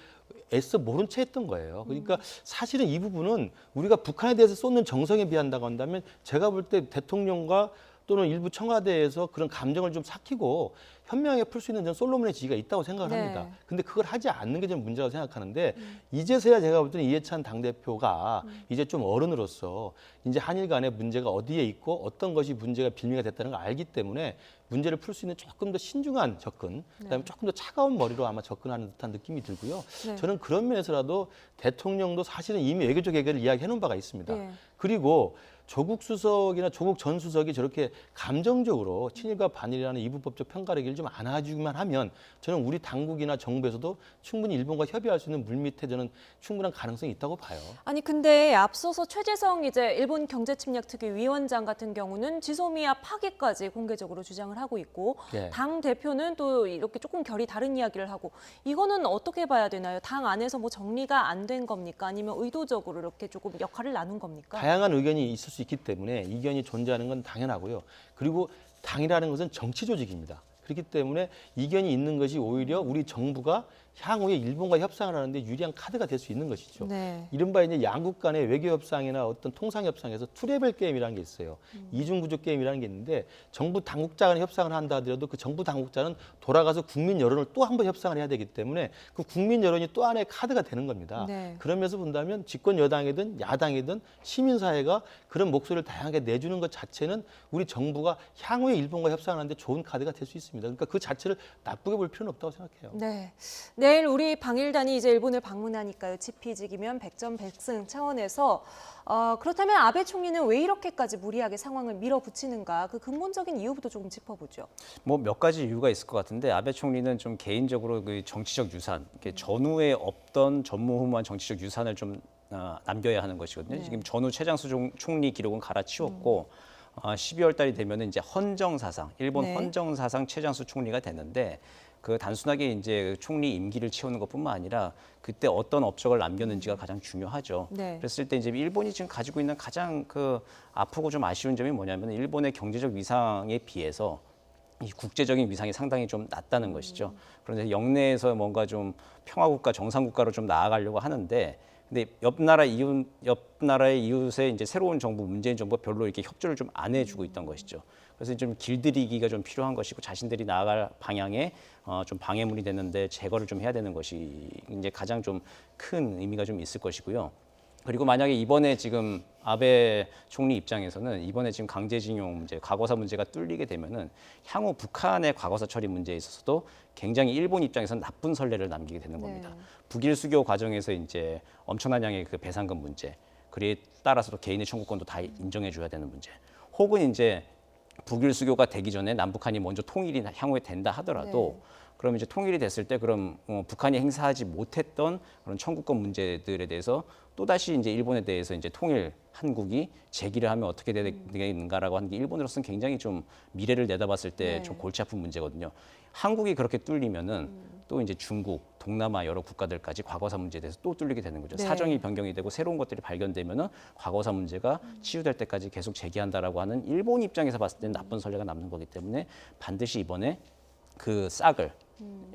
애써 모른 채 했던 거예요. 그러니까 사실은 이 부분은 우리가 북한에 대해서 쏟는 정성에 비한다고 한다면 제가 볼 때 대통령과 또는 일부 청와대에서 그런 감정을 좀 삭히고 현명하게 풀 수 있는 저는 솔로몬의 지위가 있다고 생각을 네. 합니다. 근데 그걸 하지 않는 게 좀 문제라고 생각하는데 이제서야 제가 볼 때는 이해찬 당대표가 이제 좀 어른으로서 이제 한일 간의 문제가 어디에 있고 어떤 것이 문제가 빌미가 됐다는 걸 알기 때문에 문제를 풀 수 있는 조금 더 신중한 접근, 그다음에 조금 더 차가운 머리로 아마 접근하는 듯한 느낌이 들고요. 네. 저는 그런 면에서라도 대통령도 사실은 이미 외교적 해결을 이야기해 놓은 바가 있습니다. 네. 그리고 조국 수석이나 조국 전 수석이 저렇게 감정적으로 친일과 반일이라는 이분법적 평가를 좀 안아주기만 하면 저는 우리 당국이나 정부에서도 충분히 일본과 협의할 수 있는 물밑에 저는 충분한 가능성이 있다고 봐요. 아니 근데 앞서서 최재성 이제 일본 경제침략특위 위원장 같은 경우는 지소미아 파기까지 공개적으로 주장을 하고 있고 네. 당 대표는 또 이렇게 조금 결이 다른 이야기를 하고 이거는 어떻게 봐야 되나요? 당 안에서 뭐 정리가 안 된 겁니까? 아니면 의도적으로 이렇게 조금 역할을 나눈 겁니까? 다양한 의견이 있을 수 있기 때문에 이견이 존재하는 건 당연하고요. 그리고 당이라는 것은 정치 조직입니다. 그렇기 때문에 이견이 있는 것이 오히려 우리 정부가 향후에 일본과 협상을 하는데 유리한 카드가 될 수 있는 것이죠. 네. 이른바 이제 양국 간의 외교 협상이나 어떤 통상 협상에서 투레벨 게임이라는 게 있어요. 이중 구조 게임이라는 게 있는데 정부 당국자 간의 협상을 한다 하더라도 그 정부 당국자는 돌아가서 국민 여론을 또 한 번 협상을 해야 되기 때문에 그 국민 여론이 또 하나의 카드가 되는 겁니다. 네. 그러면서 본다면 집권 여당이든 야당이든 시민사회가 그런 목소리를 다양하게 내주는 것 자체는 우리 정부가 향후에 일본과 협상하는데 좋은 카드가 될 수 있습니다. 그러니까 그 자체를 나쁘게 볼 필요는 없다고 생각해요. 네. 내일 우리 방일단이 이제 일본을 방문하니까요. 지피지기면 백전백승 차원에서 그렇다면 아베 총리는 왜 이렇게까지 무리하게 상황을 밀어붙이는가 그 근본적인 이유부터 조금 짚어보죠. 뭐 몇 가지 이유가 있을 것 같은데 아베 총리는 좀 개인적으로 그 정치적 유산, 이렇게 전후에 없던 전무후무한 정치적 유산을 좀 남겨야 하는 것이거든요. 네. 지금 전후 최장수 총리 기록은 갈아치웠고 12월 달이 되면은 이제 헌정사상, 일본 네. 헌정사상 최장수 총리가 되는데 그 단순하게 이제 총리 임기를 채우는 것뿐만 아니라 그때 어떤 업적을 남겼는지가 가장 중요하죠. 네. 그랬을 때 이제 일본이 지금 가지고 있는 가장 그 아프고 좀 아쉬운 점이 뭐냐면 일본의 경제적 위상에 비해서 이 국제적인 위상이 상당히 좀 낮다는 것이죠. 그런데 영내에서 뭔가 좀 평화국가, 정상국가로 좀 나아가려고 하는데 근데 옆 나라의 이웃의 이제 새로운 정부, 문재인 정부가 별로 이렇게 협조를 좀 안 해주고 있던 것이죠. 그래서 좀 길들이기가 좀 필요한 것이고 자신들이 나아갈 방향에 좀 방해물이 되는데 제거를 좀 해야 되는 것이 이제 가장 좀 큰 의미가 좀 있을 것이고요. 그리고 만약에 이번에 지금 아베 총리 입장에서는 이번에 지금 강제징용 문제, 과거사 문제가 뚫리게 되면은 향후 북한의 과거사 처리 문제에 있어서도 굉장히 일본 입장에서는 나쁜 선례를 남기게 되는 겁니다. 네. 북일 수교 과정에서 이제 엄청난 양의 그 배상금 문제, 그에 따라서도 개인의 청구권도 다 인정해줘야 되는 문제, 혹은 이제 북일 수교가 되기 전에 남북한이 먼저 통일이 향후에 된다 하더라도 그럼 이제 통일이 됐을 때 그럼 북한이 행사하지 못했던 그런 청구권 문제들에 대해서 또다시 이제 일본에 대해서 이제 통일 한국이 제기를 하면 어떻게 되는가라고 하는 게 일본으로서는 굉장히 좀 미래를 내다봤을 때 좀 골치 아픈 문제거든요. 한국이 그렇게 뚫리면은 또 이제 중국, 동남아 여러 국가들까지 과거사 문제에 대해서 또 뚫리게 되는 거죠. 네. 사정이 변경이 되고 새로운 것들이 발견되면은 과거사 문제가 치유될 때까지 계속 제기한다라고 하는 일본 입장에서 봤을 때는 나쁜 선례가 남는 거기 때문에 반드시 이번에 그 싹을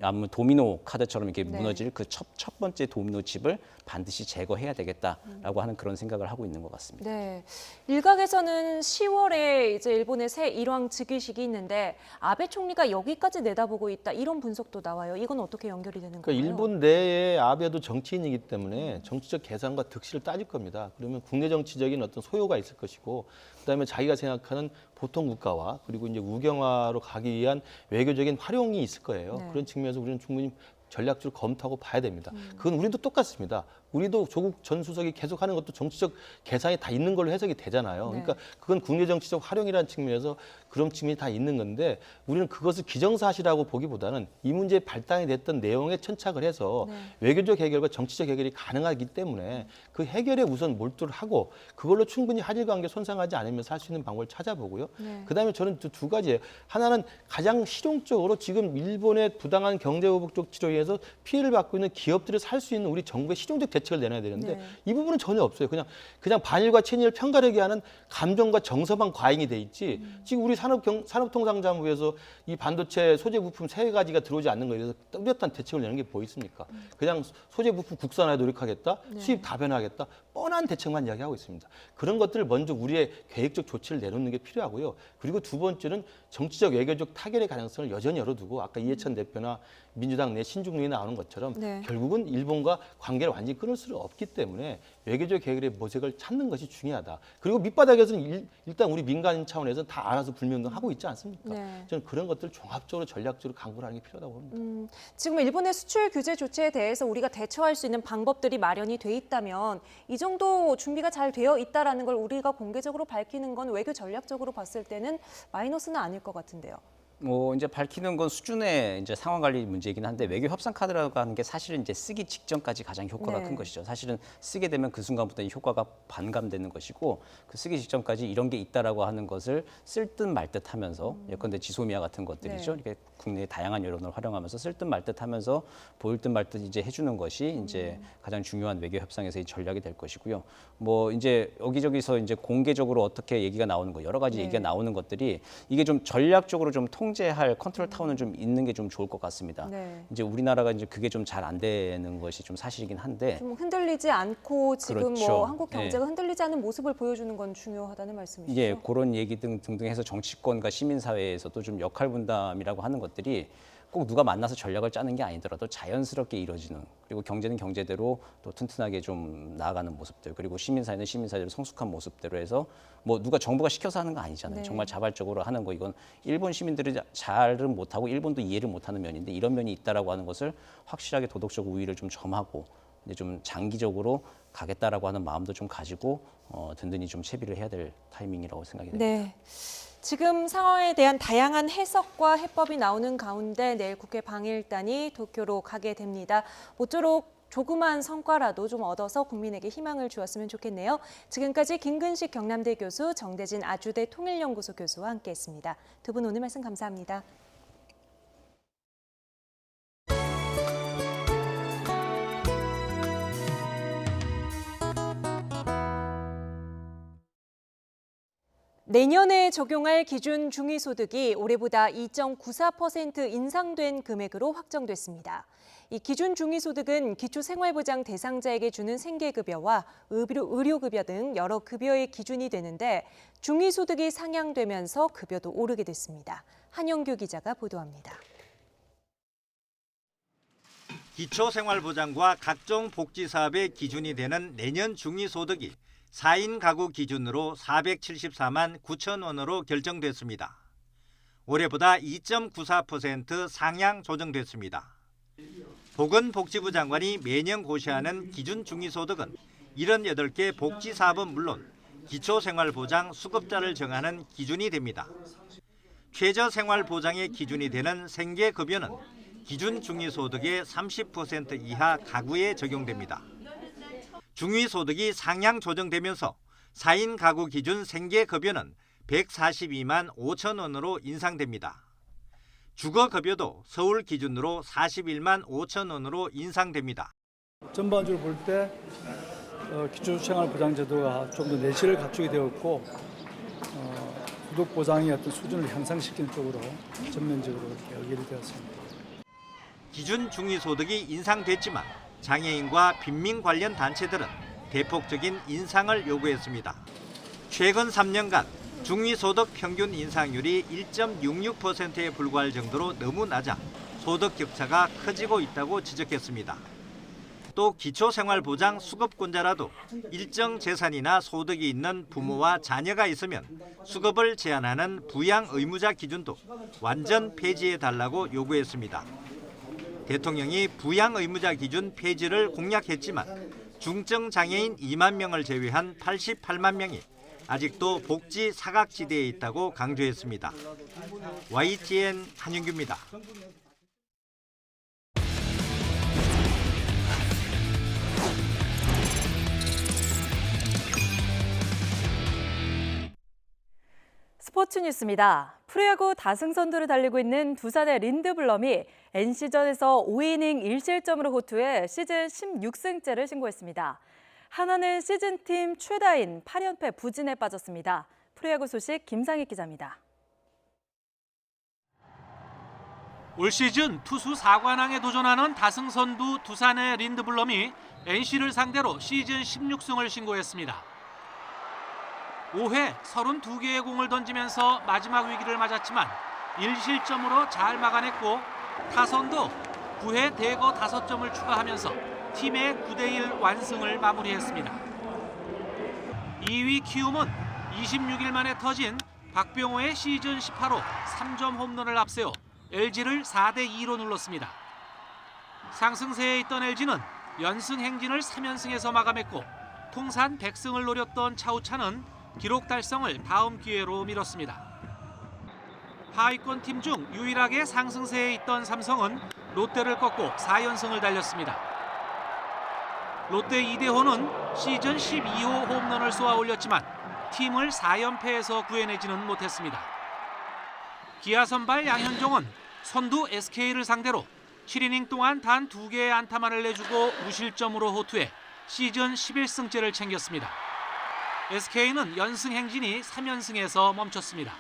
아무 도미노 카드처럼 이렇게 네. 무너질 그 첫 번째 도미노 칩을 반드시 제거해야 되겠다라고 하는 그런 생각을 하고 있는 것 같습니다. 네. 일각에서는 10월에 이제 일본의 새 일왕 즉위식이 있는데 아베 총리가 여기까지 내다보고 있다 이런 분석도 나와요. 이건 어떻게 연결이 되는 그러니까 건가요? 일본 내에 아베도 정치인이기 때문에 정치적 계산과 득실을 따질 겁니다. 그러면 국내 정치적인 어떤 소요가 있을 것이고 그다음에 자기가 생각하는 보통 국가와 그리고 이제 우경화로 가기 위한 외교적인 활용이 있을 거예요. 네. 그런 측면에서 우리는 충분히 전략적으로 검토하고 봐야 됩니다. 그건 우리도 똑같습니다. 우리도 조국 전 수석이 계속하는 것도 정치적 계산이 다 있는 걸로 해석이 되잖아요. 네. 그러니까 그건 국내 정치적 활용이라는 측면에서 그런 측면이 다 있는 건데 우리는 그것을 기정사실하고 보기보다는 이 문제에 발단이 됐던 내용에 천착을 해서 외교적 해결과 정치적 해결이 가능하기 때문에 그 해결에 우선 몰두를 하고 그걸로 충분히 한일 관계 손상하지 않으면서 할 수 있는 방법을 찾아보고요. 그다음에 저는 두 가지예요. 하나는 가장 실용적으로 지금 일본의 부당한 경제보복적 지로 인해서 피해를 받고 있는 기업들을 살 수 있는 우리 정부의 실용적 대책을 내놔야 되는데 이 부분은 전혀 없어요. 그냥 반일과 친일을 편가르게 하는 감정과 정서만 과잉이 돼 있지. 지금 우리 산업통상자부에서 이 반도체 소재 부품 3가지가 들어오지 않는 거에 대해서 뚜렷한 대책을 내는 게 뭐 있습니까? 그냥 소재 부품 국산화에 노력하겠다, 수입 다변화하겠다, 뻔한 대책만 이야기하고 있습니다. 그런 것들을 먼저 우리의 계획적 조치를 내놓는 게 필요하고요. 그리고 두 번째는 정치적 외교적 타결의 가능성을 여전히 열어두고 아까 이해찬 대표나 민주당 내 신중론이 나오는 것처럼 결국은 일본과 관계를 완전히 끊을 수는 없기 때문에 외교적 해결의 모색을 찾는 것이 중요하다. 그리고 밑바닥에서는 일단 우리 민간 차원에서 다 알아서 불매운동하고 있지 않습니까? 저는 그런 것들 종합적으로 전략적으로 강구를 하는 게 필요하다고 봅니다. 지금 일본의 수출 규제 조치에 대해서 우리가 대처할 수 있는 방법들이 마련이 돼 있다면 이 정도 준비가 잘 되어 있다라는 걸 우리가 공개적으로 밝히는 건 외교 전략적으로 봤을 때는 마이너스는 아닐 것 같은데요. 이제 밝히는 건 수준의 이제 상황 관리 문제이긴 한데 외교 협상 카드라고 하는 게 사실은 이제 쓰기 직전까지 가장 효과가 큰 것이죠. 사실은 쓰게 되면 그 순간부터 이 효과가 반감되는 것이고 그 쓰기 직전까지 이런 게 있다라고 하는 것을 쓸 듯 말 듯 하면서 예컨대 지소미아 같은 것들이죠. 이렇게 국내의 다양한 여론을 활용하면서 쓸 듯 말 듯 하면서 보일 듯 말 듯 이제 해주는 것이 이제 가장 중요한 외교 협상에서의 전략이 될 것이고요. 이제 여기저기서 이제 공개적으로 어떻게 얘기가 나오는 거 여러 가지 얘기가 나오는 것들이 이게 좀 전략적으로 좀 통제할 컨트롤 타워는 좀 있는 게 좀 좋을 것 같습니다. 이제 우리나라가 이제 그게 좀 잘 안 되는 것이 좀 사실이긴 한데 좀 흔들리지 않고 지금 그렇죠. 한국 경제가 흔들리지 않은 모습을 보여주는 건 중요하다는 말씀이시죠? 예, 그런 얘기 등등 해서 정치권과 시민사회에서도 좀 역할 분담이라고 하는 것들이 꼭 누가 만나서 전략을 짜는 게 아니더라도 자연스럽게 이루어지는 그리고 경제는 경제대로 또 튼튼하게 좀 나아가는 모습들 그리고 시민사회는 시민사회대로 성숙한 모습대로 해서 누가 정부가 시켜서 하는 거 아니잖아요. 정말 자발적으로 하는 거 이건 일본 시민들이 잘은 못하고 일본도 이해를 못하는 면인데 이런 면이 있다라고 하는 것을 확실하게 도덕적 우위를 좀 점하고 이제 좀 장기적으로 가겠다라고 하는 마음도 좀 가지고 든든히 좀 채비를 해야 될 타이밍이라고 생각이 됩니다. 네. 지금 상황에 대한 다양한 해석과 해법이 나오는 가운데 내일 국회 방일단이 도쿄로 가게 됩니다. 모쪼록 조그만 성과라도 좀 얻어서 국민에게 희망을 주었으면 좋겠네요. 지금까지 김근식 경남대 교수, 정대진 아주대 통일연구소 교수와 함께했습니다. 두 분 오늘 말씀 감사합니다. 내년에 적용할 기준 중위소득이 올해보다 2.94% 인상된 금액으로 확정됐습니다. 이 기준 중위소득은 기초생활보장 대상자에게 주는 생계급여와 의료급여 등 여러 급여의 기준이 되는데 중위소득이 상향되면서 급여도 오르게 됐습니다. 한영규 기자가 보도합니다. 기초생활보장과 각종 복지사업의 기준이 되는 내년 중위소득이 4인 가구 기준으로 474만 9천 원으로 결정됐습니다. 올해보다 2.94% 상향 조정됐습니다. 보건복지부 장관이 매년 고시하는 기준 중위소득은 78개 복지사업은 물론 기초생활보장 수급자를 정하는 기준이 됩니다. 최저생활보장의 기준이 되는 생계급여는 기준 중위소득의 30% 이하 가구에 적용됩니다. 중위소득이 상향 조정되면서 4인 가구 기준 생계급여는 142만 5천 원으로 인상됩니다. 주거급여도 서울 기준으로 41만 5천 원으로 인상됩니다. 전반적으로 볼 때 기초생활보장제도가 좀 더 내실을 갖추게 되었고 소득보장의 어떤 수준을 향상시키는 쪽으로 전면적으로 연결이 되었습니다. 기준 중위소득이 인상됐지만 장애인과 빈민 관련 단체들은 대폭적인 인상을 요구했습니다. 최근 3년간 중위소득 평균 인상률이 1.66%에 불과할 정도로 너무 낮아 소득 격차가 커지고 있다고 지적했습니다. 또 기초생활보장 수급권자라도 일정 재산이나 소득이 있는 부모와 자녀가 있으면 수급을 제한하는 부양 의무자 기준도 완전 폐지해달라고 요구했습니다. 대통령이 부양 의무자 기준 폐지를 공약했지만 중증 장애인 2만 명을 제외한 88만 명이 아직도 복지 사각지대에 있다고 강조했습니다. YTN 한윤규입니다. 스포츠 뉴스입니다. 프로야구 다승선두를 달리고 있는 두산의 린드블럼이 NC전에서 5이닝 1실점으로 호투해 시즌 16승째를 신고했습니다. 하나는 시즌팀 최다인 8연패 부진에 빠졌습니다. 프로야구 소식 김상익 기자입니다. 올 시즌 투수 4관왕에 도전하는 다승선두 두산의 린드블럼이 NC를 상대로 시즌 16승을 신고했습니다. 5회 32개의 공을 던지면서 마지막 위기를 맞았지만 1실점으로 잘 막아냈고 타선도 9회 대거 5점을 추가하면서 팀의 9대1 완승을 마무리했습니다. 2위 키움은 26일 만에 터진 박병호의 시즌 18호 3점 홈런을 앞세워 LG를 4대2로 눌렀습니다. 상승세에 있던 LG는 연승 행진을 3연승에서 마감했고 통산 100승을 노렸던 차우찬은 기록 달성을 다음 기회로 미뤘습니다. 하위권 팀 중 유일하게 상승세에 있던 삼성은 롯데를 꺾고 4연승을 달렸습니다. 롯데 이대호는 시즌 12호 홈런을 쏘아 올렸지만 팀을 4연패에서 구해내지는 못했습니다. 기아 선발 양현종은 선두 SK를 상대로 7이닝 동안 단 2개의 안타만을 내주고 무실점으로 호투해 시즌 11승째를 챙겼습니다. SK는 연승 행진이 3연승에서 멈췄습니다.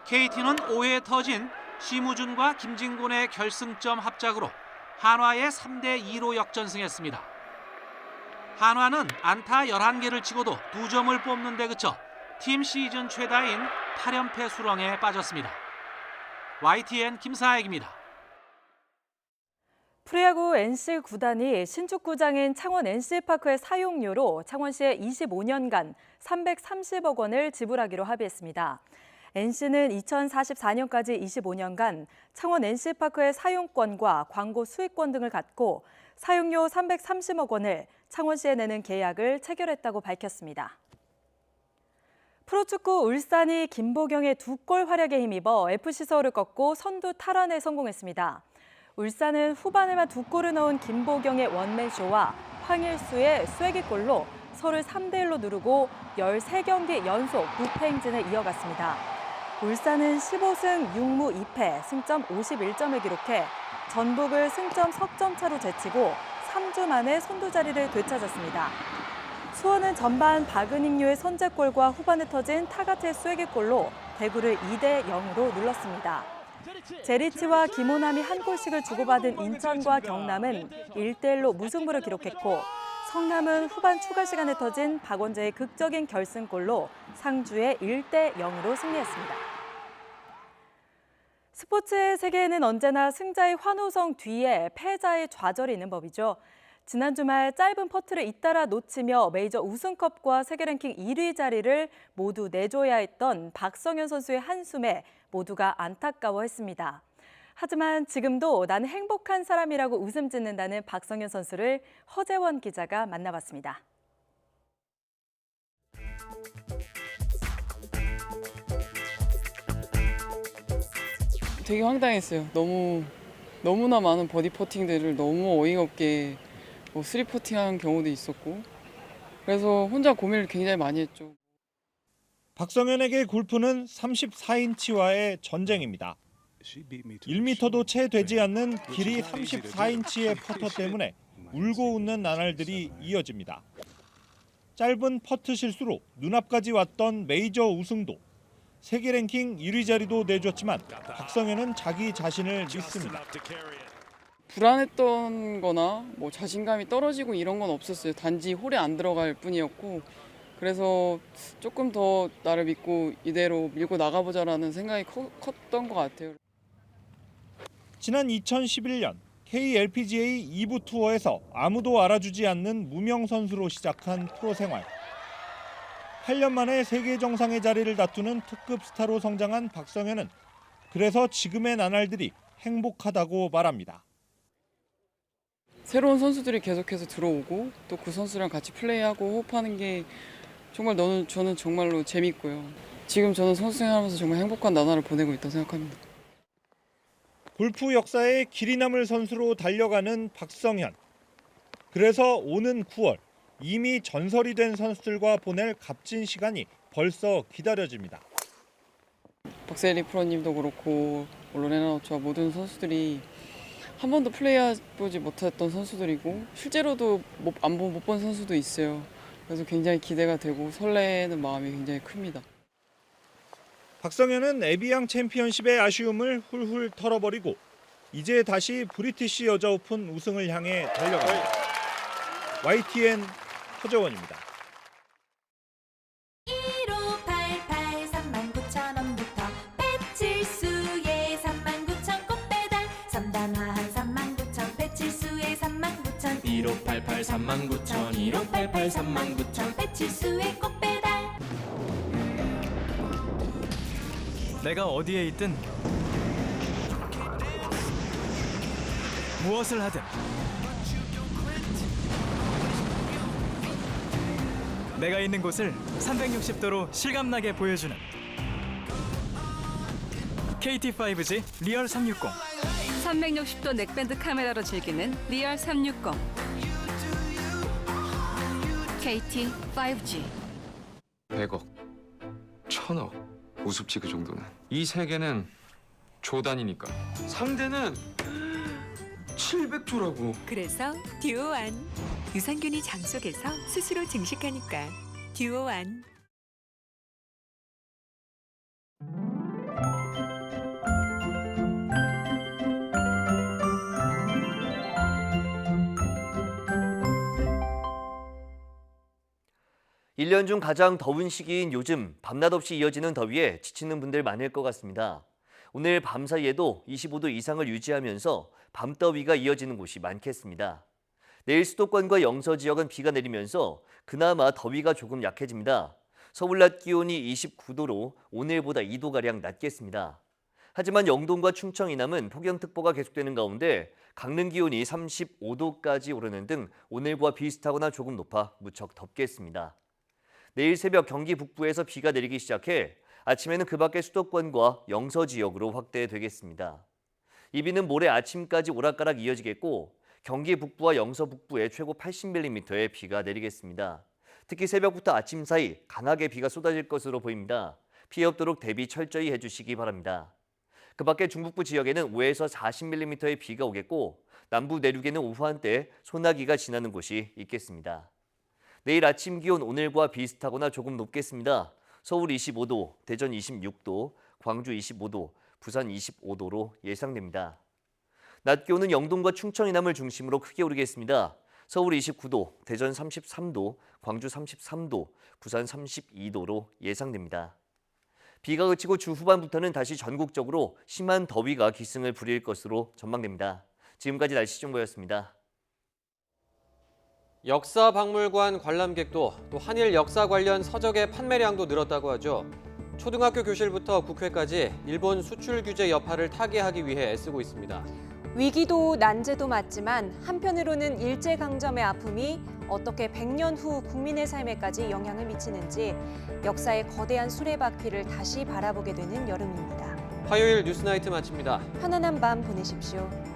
KT는 5회에 터진 심우준과 김진곤의 결승점 합작으로 한화에 3대2로 역전승했습니다. 한화는 안타 11개를 치고도 2점을 뽑는 데 그쳐 팀 시즌 최다인 8연패 수렁에 빠졌습니다. YTN 김사익입니다. 프로야구 NC 구단이 신축구장인 창원 NC파크의 사용료로 창원시에 25년간 330억 원을 지불하기로 합의했습니다. NC는 2044년까지 25년간 창원 NC파크의 사용권과 광고 수익권 등을 갖고 사용료 330억 원을 창원시에 내는 계약을 체결했다고 밝혔습니다. 프로축구 울산이 김보경의 2골 활약에 힘입어 FC서울을 꺾고 선두 탈환에 성공했습니다. 울산은 후반에만 2골을 넣은 김보경의 원맨쇼와 황일수의 쐐기골로 서울을 3대1로 누르고 13경기 연속 무패 행진을 이어갔습니다. 울산은 15승 6무 2패, 승점 51점을 기록해 전북을 승점 석점 차로 제치고 3주 만에 선두 자리를 되찾았습니다. 수원은 전반 박은익료의 선제골과 후반에 터진 타가트의 쐐기골로 대구를 2대0으로 눌렀습니다. 제리치와 김호남이 한 골씩을 주고받은 인천과 경남은 1대1로 무승부를 기록했고 성남은 후반 추가 시간에 터진 박원재의 극적인 결승골로 상주에 1대0으로 승리했습니다. 스포츠의 세계에는 언제나 승자의 환호성 뒤에 패자의 좌절이 있는 법이죠. 지난 주말 짧은 퍼트를 잇따라 놓치며 메이저 우승컵과 세계 랭킹 1위 자리를 모두 내줘야 했던 박성현 선수의 한숨에 모두가 안타까워했습니다. 하지만 지금도 나는 행복한 사람이라고 웃음 짓는다는 박성현 선수를 허재원 기자가 만나봤습니다. 되게 황당했어요. 너무나 많은 버디 퍼팅들을 너무 어이가 없게 쓰리 퍼팅한 경우도 있었고 그래서 혼자 고민을 굉장히 많이 했죠. 박성현에게 골프는 34인치와의 전쟁입니다. 1m도 채 되지 않는 길이 34인치의 퍼터 때문에 울고 웃는 나날들이 이어집니다. 짧은 퍼트 실수로 눈앞까지 왔던 메이저 우승도 세계 랭킹 1위 자리도 내줬지만 박성현은 자기 자신을 믿습니다. 불안했던 거나 자신감이 떨어지고 이런 건 없었어요. 단지 홀에 안 들어갈 뿐이었고 그래서 조금 더 나를 믿고 이대로 밀고 나가보자라는 생각이 컸던 것 같아요. 지난 2011년 KLPGA 2부 투어에서 아무도 알아주지 않는 무명 선수로 시작한 프로 생활. 8년 만에 세계 정상의 자리를 다투는 특급 스타로 성장한 박성현은 그래서 지금의 나날들이 행복하다고 말합니다. 새로운 선수들이 계속해서 들어오고 또 그 선수랑 같이 플레이하고 호흡하는 게 정말 저는 정말로 재밌고요. 지금 저는 선수 생활하면서 정말 행복한 나날을 보내고 있다고 생각합니다. 골프 역사에 길이 남을 선수로 달려가는 박성현. 그래서 오는 9월 이미 전설이 된 선수들과 보낼 값진 시간이 벌써 기다려집니다. 박세리 프로님도 그렇고 로레나 오초와 모든 선수들이 한 번도 플레이해보지 못했던 선수들이고 실제로도 못 본 선수도 있어요. 그래서 굉장히 기대가 되고 설레는 마음이 굉장히 큽니다. 박성현은 에비앙 챔피언십의 아쉬움을 훌훌 털어버리고 이제 다시 브리티시 여자 오픈 우승을 향해 달려갑니다. YTN 허재원입니다. 1588 39,000원부터 배칠수의 39,000 꽃배달 3단 화한 39,000 배칠수의 39,000 1588 39,000 1588 39,000 배칠수의 꽃배달. 내가 어디에 있든 무엇을 하든 내가 있는 곳을 360도로 실감나게 보여주는 KT 5G 리얼 360. 360도 넥밴드 카메라로 즐기는 리얼 360. KT 5G. 100억, 1000억, 우습지 그 정도는. 이 세계는 조단이니까. 상대는 700조라고. 그래서 듀오안. 유산균이 장 속에서 스스로 증식하니까 듀오안. 일 년 중 가장 더운 시기인 요즘 밤낮 없이 이어지는 더위에 지치는 분들 많을 것 같습니다. 오늘 밤 사이에도 25도 이상을 유지하면서 밤더위가 이어지는 곳이 많겠습니다. 내일 수도권과 영서 지역은 비가 내리면서 그나마 더위가 조금 약해집니다. 서울 낮 기온이 29도로 오늘보다 2도가량 낮겠습니다. 하지만 영동과 충청 이남은 폭염특보가 계속되는 가운데 강릉 기온이 35도까지 오르는 등 오늘과 비슷하거나 조금 높아 무척 덥겠습니다. 내일 새벽 경기 북부에서 비가 내리기 시작해 아침에는 그 밖의 수도권과 영서 지역으로 확대되겠습니다. 이 비는 모레 아침까지 오락가락 이어지겠고 경기 북부와 영서 북부에 최고 80mm의 비가 내리겠습니다. 특히 새벽부터 아침 사이 강하게 비가 쏟아질 것으로 보입니다. 피해 없도록 대비 철저히 해주시기 바랍니다. 그 밖에 중북부 지역에는 5에서 40mm의 비가 오겠고 남부 내륙에는 오후 한때 소나기가 지나는 곳이 있겠습니다. 내일 아침 기온 오늘과 비슷하거나 조금 높겠습니다. 서울 25도, 대전 26도, 광주 25도, 부산 25도로 예상됩니다. 낮 기온은 영동과 충청 이남을 중심으로 크게 오르겠습니다. 서울 29도, 대전 33도, 광주 33도, 부산 32도로 예상됩니다. 비가 그치고 주 후반부터는 다시 전국적으로 심한 더위가 기승을 부릴 것으로 전망됩니다. 지금까지 날씨 정보였습니다. 역사박물관 관람객도 또 한일 역사 관련 서적의 판매량도 늘었다고 하죠. 초등학교 교실부터 국회까지 일본 수출 규제 여파를 타개하기 위해 애쓰고 있습니다. 위기도 난제도 맞지만 한편으로는 일제강점의 아픔이 어떻게 100년 후 국민의 삶에까지 영향을 미치는지 역사의 거대한 수레바퀴를 다시 바라보게 되는 여름입니다. 화요일 뉴스나이트 마칩니다. 편안한 밤 보내십시오.